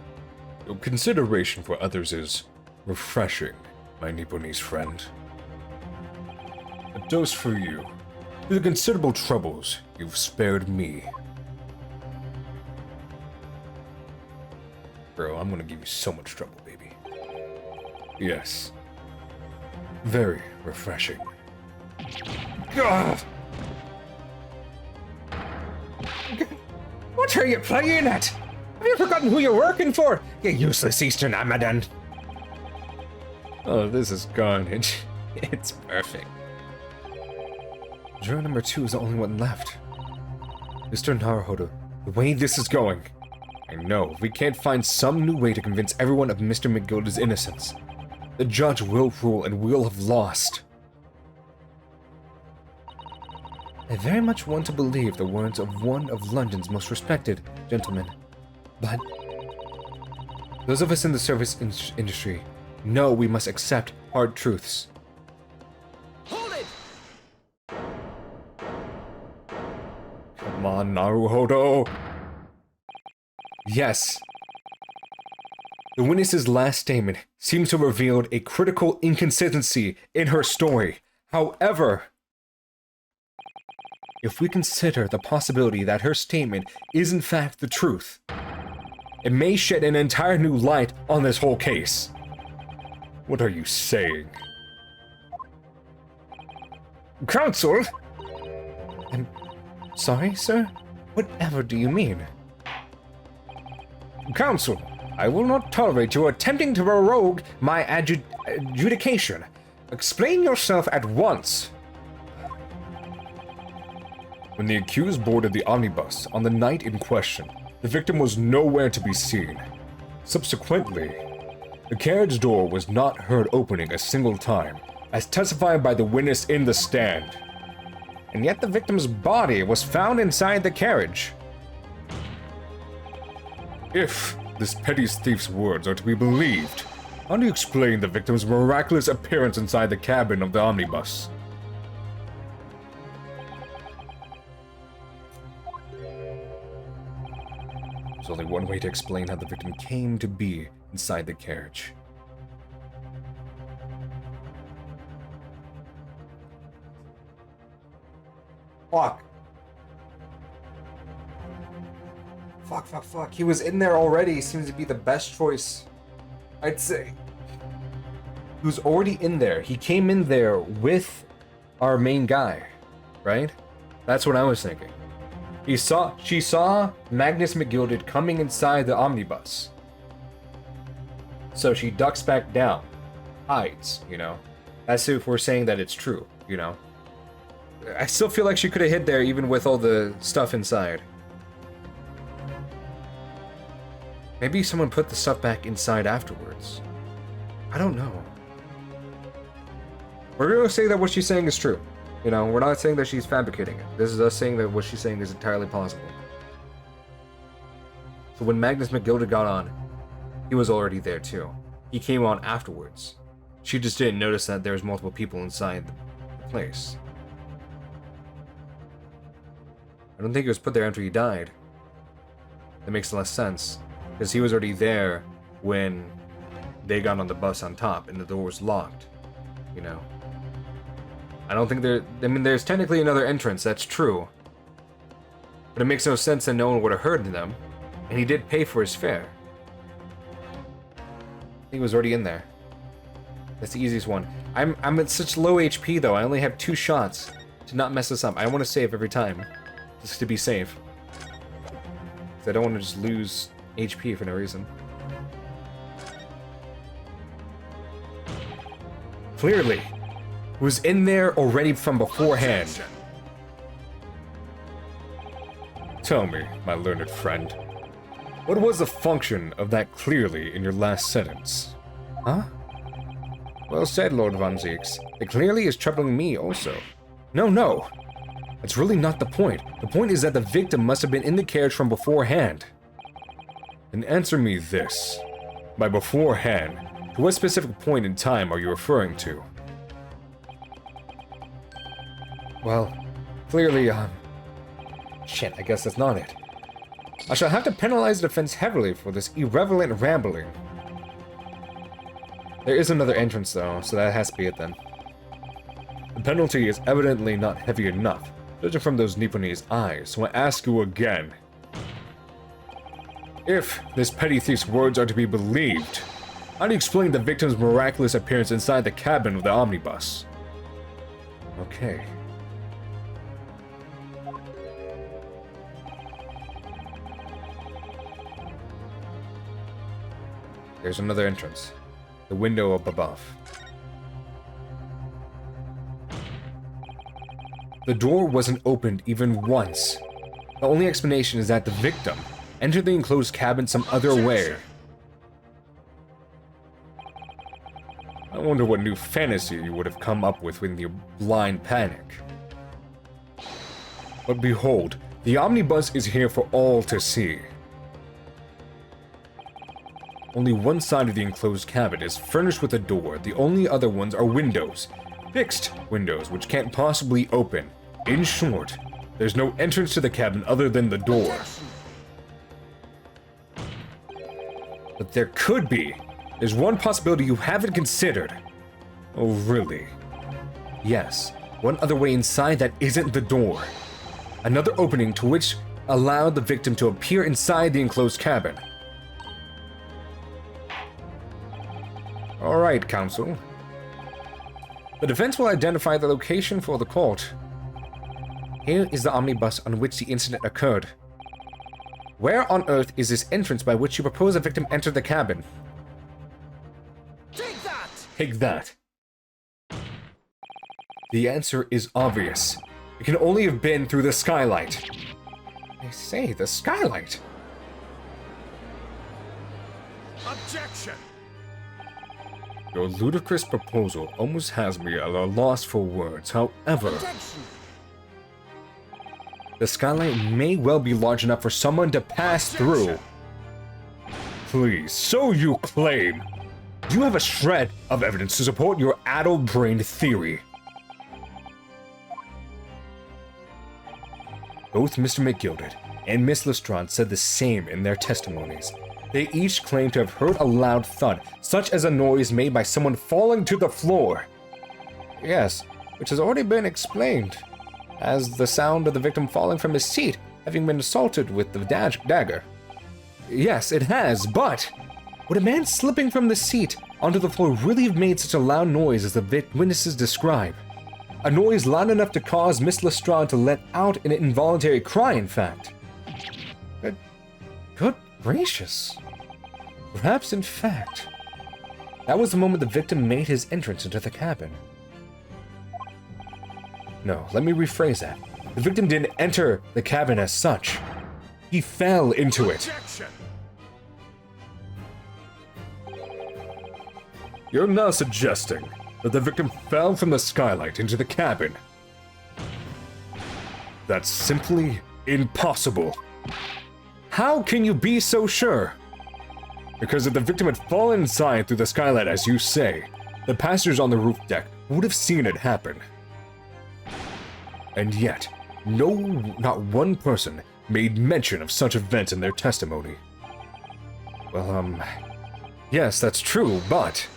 your consideration for others is refreshing, my Nipponese friend. A dose for you, for the considerable troubles you've spared me. Bro, I'm gonna give you so much trouble, baby. Yes. Very refreshing. God! What are you playing at? Have you forgotten who you're working for, you useless Eastern Amadan? Oh, this is carnage. It's perfect. Juror number 2 is the only one left. Mr. Naruhodo, the way this is going, I know if we can't find some new way to convince everyone of Mr. McGilda's innocence, the judge will rule and we'll have lost. I very much want to believe the words of one of London's most respected gentlemen, but those of us in the service industry know we must accept hard truths. Hold it! Come on, Naruhodo. Yes. The witness's last statement seems to have revealed a critical inconsistency in her story. However, if we consider the possibility that her statement is in fact the truth, it may shed an entire new light on this whole case. What are you saying? Counsel? I'm sorry, sir? Whatever do you mean? Counsel, I will not tolerate you attempting to prorogue my adjudication. Explain yourself at once. When the accused boarded the omnibus on the night in question, the victim was nowhere to be seen. Subsequently, the carriage door was not heard opening a single time, as testified by the witness in the stand. And yet the victim's body was found inside the carriage. If this petty thief's words are to be believed, how do you explain the victim's miraculous appearance inside the cabin of the omnibus? There's only one way to explain how the victim came to be inside the carriage. Fuck. Fuck. He was in there already. Seems to be the best choice, I'd say. He was already in there. He came in there with our main guy, right? That's what I was thinking. She saw Magnus McGilded coming inside the omnibus. So she ducks back down. Hides, you know? As if we're saying that it's true, you know? I still feel like she could have hid there even with all the stuff inside. Maybe someone put the stuff back inside afterwards. I don't know. We're gonna say that what she's saying is true. You know, we're not saying that she's fabricating it. This is us saying that what she's saying is entirely possible. So when Magnus McGilded got on, he was already there too. He came on afterwards. She just didn't notice that there was multiple people inside the place. I don't think he was put there after he died. That makes less sense. Because he was already there when they got on the bus on top and the door was locked. You know? I don't think there's technically another entrance, that's true. But it makes no sense that no one would have heard them. And he did pay for his fare. He was already in there. That's the easiest one. I'm at such low HP though, I only have 2 shots to not mess this up. I want to save every time. Just to be safe. Because I don't want to just lose HP for no reason. Clearly, was in there already from beforehand. Tell me, my learned friend, what was the function of that clearly in your last sentence? Huh? Well said, Lord Von Zieks. It clearly is troubling me also. No. That's really not the point. The point is that the victim must have been in the carriage from beforehand. And answer me this. By beforehand, to what specific point in time are you referring to? Well, clearly, shit, I guess that's not it. I shall have to penalize the defense heavily for this irrelevant rambling. There is another entrance though, so that has to be it then. The penalty is evidently not heavy enough, judging from those Nipponese eyes, so I ask you again. If this petty thief's words are to be believed, how do you explain the victim's miraculous appearance inside the cabin of the omnibus? Okay. There's another entrance. The window up above. The door wasn't opened even once. The only explanation is that the victim entered the enclosed cabin some other way. I wonder what new fantasy you would have come up with in your blind panic. But behold, the omnibus is here for all to see. Only one side of the enclosed cabin is furnished with a door. The only other ones are windows. Fixed windows, which can't possibly open. In short, there's no entrance to the cabin other than the door. But there could be. There's one possibility you haven't considered. Oh, really? Yes, one other way inside that isn't the door. Another opening to which allowed the victim to appear inside the enclosed cabin. Alright, Counsel. The defense will identify the location for the court. Here is the omnibus on which the incident occurred. Where on earth is this entrance by which you propose a victim enter the cabin? Take that! Take that. The answer is obvious. It can only have been through the skylight. I say, the skylight. Objection! Your ludicrous proposal almost has me at a loss for words. However, Objection! the skylight may well be large enough for someone to pass through. Please, so you claim. Do you have a shred of evidence to support your addle-brained theory? Both Mr. McGilded and Miss Lestrade said the same in their testimonies. They each claimed to have heard a loud thud, such as a noise made by someone falling to the floor. Yes, which has already been explained as the sound of the victim falling from his seat, having been assaulted with the dagger. Yes, it has, but would a man slipping from the seat onto the floor really have made such a loud noise as the witnesses describe? A noise loud enough to cause Miss Lestrade to let out an involuntary cry, in fact. Good gracious. Perhaps, in fact, that was the moment the victim made his entrance into the cabin. No, let me rephrase that. The victim didn't enter the cabin as such. He fell into it. Objection! You're now suggesting that the victim fell from the skylight into the cabin. That's simply impossible. How can you be so sure? Because if the victim had fallen inside through the skylight as you say, the passengers on the roof deck would have seen it happen. And yet, not one person made mention of such events in their testimony. Well, yes, that's true, but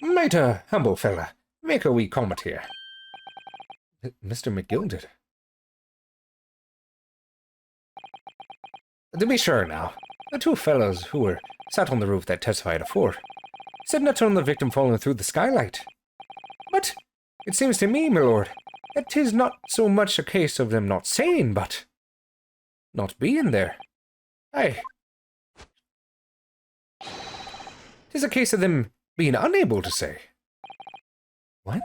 might a humble fella make a wee comment here? Mr. McGilded. To be sure now, the two fellows who were sat on the roof that testified afore said not on the victim falling through the skylight. But it seems to me, my lord, that 'tis not so much a case of them not saying, but not being there. Aye. 'Tis a case of them being unable to say. What?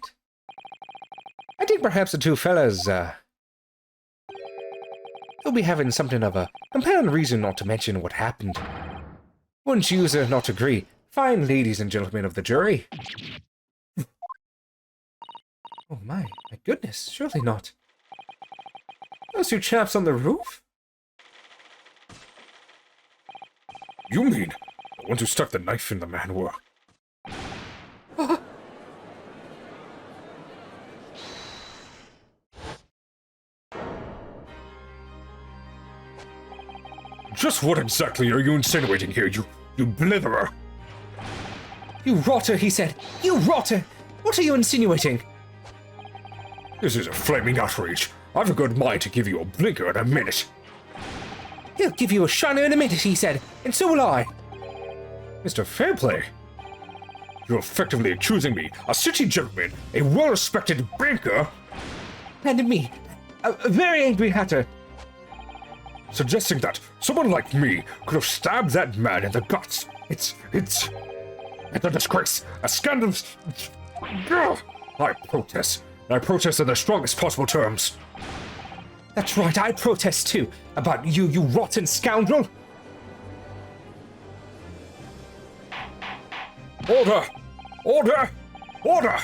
I think perhaps the two fellas, they'll be having something of a compelling reason not to mention what happened. Wouldn't you, not agree, fine ladies and gentlemen of the jury? Oh my goodness, surely not. Those two chaps on the roof? You mean the ones who stuck the knife in the man were... Just what exactly are you insinuating here, you blitherer? You rotter, he said. You rotter! What are you insinuating? This is a flaming outrage. I've a good mind to give you a blinker in a minute. He'll give you a shiner in a minute, he said, and so will I. Mr. Fairplay, you're effectively accusing me, a city gentleman, a well-respected banker, And me, a very angry hatter. suggesting that someone like me could have stabbed that man in the guts. It's a disgrace, a scandal. I protest. I protest in the strongest possible terms. That's right, I protest too. About you, you rotten scoundrel. Order! Order! Order!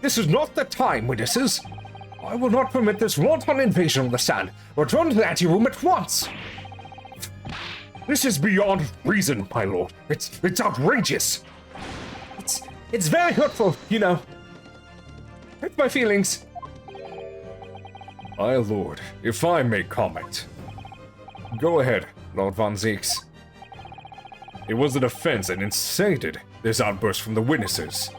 This is not the time, witnesses. I will not permit this wanton invasion of the stand. Return to the anteroom at once. This is beyond reason, my lord. It's outrageous. It's very hurtful, you know. Hurt my feelings. My lord, if I may comment. Go ahead, Lord Von Zeeks. It was the defense that incited this outburst from the witnesses.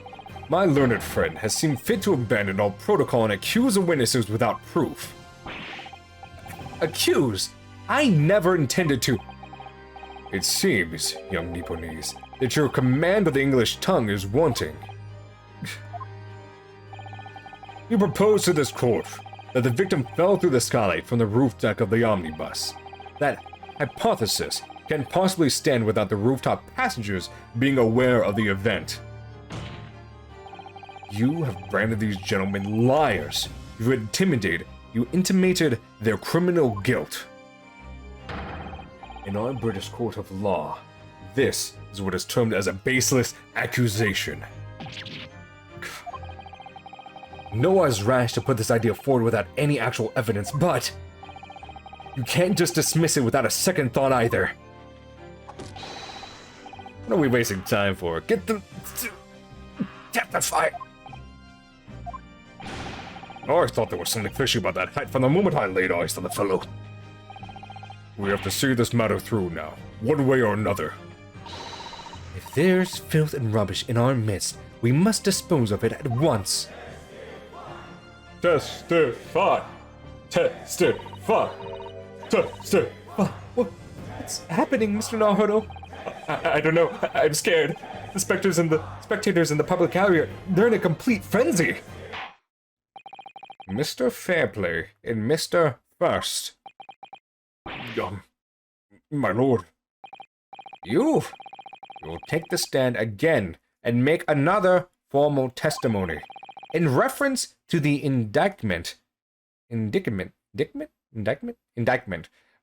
My learned friend has seen fit to abandon all protocol and accuse the witnesses without proof. Accuse? I never intended to. It seems, young Nipponese, that your command of the English tongue is wanting. You propose to this court that the victim fell through the skylight from the roof deck of the omnibus. That hypothesis can possibly stand without the rooftop passengers being aware of the event. You have branded these gentlemen liars. You intimated their criminal guilt. In our British court of law, this is what is termed as a baseless accusation. Noah is rash to put this idea forward without any actual evidence, but you can't just dismiss it without a second thought either. What are we wasting time for? Get them to testify. Oh, I thought there was something fishy about that hat from the moment I laid eyes on the fellow. We have to see this matter through now, one way or another. If there's filth and rubbish in our midst, we must dispose of it at once. Testify! Testify! Testify! What's happening, Mr. Naruto? I don't know. I'm scared. The spectators in the public gallery, they're in a complete frenzy. Mr. Fairplay and Mr. First. My lord. You'll take the stand again and make another formal testimony in reference to the indictment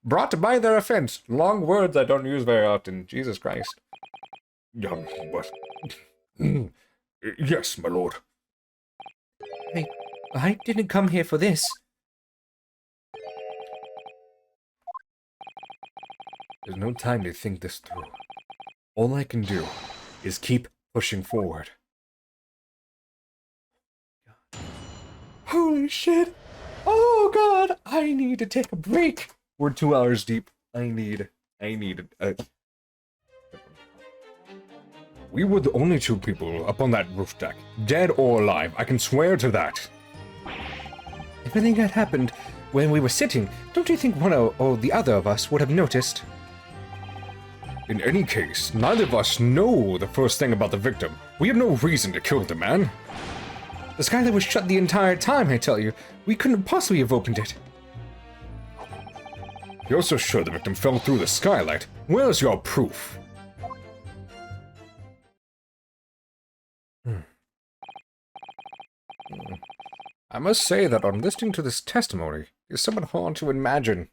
brought by their offense. Long words I don't use very often. Jesus Christ. But... yes, my lord. I didn't come here for this. There's no time to think this through. All I can do is keep pushing forward. Holy shit! Oh god! I need to take a break. We're 2 hours deep. I need a... We were the only two people up on that roof deck, dead or alive. I can swear to that. Everything had happened when we were sitting. Don't you think one or the other of us would have noticed? In any case, neither of us know the first thing about the victim. We have no reason to kill the man. The skylight was shut the entire time, I tell you. We couldn't possibly have opened it. You're so sure the victim fell through the skylight. Where's your proof? I must say that on listening to this testimony, it's somewhat hard to imagine.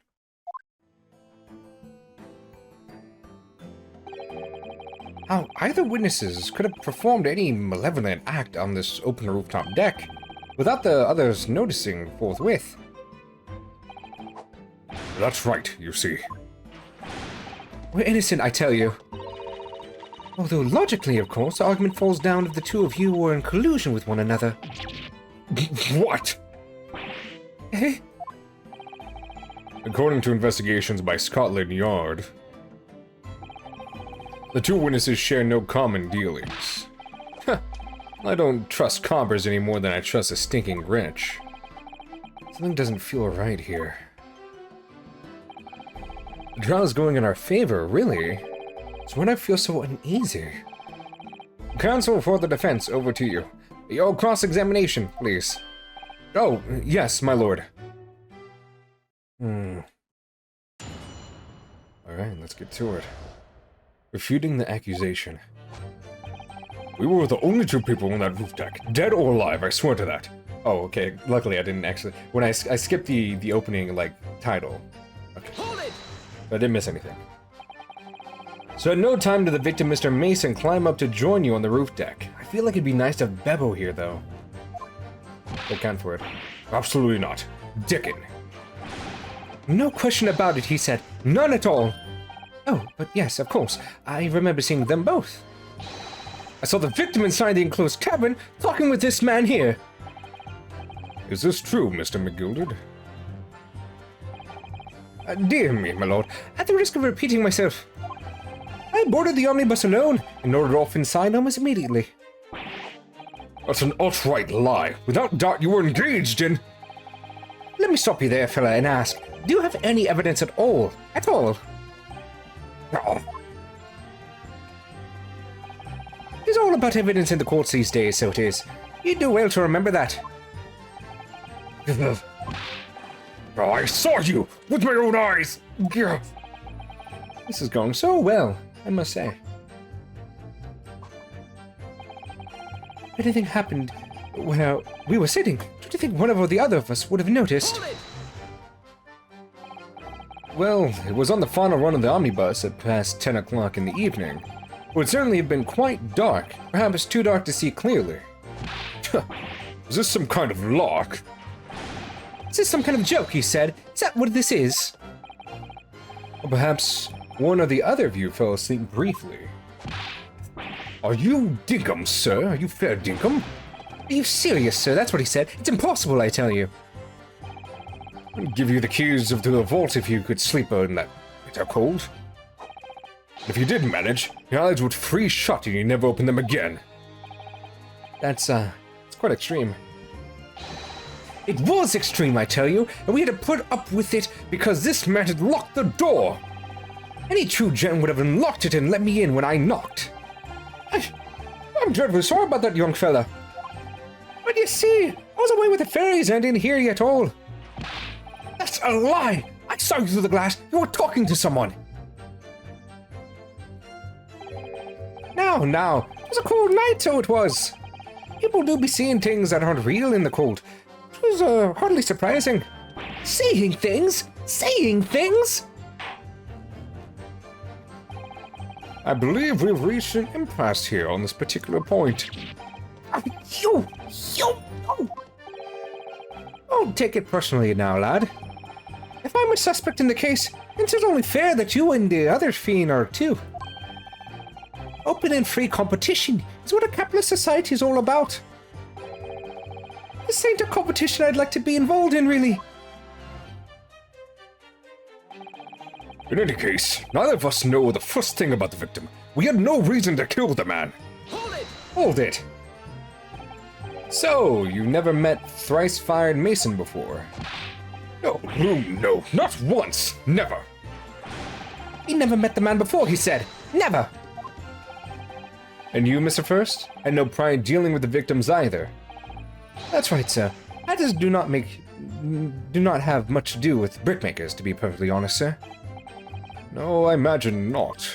How either witnesses could have performed any malevolent act on this open rooftop deck without the others noticing forthwith. That's right, you see. We're innocent, I tell you. Although logically, of course, the argument falls down if the two of you were in collusion with one another. What? Eh? According to investigations by Scotland Yard, the two witnesses share no common dealings. Huh. I don't trust coppers any more than I trust a stinking wrench. Something doesn't feel right here. The trial's going in our favor, really. So why do I feel so uneasy? Counsel for the defense, over to you. Your cross-examination, please. Oh, yes, my lord. Alright, let's get to it. Refuting the accusation. We were the only two people on that roof deck, dead or alive, I swear to that. Oh, okay. Luckily, I didn't actually... When I skipped the opening, like, title. Okay. Hold it! But I didn't miss anything. So at no time did the victim, Mr. Mason, climb up to join you on the roof deck. I feel like it'd be nice to have Bebo here, though. They count for it. Absolutely not. Dickon. No question about it, he said. None at all. Oh, but yes, of course. I remember seeing them both. I saw the victim inside the enclosed cabin, talking with this man here. Is this true, Mr. McGilded? Dear me, my lord. At the risk of repeating myself, I boarded the omnibus alone and ordered off inside almost immediately. That's an outright lie. Without doubt, you were engaged in... Let me stop you there, fella, and ask, Do you have any evidence at all? At all? Oh, It's all about evidence in the courts these days, so it is. You do well to remember that. I saw you with my own eyes. This is going so well, I must say. If anything happened where we were sitting, do you think one or the other of us would have noticed? Well, it was on the final run of the omnibus at past 10 o'clock in the evening. It would certainly have been quite dark, perhaps too dark to see clearly. Is this some kind of lark? Is this some kind of joke, he said? Is that what this is? Or perhaps one or the other of you fell asleep briefly. Are you dinkum, sir? Are you fair dinkum? Are you serious, sir? That's what he said. It's impossible, I tell you. I'd give you the keys of the vault if you could sleep in that bitter cold. If you did manage, your eyes would freeze shut and you never open them again. It's quite extreme. It was extreme, I tell you, and we had to put up with it because this man had locked the door. Any true gent would have unlocked it and let me in when I knocked. I'm dreadfully sorry about that, young fella. But you see, I was away with the fairies and I didn't hear you at all. That's a lie! I saw you through the glass. You were talking to someone. Now, it was a cold night, so it was. People do be seeing things that aren't real in the cold. It was hardly surprising. Seeing things? Saying things? I believe we've reached an impasse here on this particular point. You! Don't take it personally now, lad. If I'm a suspect in the case, then it's only fair that you and the other fiend are too. Open and free competition is what a capitalist society is all about. This ain't a competition I'd like to be involved in, really. In any case, neither of us know the first thing about the victim. We had no reason to kill the man. Hold it! So, you never met thrice-fired Mason before? No, not once, never. He never met the man before, he said. Never! And you, Mr. First? Had no pride dealing with the victims either. That's right, sir. I just do not have much to do with brickmakers, to be perfectly honest, sir. No, I imagine not.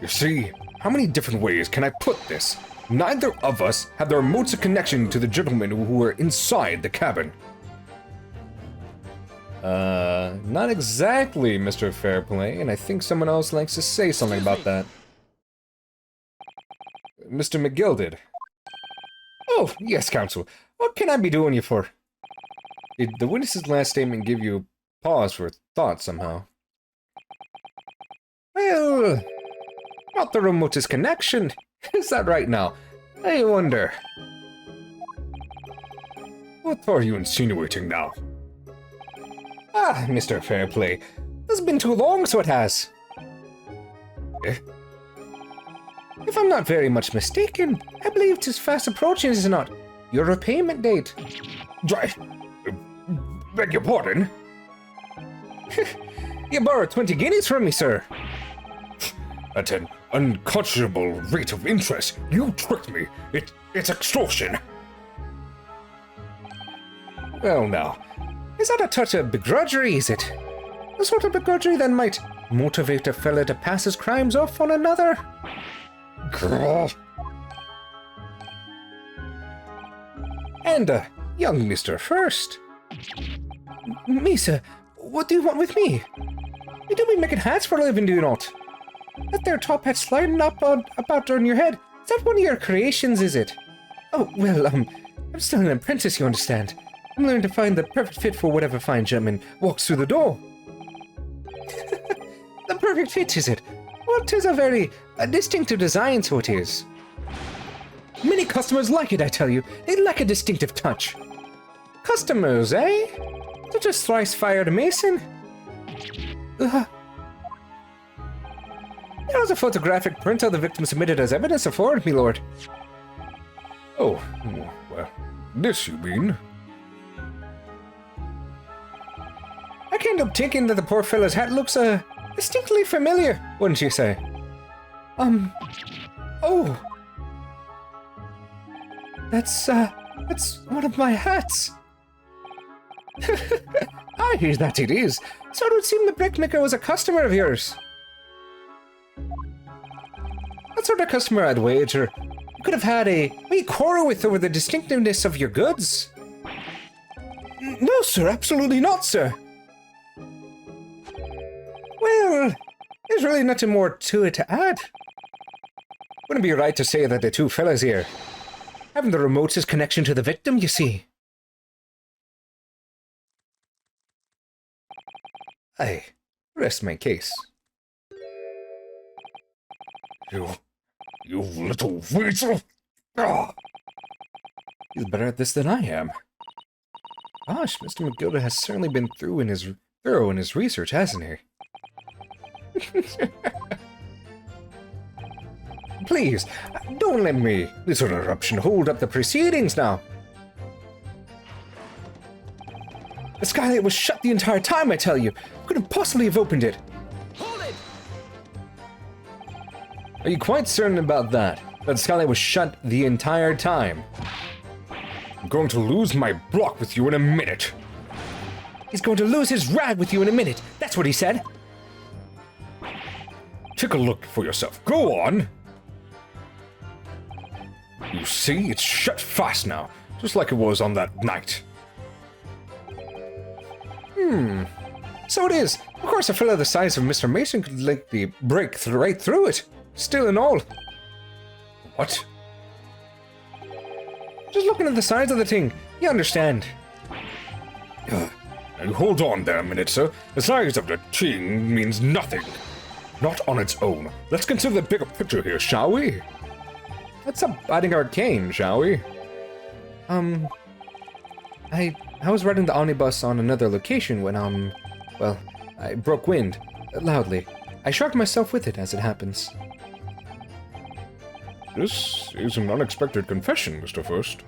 You see, how many different ways can I put this? Neither of us have the remotes of connection to the gentlemen who were inside the cabin. Not exactly, Mr. Fairplay, and I think someone else likes to say something about that. Mr. McGill did. Oh, yes, counsel. What can I be doing you for? Did the witness's last statement give you pause for thought somehow? Well, not the remotest connection. Is that right now? I wonder. What are you insinuating now? Ah, Mr. Fairplay. This has been too long, so it has. Eh? If I'm not very much mistaken, I believe it is fast approaching, is it not? Your repayment date. Beg your pardon? You borrowed 20 guineas from me, sir. At an unconscionable rate of interest. You tricked me. It's extortion. Well, now, is that a touch of begrudgery, is it? The sort of begrudgery that might motivate a fella to pass his crimes off on another? Girl. And, young Mr. First. Me, sir? What do you want with me? You do be making hats for a living, do you not? That there top hat sliding up about on your head, is that one of your creations, is it? Oh, well, I'm still an apprentice, you understand. I'm learning to find the perfect fit for whatever fine gentleman walks through the door. The perfect fit, is it? Well, 'tis a very distinctive design, so it is. Many customers like it, I tell you. They like a distinctive touch. Customers, eh? Such as thrice-fired Mason? There was a photographic print of the victim submitted as evidence afforded, me lord. Oh, well, this you mean? I wind up thinking that the poor fella's hat looks, distinctly familiar, wouldn't you say? Oh. That's one of my hats. Aye, that it is. So it would seem the brickmaker was a customer of yours. What sort of customer, I'd wager? You could have had a wee quarrel with over the distinctiveness of your goods. No, sir, absolutely not, sir. Well, there's really nothing more to it to add. Wouldn't be right to say that the two fellas here haven't the remotest connection to the victim, you see. I rest my case. You little weasel! Ah. He's better at this than I am. Gosh, Mr. McGilda has certainly been thorough in his research, hasn't he? Please, don't let me, this interruption, hold up the proceedings now. The skylight was shut the entire time, I tell you. Couldn't possibly have opened it. Hold it! Are you quite certain about that? That the skylight was shut the entire time? I'm going to lose my block with you in a minute. He's going to lose his rag with you in a minute. That's what he said. Take a look for yourself. Go on. You see, it's shut fast now, just like it was on that night. So it is. Of course, a fellow the size of Mr. Mason could likely break right through it. Still and all. What? Just looking at the size of the thing, you understand. Now, hold on there a minute, sir. The size of the thing means nothing. Not on its own. Let's consider the bigger picture here, shall we? Let's stop biting our cane, shall we? I was riding the omnibus on another location when, well, I broke wind, loudly. I shocked myself with it, as it happens. This is an unexpected confession, Mr. First.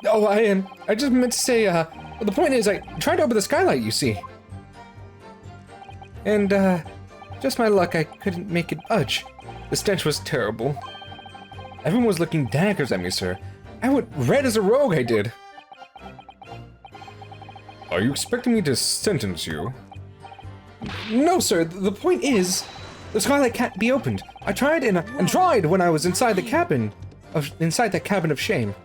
Oh, I just meant to say, well, the point is, I tried to open the skylight, you see. And, just my luck, I couldn't make it budge. The stench was terrible. Everyone was looking daggers at me, sir. I went red as a rogue, I did. Are you expecting me to sentence you? No, sir. The point is, the skylight can't be opened. I tried and tried when I was inside the cabin of shame.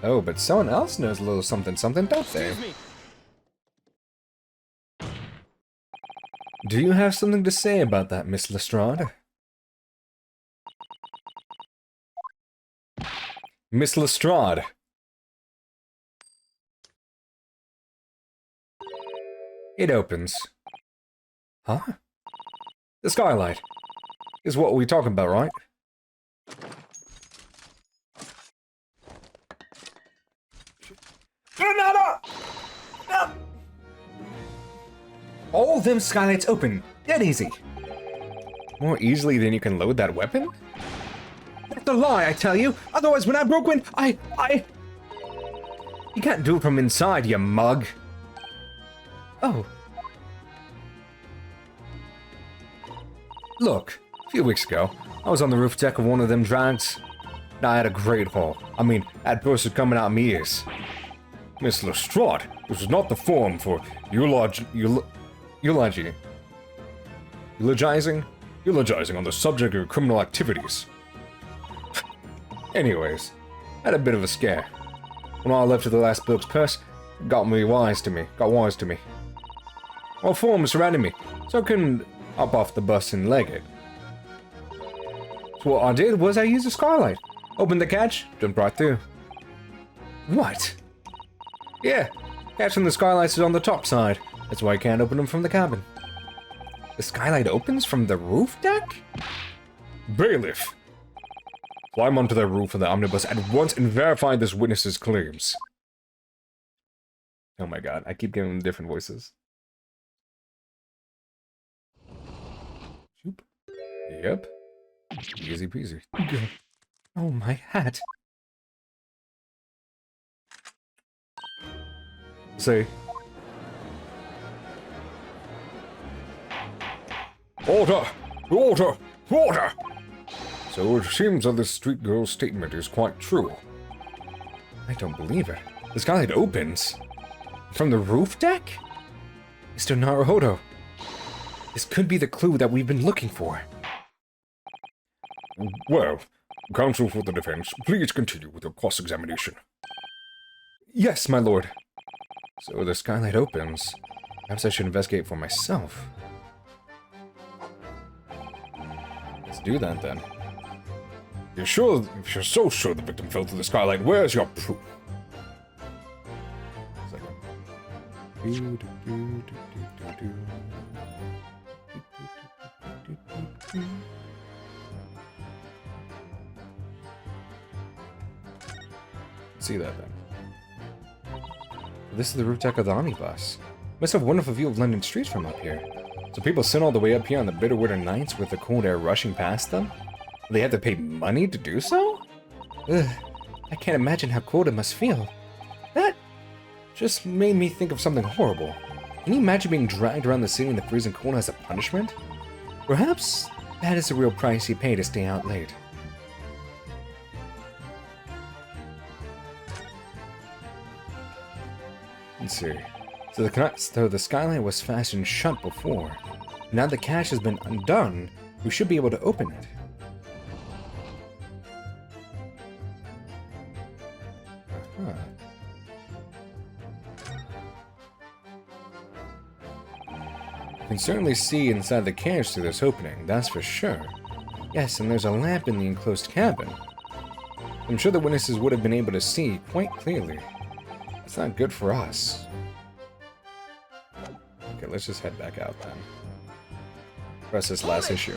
Oh, but someone else knows a little something, don't they? Excuse me. Do you have something to say about that, Miss Lestrade? Miss Lestrade. It opens. Huh? The skylight is what we're talking about, right? Granada! No! All them skylights open. Dead easy. More easily than you can load that weapon? That's a lie, I tell you. Otherwise, when I broke wind, You can't do it from inside, you mug. Oh. Look, a few weeks ago, I was on the roof deck of one of them drags. Now I had a great haul. I mean, I had bursts coming out of my ears. Miss Lestrade, this is not the forum for eulogizing on the subject of your criminal activities. Anyways, I had a bit of a scare. When I left with the last book's purse, it got wise to me. Well, forms surrounded me, so I couldn't hop off the bus and leg it. So what I did was I used a skylight. Opened the catch, jumped right through. What? Yeah, catch from the skylights is on the top side. That's why I can't open them from the cabin. The skylight opens from the roof deck? Bailiff! Climb onto the roof of the omnibus at once and verify this witness's claims. Oh my god, I keep giving them different voices. Shoop. Yep. Easy peasy. Oh, my hat. Say, Order! Order! Order! So it seems that this street girl's statement is quite true. I don't believe it. The skylight opens. From the roof deck? Mr. Naruhodo. This could be the clue that we've been looking for. Well, counsel for the defense, please continue with your cross-examination. Yes, my lord. So the skylight opens. Perhaps I should investigate for myself. Let's do that then. You're sure? If you're so sure the victim fell through the skylight, where's your proof? See that then. This is the roof deck of the omnibus. Must have a wonderful view of London streets from up here. So people sit all the way up here on the bitter winter nights with the cold air rushing past them? They have to pay money to do so? Ugh, I can't imagine how cold it must feel. That just made me think of something horrible. Can you imagine being dragged around the city in the freezing cold as a punishment? Perhaps that is the real price you pay to stay out late. Let's see. So the skylight was fastened shut before. Now the catch has been undone, we should be able to open it. Uh-huh. You can certainly see inside the carriage through this opening, that's for sure. Yes, and there's a lamp in the enclosed cabin. I'm sure the witnesses would have been able to see quite clearly. It's not good for us. Okay, let's just head back out then. Press this last issue.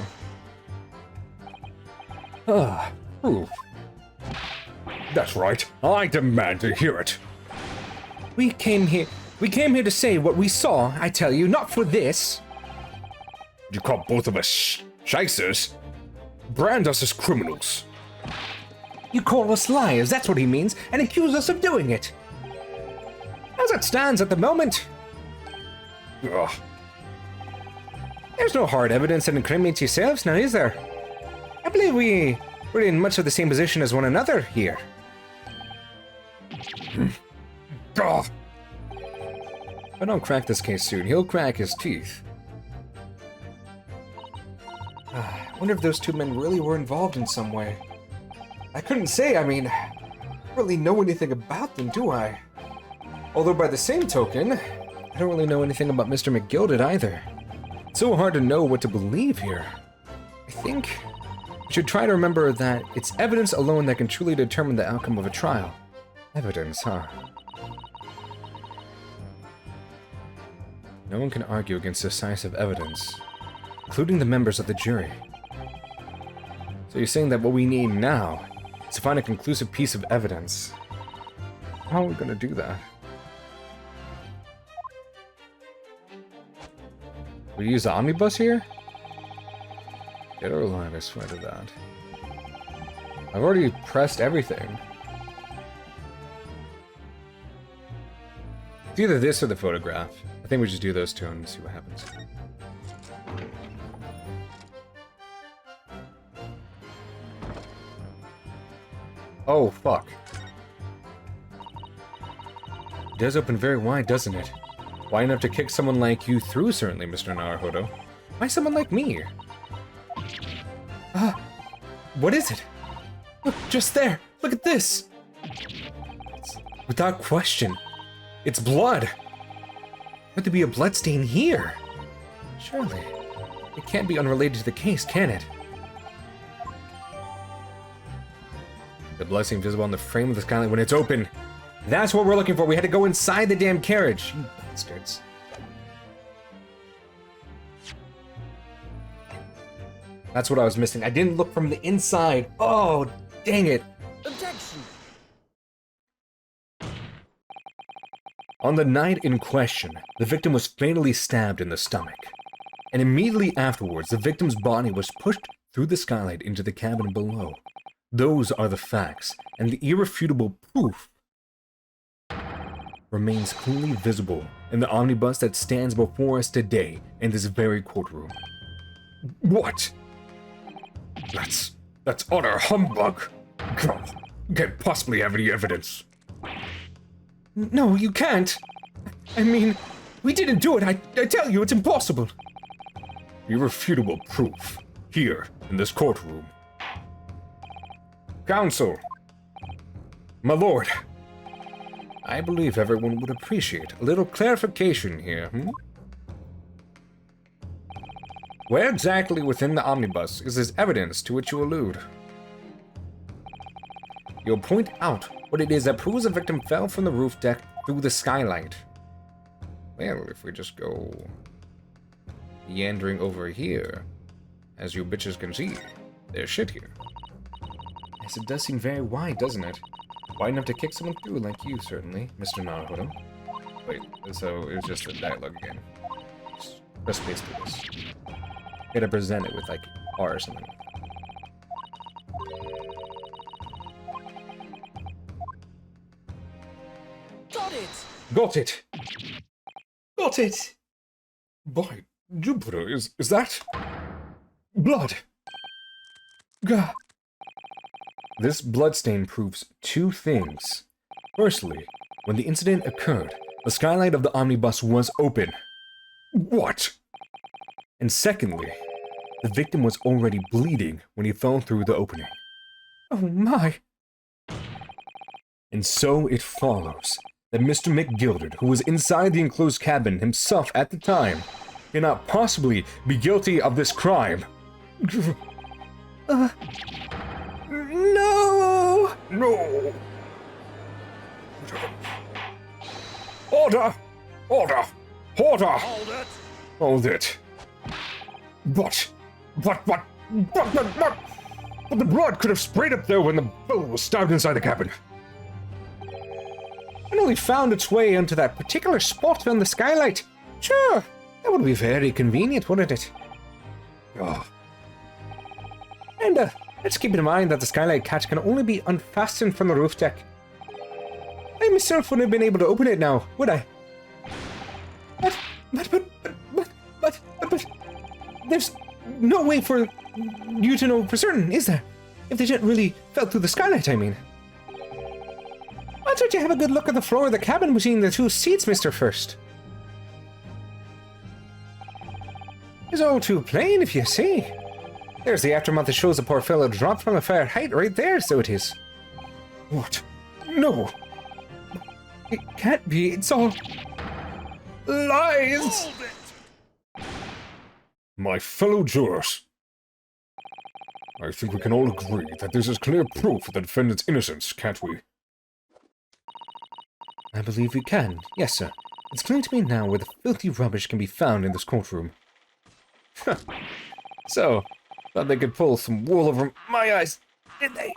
Ah, proof. That's right. I demand to hear it. We came here to say what we saw, I tell you, not for this. You call both of us shysters? Brand us as criminals. You call us liars, that's what he means, and accuse us of doing it. As it stands at the moment, Ugh. there's no hard evidence that incriminates yourselves, now is there? I believe we're in much of the same position as one another here. Ugh. If I don't crack this case soon, he'll crack his teeth. I wonder if those two men really were involved in some way. I couldn't say, I mean, I don't really know anything about them, do I? Although by the same token, I don't really know anything about Mr. McGilded either. It's so hard to know what to believe here. I think we should try to remember that it's evidence alone that can truly determine the outcome of a trial. Evidence, huh? No one can argue against decisive evidence, including the members of the jury. So you're saying that what we need now is to find a conclusive piece of evidence. How are we going to do that? We use the omnibus here? Get her alive, I swear to that. I've already pressed everything. It's either this or the photograph. I think we just do those two and see what happens. Oh, fuck. It does open very wide, doesn't it? Wide enough to kick someone like you through, certainly, Mr. Naruhodo. Why someone like me? What is it? Look, just there! Look at this! Without question, it's blood! Would there be a bloodstain here? Surely. It can't be unrelated to the case, can it? The bloodstain visible on the frame of the skylight when it's open. That's what we're looking for. We had to go inside the damn carriage. You bastards. That's what I was missing. I didn't look from the inside. Oh, dang it. Objection! On the night in question, the victim was fatally stabbed in the stomach. And immediately afterwards, the victim's body was pushed through the skylight into the cabin below. Those are the facts, and the irrefutable proof remains clearly visible in the omnibus that stands before us today in this very courtroom. What? That's utter humbug. Can't possibly have any evidence. No, you can't. I mean, we didn't do it. I tell you, it's impossible. Irrefutable proof. Here, in this courtroom. Counsel. My lord. I believe everyone would appreciate a little clarification here, Where exactly within the omnibus is this evidence to which you allude? You'll point out what it is that proves the victim fell from the roof deck through the skylight. Well, if we just go meandering over here, as you bitches can see, there's shit here. Yes, it does seem very wide, doesn't it? Wide enough to kick someone through like you, certainly, Mr. Naruto. Wait, so it was just the dialogue again. Press space through this. Gotta present it with, like, R or something. Got it! Got it! Got it! By Jupiter, is that blood? Gah. This bloodstain proves two things. Firstly, when the incident occurred, the skylight of the omnibus was open. What? And secondly, the victim was already bleeding when he fell through the opening. Oh my! And so it follows that Mr. McGilded, who was inside the enclosed cabin himself at the time, cannot possibly be guilty of this crime. No! No! Order! Order! Order! Hold it! Hold it. But the blood could have sprayed up there when the fellow was stabbed inside the cabin. It only found its way onto that particular spot on the skylight. Sure, that would be very convenient, wouldn't it? Ah, And, let's keep in mind that the skylight catch can only be unfastened from the roof deck. I myself wouldn't have been able to open it now, would I? But, there's no way for you to know for certain, is there? If the jet really fell through the skylight, I mean. Why don't you have a good look at the floor of the cabin between the two seats, Mr. First? It's all too plain, if you see. There's the aftermath that shows the poor fellow dropped from a fair height right there, so it is. what? No! It can't be, it's all lies! Hold it! My fellow jurors, I think we can all agree that this is clear proof of the defendant's innocence, can't we? I believe we can. Yes, sir. It's clear to me now where the filthy rubbish can be found in this courtroom. So, thought they could pull some wool over my eyes, did they?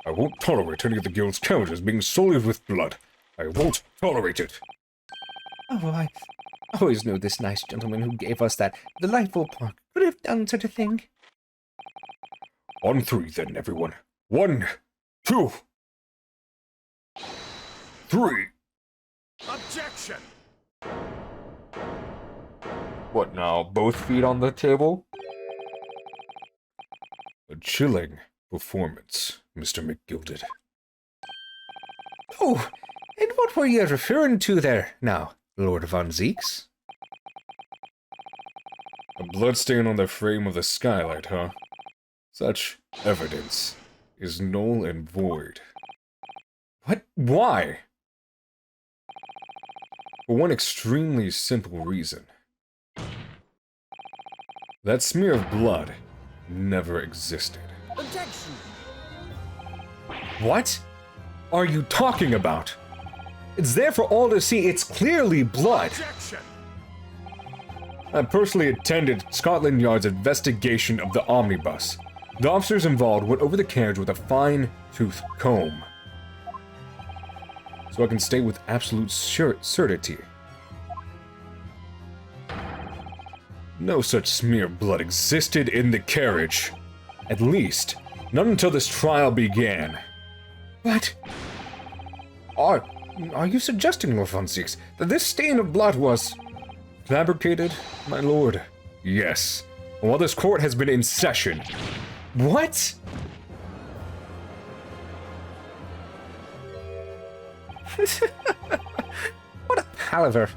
I won't tolerate any of the guild's characters being sullied with blood. I won't tolerate it. Oh, I always knew this nice gentleman who gave us that delightful park could have done such a thing. On three, then, everyone. 1, 2, 3. Objection! What now, both feet on the table? A chilling performance, Mr. McGilded. Oh, and what were you referring to there now, Lord Von Zeeks? A bloodstain on the frame of the skylight, huh? Such evidence is null and void. What? Why? For one extremely simple reason. That smear of blood never existed. Objection! What are you talking about? It's there for all to see. It's clearly blood. Objection! I personally attended Scotland Yard's investigation of the omnibus. The officers involved went over the carriage with a fine-tooth comb. So I can state with absolute certainty. No such smear of blood existed in the carriage. At least, not until this trial began. What? Are Are you suggesting, Lord von Zieks, that this stain of blood was fabricated, my lord? Yes. While this court has been in session. What? What a palaver.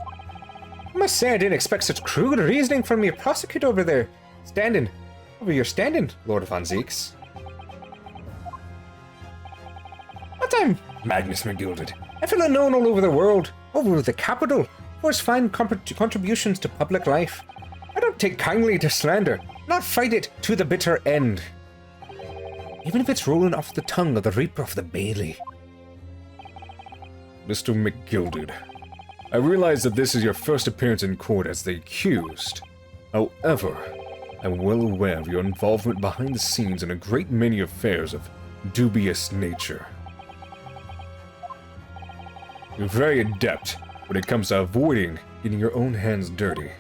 I must say I didn't expect such crude reasoning from your prosecutor over there. Lord von Zieks. But I'm Magnus McGilded. A fellow known all over the world, over the capital, for his fine contributions to public life. I don't take kindly to slander, not fight it to the bitter end. Even if it's rolling off the tongue of the Reaper of the Bailey. Mr. McGilded, I realize that this is your first appearance in court as the accused. However, I'm well aware of your involvement behind the scenes in a great many affairs of dubious nature. You're very adept when it comes to avoiding getting your own hands dirty.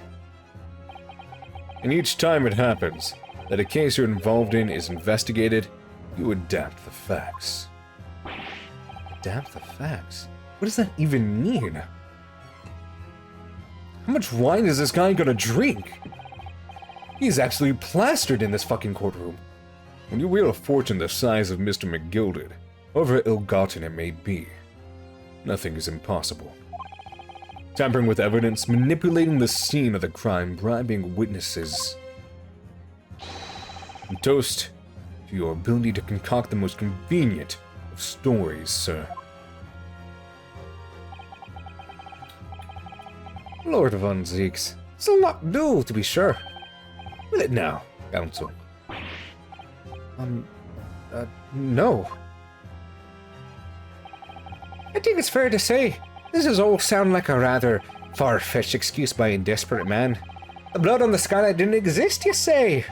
And each time it happens that a case you're involved in is investigated, you adapt the facts. Adapt the facts? What does that even mean? How much wine is this guy gonna drink? He's absolutely plastered in this fucking courtroom. When you wield a fortune the size of Mr. McGilded, however ill-gotten it may be, nothing is impossible. Tampering with evidence, manipulating the scene of the crime, bribing witnesses. And toast to your ability to concoct the most convenient of stories, sir. Lord von Zieks, this'll not do, to be sure. Will it now, counsel? No. I think it's fair to say, this does all sound like a rather far-fetched excuse by a desperate man. The blood on the skylight didn't exist, you say?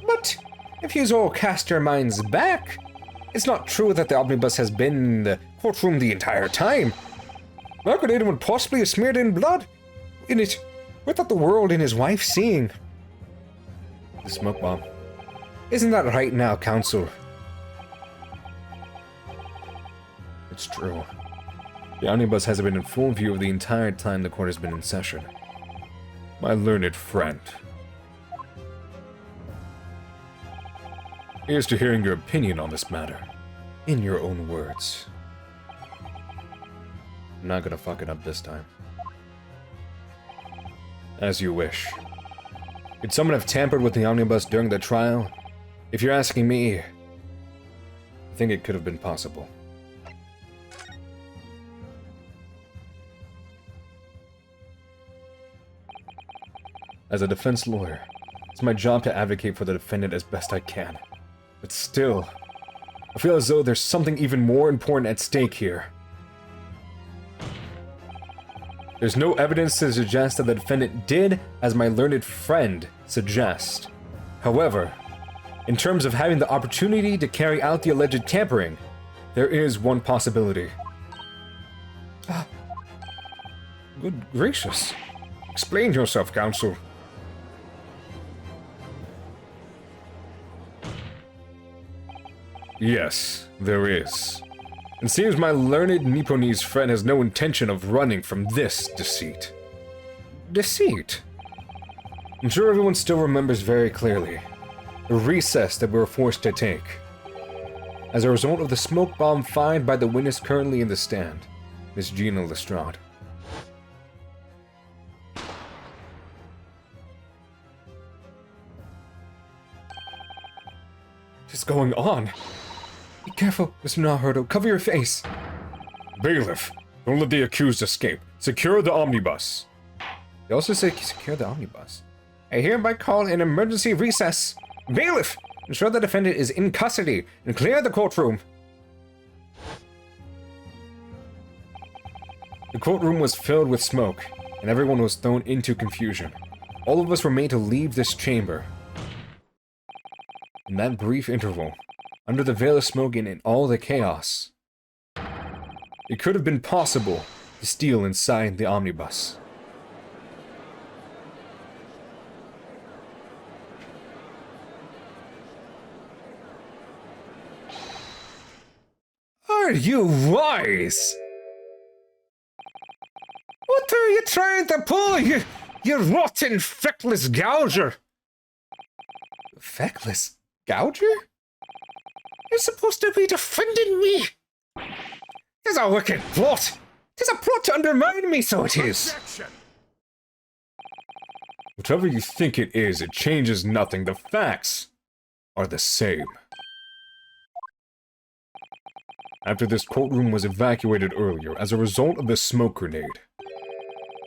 But, if yous all cast your minds back, it's not true that the omnibus has been in the courtroom the entire time. How could anyone possibly have smeared in blood in it without the world and his wife seeing? The smoke bomb. Isn't that right now, counsel? It's true. The omnibus has been in full view the entire time the court has been in session. My learned friend. Here's to hearing your opinion on this matter. In your own words. I'm not gonna fuck it up this time. As you wish. Could someone have tampered with the omnibus during the trial? If you're asking me, I think it could have been possible. As a defense lawyer, it's my job to advocate for the defendant as best I can. But still, I feel as though there's something even more important at stake here. There's no evidence to suggest that the defendant did as my learned friend suggests. However, in terms of having the opportunity to carry out the alleged tampering, there is one possibility. Good gracious. Explain yourself, counsel. Yes, there is. It seems my learned Nipponese friend has no intention of running from this deceit. Deceit? I'm sure everyone still remembers very clearly the recess that we were forced to take as a result of the smoke bomb fired by the witness currently in the stand, Miss Gina Lestrade. What is going on? Be careful, Mr. Naruto. Cover your face. Bailiff, don't let the accused escape. Secure the omnibus. They also say secure the omnibus. I hereby call an emergency recess. Bailiff, ensure the defendant is in custody and clear the courtroom. The courtroom was filled with smoke, and everyone was thrown into confusion. All of us were made to leave this chamber. In that brief interval, under the veil of smoke and in all the chaos, it could have been possible to steal inside the omnibus. Are you wise? What are you trying to pull, you rotten, feckless gouger? Feckless gouger? You're supposed to be defending me. Tis a wicked plot. Tis a plot to undermine me, so it is. Objection! Whatever you think it is, it changes nothing. The facts are the same. After this courtroom was evacuated earlier as a result of the smoke grenade,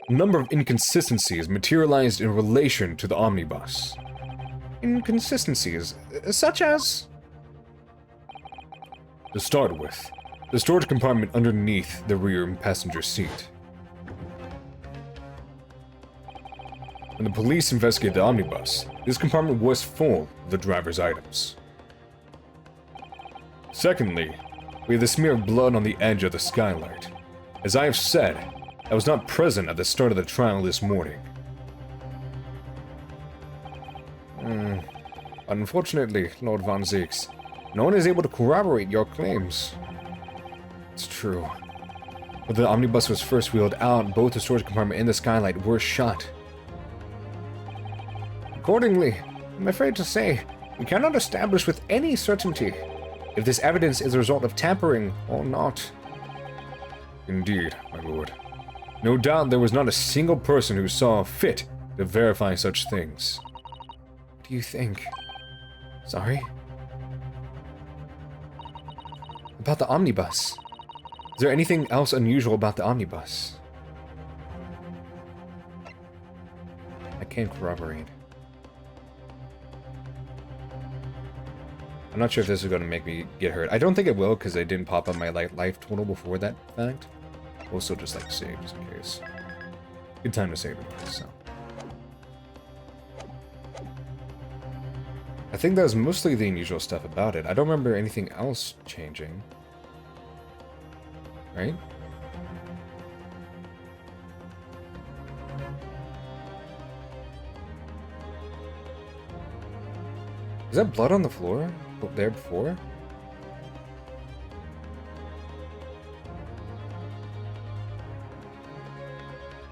a number of inconsistencies materialized in relation to the omnibus. Inconsistencies such as... To start with, the storage compartment underneath the rear passenger seat. When the police investigated the omnibus, this compartment was full of the driver's items. Secondly, we have the smear of blood on the edge of the skylight. As I have said, I was not present at the start of the trial this morning. Unfortunately, Lord Von Zieks, no one is able to corroborate your claims. It's true. When the omnibus was first wheeled out, both the storage compartment and the skylight were shut. Accordingly, I'm afraid to say, we cannot establish with any certainty if this evidence is a result of tampering or not. Indeed, my lord. No doubt there was not a single person who saw fit to verify such things. What do you think? Sorry? About the omnibus. Is there anything else unusual about the omnibus? I can't corroborate. I'm not sure if this is going to make me get hurt. I don't think it will, because I didn't pop up my life total before that fact. We'll still just, like, save, just in case. Good time to save it, so. I think that was mostly the unusual stuff about it. I don't remember anything else changing. Right? Is that blood on the floor? There before?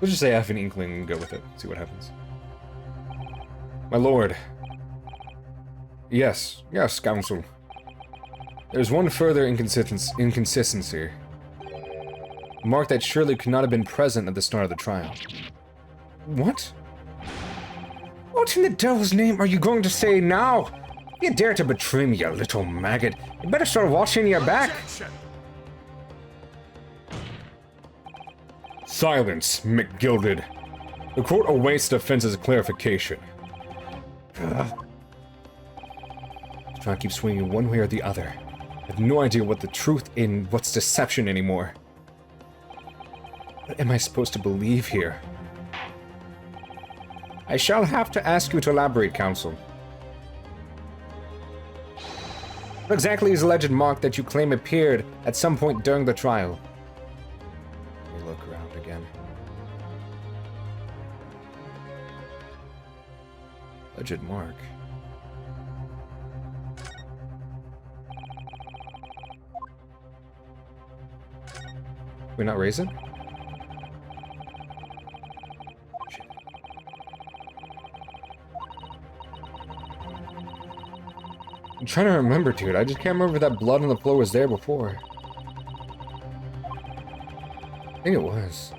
Let's just say I have an inkling and go with it. See what happens. My lord. Yes, counsel. There's one further inconsistency. A mark that surely could not have been present at the start of the trial. What? What in the devil's name are you going to say now? You dare to betray me, you little maggot. You better start watching your back. Objection! Silence, McGilded. The court awaits defense's clarification. Trying to keep swinging one way or the other. I have no idea what the truth and what's deception anymore. What am I supposed to believe here? I shall have to ask you to elaborate, counsel. What exactly is the alleged mark that you claim appeared at some point during the trial? Let me look around again. Alleged mark. Can we not raise it? Shit. I'm trying to remember, dude. I just can't remember if that blood on the floor was there before. I think it was.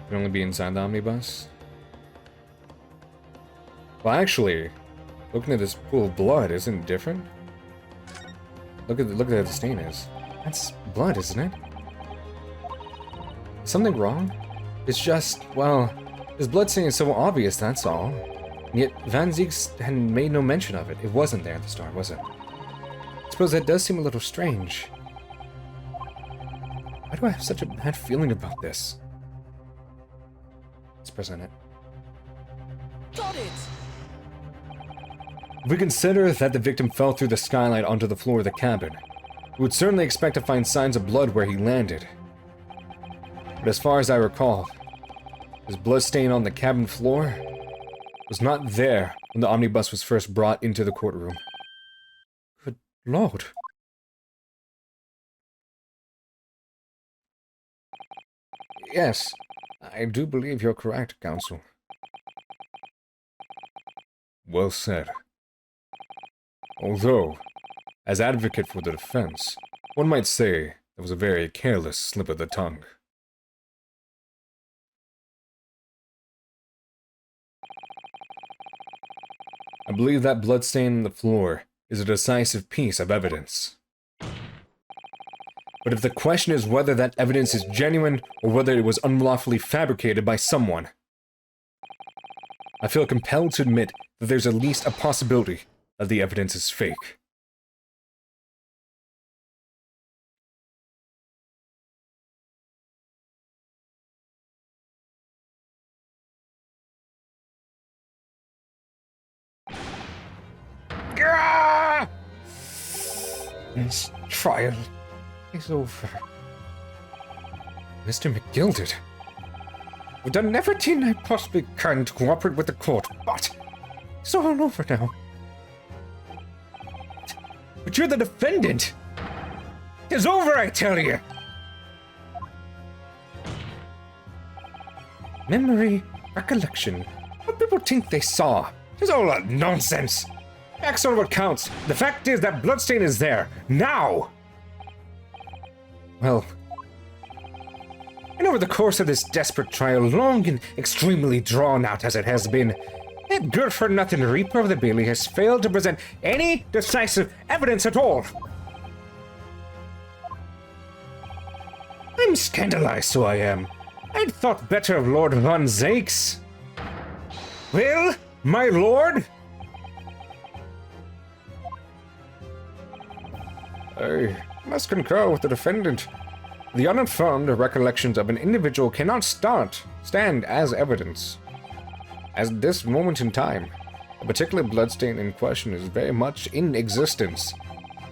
Could only be inside the omnibus. Well, actually, looking at this pool of blood isn't different. Look at the stain is. That's blood, isn't it? Is something wrong? It's just, well, this blood stain is so obvious, that's all. And yet Van Zieks had made no mention of it. It wasn't there at the start, was it? I suppose that does seem a little strange. Why do I have such a bad feeling about this? Let's present it. Got it! If we consider that the victim fell through the skylight onto the floor of the cabin, we would certainly expect to find signs of blood where he landed. But as far as I recall, his bloodstain on the cabin floor was not there when the omnibus was first brought into the courtroom. Good Lord. Yes, I do believe you're correct, counsel. Well said. Although, as advocate for the defense, one might say that was a very careless slip of the tongue. I believe that bloodstain on the floor is a decisive piece of evidence. But if the question is whether that evidence is genuine or whether it was unlawfully fabricated by someone, I feel compelled to admit that there's at least a possibility that the evidence is fake. Gah! This trial is over. Mr. McGilded, I've done everything I possibly can to cooperate with the court, but it's all over now. But you're the defendant! It's over, I tell you! Memory, recollection, what people think they saw. It's all a nonsense. That's not what counts. The fact is that bloodstain is there, now! Well, and over the course of this desperate trial, long and extremely drawn out as it has been, that good-for-nothing Reaper of the Bailey has failed to present any decisive evidence at all. I'm scandalized, so I am. I'd thought better of Lord Von Zakes. Well, my lord? I must concur with the defendant. The uninformed recollections of an individual cannot stand as evidence. At this moment in time, the particular bloodstain in question is very much in existence,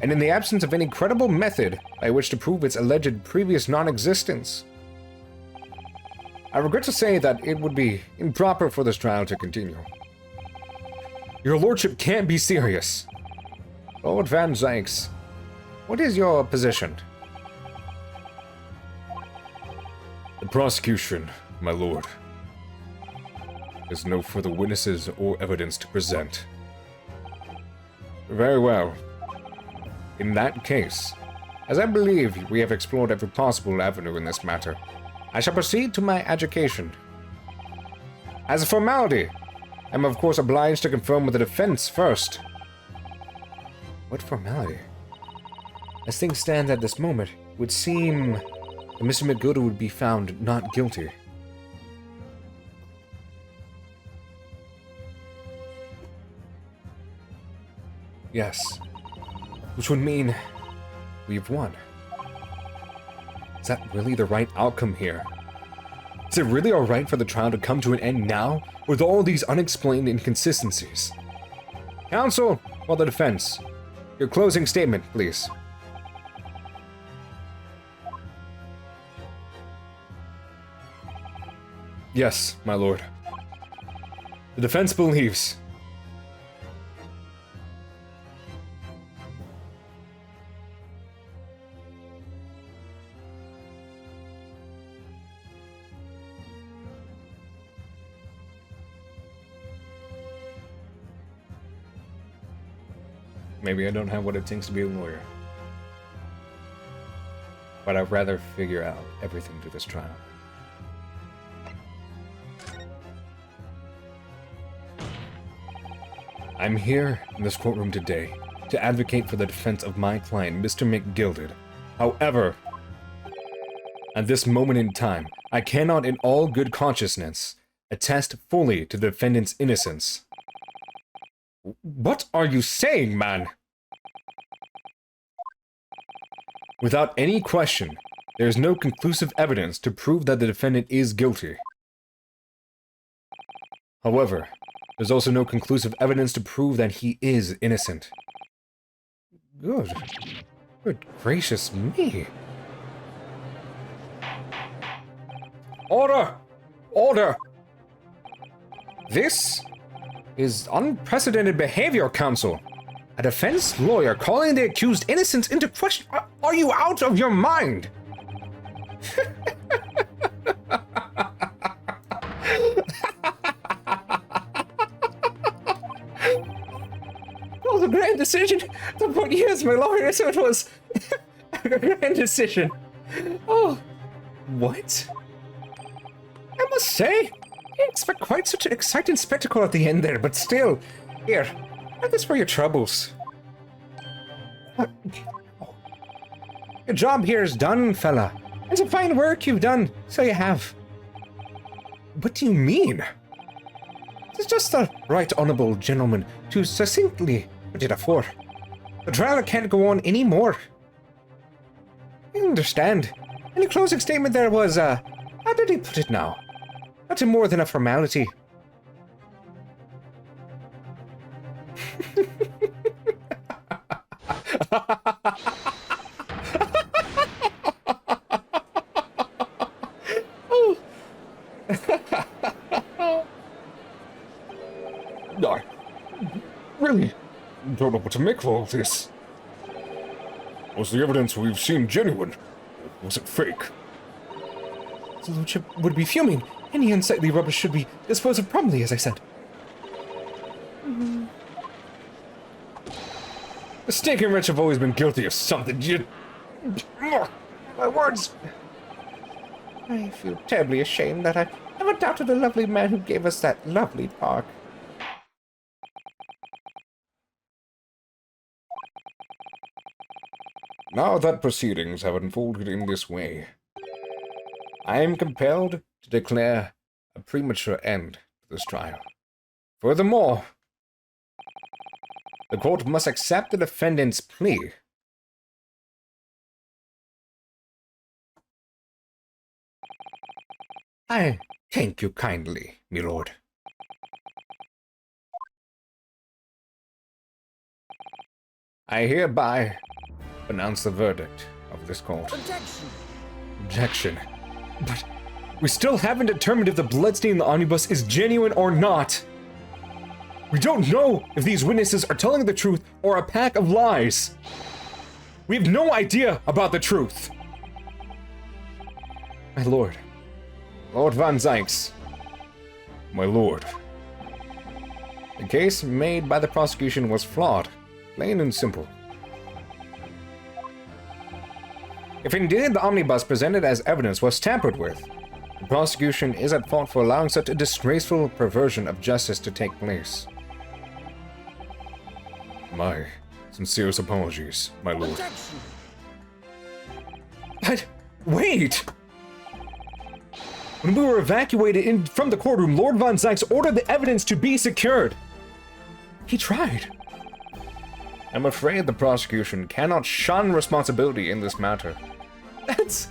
and in the absence of any credible method by which to prove its alleged previous non-existence, I regret to say that it would be improper for this trial to continue. Your lordship can't be serious. Lord Van Zykes, what is your position? The prosecution, my lord, has no further witnesses or evidence to present. Very well. In that case, as I believe we have explored every possible avenue in this matter, I shall proceed to my adjudication. As a formality, I am of course obliged to confirm with the defense first. What formality? As things stand at this moment, it would seem that Mr. McGilded would be found not guilty. Yes, which would mean we've won. Is that really the right outcome here? Is it really alright for the trial to come to an end now, with all these unexplained inconsistencies? Counsel, or the defense, your closing statement, please. Yes, my lord. The defense believes. Maybe I don't have what it takes to be a lawyer. But I'd rather figure out everything through this trial. I'm here in this courtroom today to advocate for the defense of my client, Mr. McGilded. However, at this moment in time, I cannot in all good consciousness attest fully to the defendant's innocence. What are you saying, man? Without any question, there is no conclusive evidence to prove that the defendant is guilty. However, there's also no conclusive evidence to prove that he is innocent. Good gracious me. Order! Order! This is unprecedented behavior, Counsel. A defense lawyer calling the accused innocence into question. Are you out of your mind? It was a grand decision to put you as my lawyer, so it was a grand decision. Oh, what? I must say, I didn't expect quite such an exciting spectacle at the end there, but still, here, have this for your troubles. Your job here is done, fella. It's a fine work you've done, so you have. What do you mean? It's just the right honorable gentleman to succinctly put it afore. The trial can't go on anymore. I understand. And the closing statement there was, how did he put it now? Nothing more than a formality. I really don't know what to make of all this. Was the evidence we've seen genuine? Or was it fake? The Lordship would be fuming. Any unsightly rubbish should be disposed of promptly, as I said. The stinking wretch have always been guilty of something. My words. I feel terribly ashamed that I never doubted the lovely man who gave us that lovely park. Now that proceedings have unfolded in this way, I am compelled to declare a premature end to this trial. Furthermore, the court must accept the defendant's plea. I thank you kindly, my lord. I hereby pronounce the verdict of this court. Objection. Objection. But we still haven't determined if the bloodstain in the omnibus is genuine or not. We don't know if these witnesses are telling the truth or a pack of lies. We have no idea about the truth. My lord. Lord Van Zykes. my lord. The case made by the prosecution was flawed, plain and simple. If indeed the omnibus presented as evidence was tampered with, the prosecution is at fault for allowing such a disgraceful perversion of justice to take place. My sincerest apologies, my lord. Objection. But wait! When we were evacuated from the courtroom, Lord Von Zykes ordered the evidence to be secured. He tried. I'm afraid the prosecution cannot shun responsibility in this matter. That's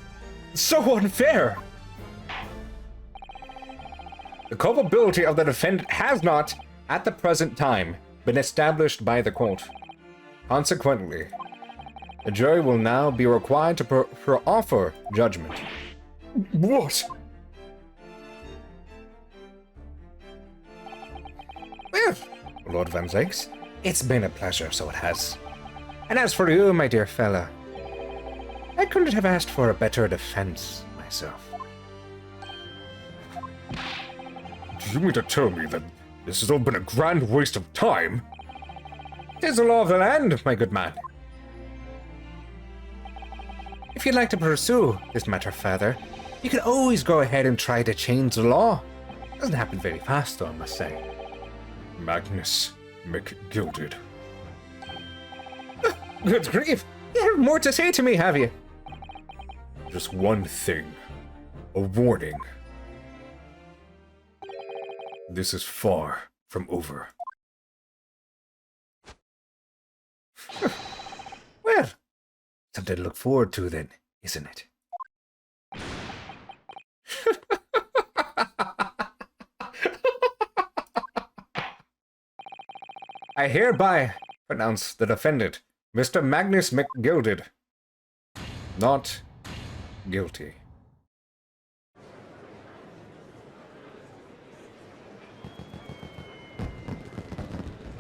so unfair. The culpability of the defendant has not, at the present time, been established by the court. Consequently, the jury will now be required to offer judgment. What? Well, Lord Van Zykes, it's been a pleasure, so it has. And as for you, my dear fella, I couldn't have asked for a better defense myself. Do you mean to tell me that this has all been a grand waste of time? It is the law of the land, my good man. If you'd like to pursue this matter further, you can always go ahead and try to change the law. Doesn't happen very fast, though, I must say. Magnus McGilded. Good grief! You have more to say to me, have you? Just one thing. A warning. This is far from over. Well, something to look forward to then, isn't it? I hereby pronounce the defendant, Mr. Magnus McGilded, not guilty.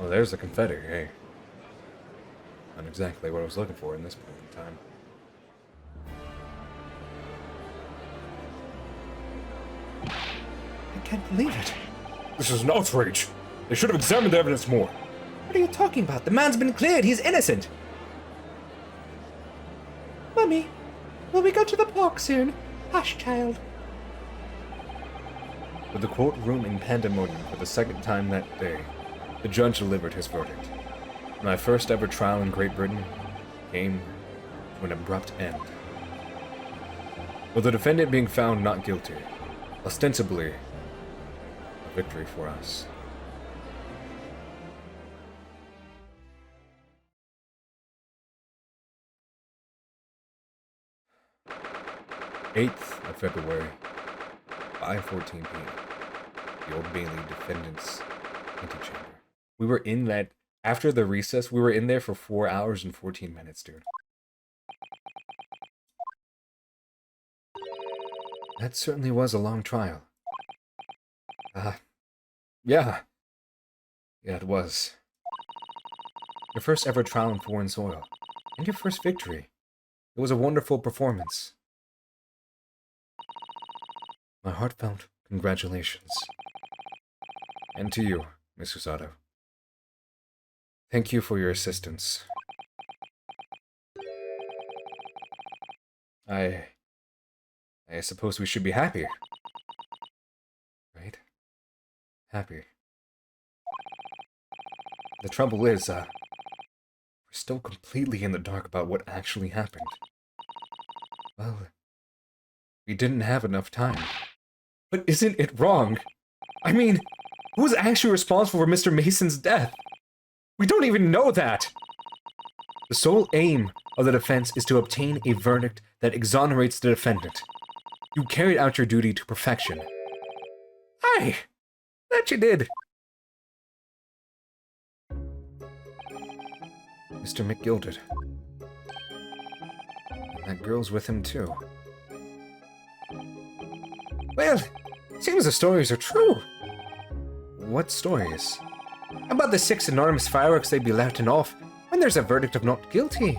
Oh, there's the confetti, hey. Not exactly what I was looking for in this point in time. I can't believe it. This is an outrage. They should have examined the evidence more. What are you talking about? The man's been cleared. He's innocent. Mummy, will we go to the park soon? Hush, child. With the courtroom in pandemonium for the second time that day, the judge delivered his verdict. My first ever trial in Great Britain came to an abrupt end. With the defendant being found not guilty, ostensibly a victory for us. February 8th, 5:14 p.m. The Old Bailey defendant's antechamber. We were in that, after the recess, we were in there for 4 hours and 14 minutes, dude. That certainly was a long trial. Yeah. Yeah, it was. Your first ever trial in foreign soil. And your first victory. It was a wonderful performance. My heartfelt congratulations. And to you, Miss Usato. Thank you for your assistance. I suppose we should be happy. Right? Happy. The trouble is, we're still completely in the dark about what actually happened. Well, we didn't have enough time. But isn't it wrong? I mean, who was actually responsible for Mr. Mason's death? We don't even know that! The sole aim of the defense is to obtain a verdict that exonerates the defendant. You carried out your duty to perfection. Aye, that you did. Mr. McGilded. And that girl's with him too. Well, seems the stories are true. What stories? About the 6 enormous fireworks they'd be letting off when there's a verdict of not guilty.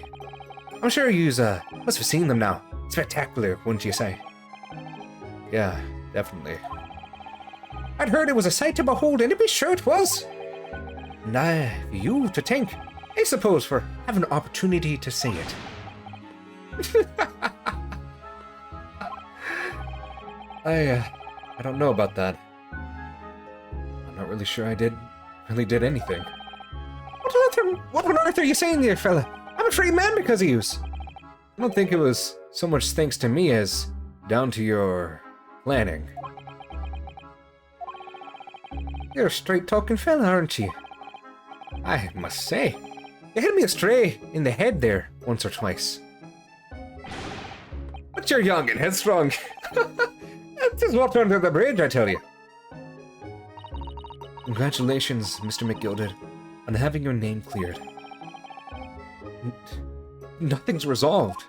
I'm sure yous must have seen them now. Spectacular, wouldn't you say? Yeah, definitely. I'd heard it was a sight to behold, and to be sure it was. And for you to thank, I suppose, for having an opportunity to see it. I don't know about that. I'm not really sure I really did anything. What on earth are you saying there, fella? I'm a free man because of yous. I don't think it was so much thanks to me as down to your planning. You're a straight-talking fella, aren't you? I must say, you had me astray in the head there once or twice. But you're young and headstrong. Just walked under the bridge, I tell you. Congratulations, Mr. McGilded, on having your name cleared. Nothing's resolved.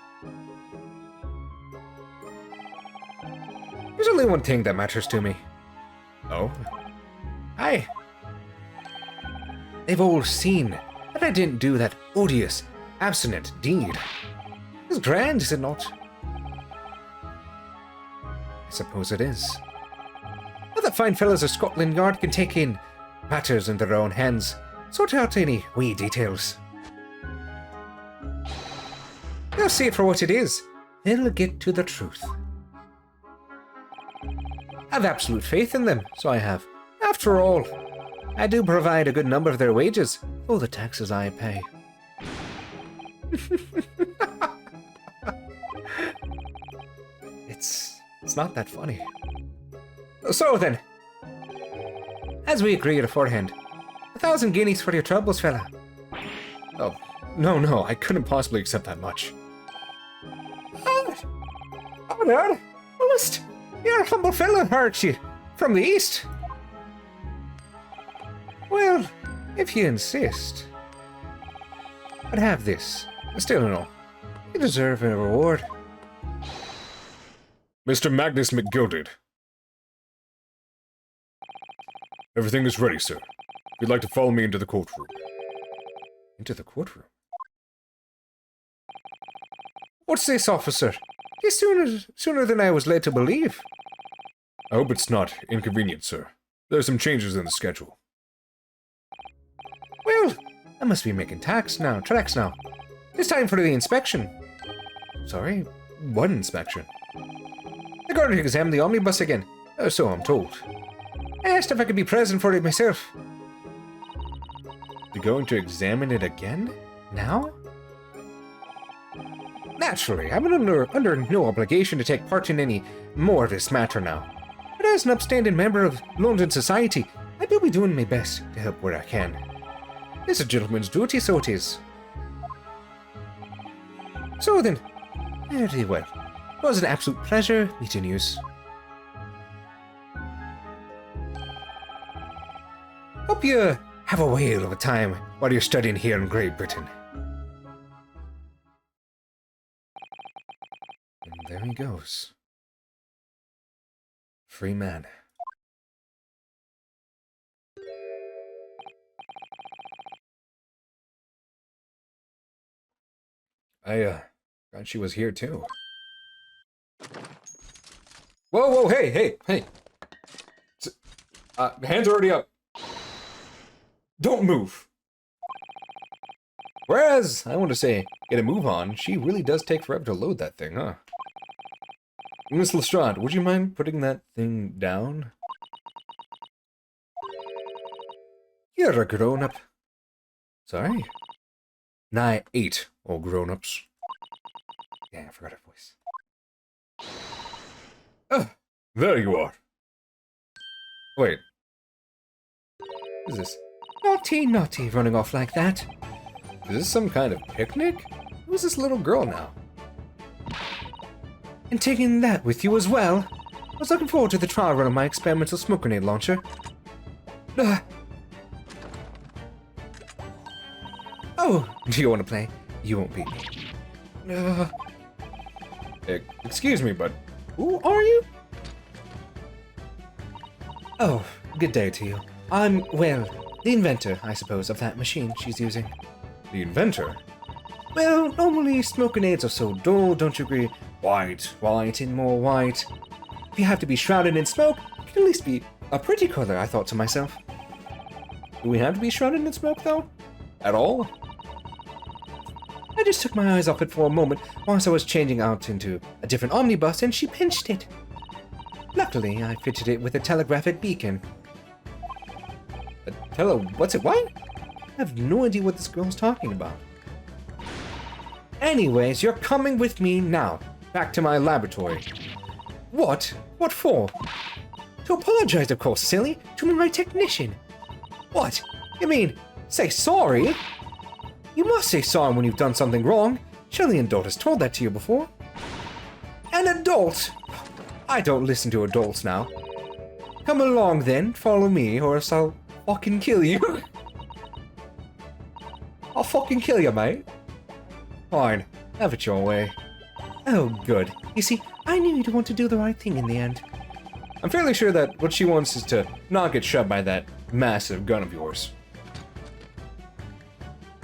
There's only one thing that matters to me. Oh? Aye. They've all seen that I didn't do that odious, abstinent deed. It's grand, is it not? I suppose it is. Other fine fellows of Scotland Yard can take in matters in their own hands, sort out any wee details. They'll see it for what it is. They'll get to the truth. I've absolute faith in them, so I have. After all, I do provide a good number of their wages, all the taxes I pay. It's not that funny. So then, as we agreed aforehand, 1,000 guineas for your troubles, fella. Oh, no, I couldn't possibly accept that much. Oh, no, almost. You're a humble fellow, aren't you? From the east. Well, if you insist. But have this. Still no. You deserve a reward. Mr. Magnus McGilded. Everything is ready, sir. you'd like to follow me into the courtroom. Into the courtroom? What's this, officer? It's sooner than I was led to believe. I hope it's not inconvenient, sir. There are some changes in the schedule. Well, I must be making tracks now. It's time for the inspection. Sorry, what inspection? They're going to examine the omnibus again, or so I'm told. I asked if I could be present for it myself. They're going to examine it again? Now? Naturally, I'm under no obligation to take part in any more of this matter now. But as an upstanding member of London society, I will be doing my best to help where I can. It's a gentleman's duty, so it is. So then, very well. It was an absolute pleasure meeting you. Hope you have a whale of a time while you're studying here in Great Britain. And there he goes. Free man. I thought she was here too. Whoa, hey. Hands already up. Don't move. Whereas, I want to say, get a move on, she really does take forever to load that thing, huh? Miss Lestrade, would you mind putting that thing down? You're a grown-up. Sorry? Nigh 8, all grown-ups. Yeah, I forgot her voice. There you are. Wait. What is this? Naughty, running off like that. Is this some kind of picnic? Who's this little girl now? And taking that with you as well? I was looking forward to the trial run of my experimental smoke grenade launcher. Oh, do you want to play? You won't beat me. Excuse me, but Who are you? Oh, good day to you. I'm, well, the inventor, I suppose, of that machine she's using. the inventor. Well, normally smoke grenades are so dull, don't you agree? White, and more white. If you have to be shrouded in smoke, it can at least be a pretty color, I thought to myself. Do we have to be shrouded in smoke, though? At all? I just took my eyes off it for a moment whilst I was changing out into a different omnibus, and she pinched it. Luckily, I fitted it with a telegraphic beacon. What's it, what? I have no idea what this girl's talking about. Anyways, you're coming with me now, back to my laboratory. What? What for? To apologize, of course, silly, to my technician. What? You mean, say sorry? You must say sorry when you've done something wrong. Surely an adult has told that to you before. An adult? I don't listen to adults now. Come along then, follow me, or else I'll fucking kill you. I'll fucking kill you, mate. Fine, have it your way. Oh, good. You see, I knew you'd want to do the right thing in the end. I'm fairly sure that what she wants is to not get shot by that massive gun of yours.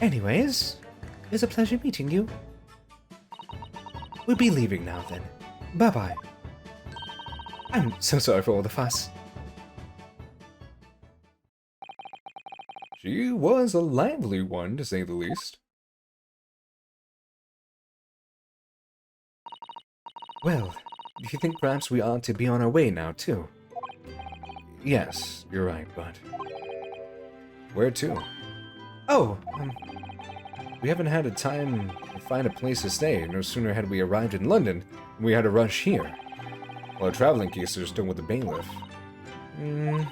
Anyways, it was a pleasure meeting you. We'll be leaving now then. Bye-bye. I'm so sorry for all the fuss. She was a lively one, to say the least. Well, do you think perhaps we ought to be on our way now, too? Yes, you're right, but... Where to? Oh, we haven't had a time to find a place to stay. No sooner had we arrived in London, than we had to rush here. Well, our traveling cases are still with the bailiff. I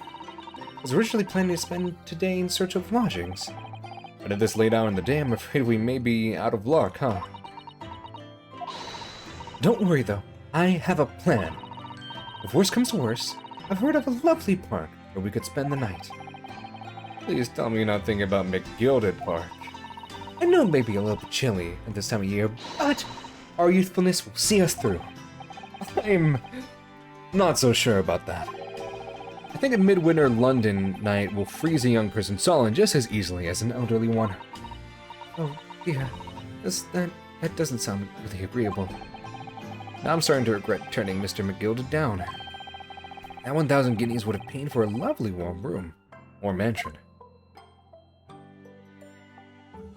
was originally planning to spend today in search of lodgings. But at this late hour in the day, I'm afraid we may be out of luck, huh? Don't worry, though. I have a plan. If worse comes to worse, I've heard of a lovely park where we could spend the night. Please tell me you're not thinking about McGilded Park. I know it may be a little bit chilly at this time of year, but our youthfulness will see us through. I'm not so sure about that. I think a midwinter London night will freeze a young person solid just as easily as an elderly one. Oh, yeah. That doesn't sound really agreeable. Now I'm starting to regret turning Mr. McGill down. That 1,000 guineas would have paid for a lovely warm room. Or mansion.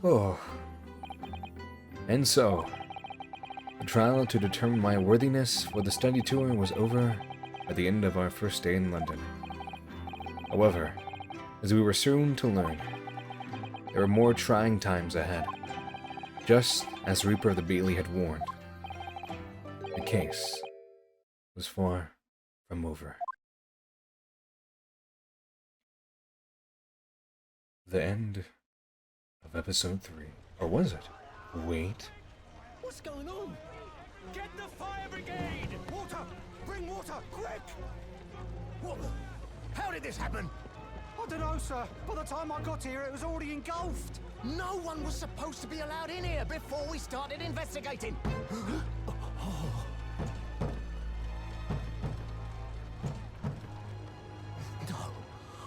Oh. And so, the trial to determine my worthiness for the study tour was over at the end of our first day in London. However, as we were soon to learn, there were more trying times ahead. Just as Reaper of the Beatley had warned, the case was far from over. The end of episode 3. Or was it? Wait. What's going on? Get the fire brigade! Water! Bring water, quick! What? How did this happen? I don't know, sir. By the time I got here, it was already engulfed. No one was supposed to be allowed in here before we started investigating. No.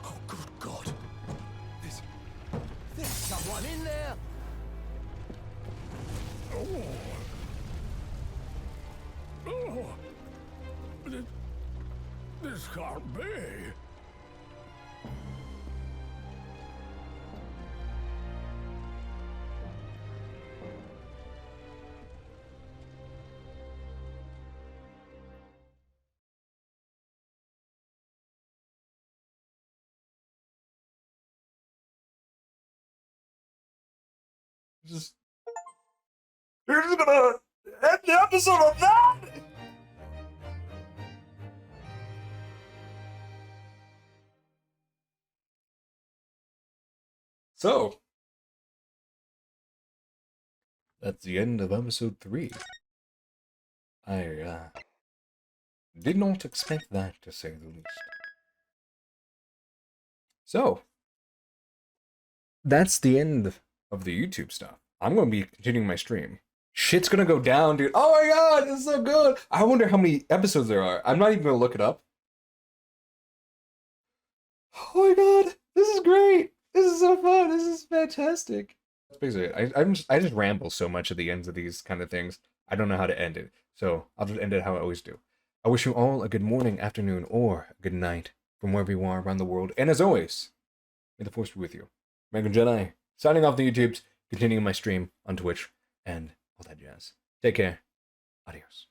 Oh, good God. There's someone in there. This can't be. Just. You're just gonna end the episode on that? So, that's the end of episode 3. I did not expect that, to say the least. So, that's the end of the YouTube stuff. I'm going to be continuing my stream. Shit's going to go down, dude. Oh my god, this is so good. I wonder how many episodes there are. I'm not even going to look it up. Oh my god, this is great. This is so fun. This is fantastic. That's basically it. I just ramble so much at the ends of these kind of things. I don't know how to end it. So I'll just end it how I always do. I wish you all a good morning, afternoon, or a good night from wherever you are around the world. And as always, may the force be with you. American Jedi, signing off the YouTubes, continuing my stream on Twitch, and all that jazz. Take care. Adios.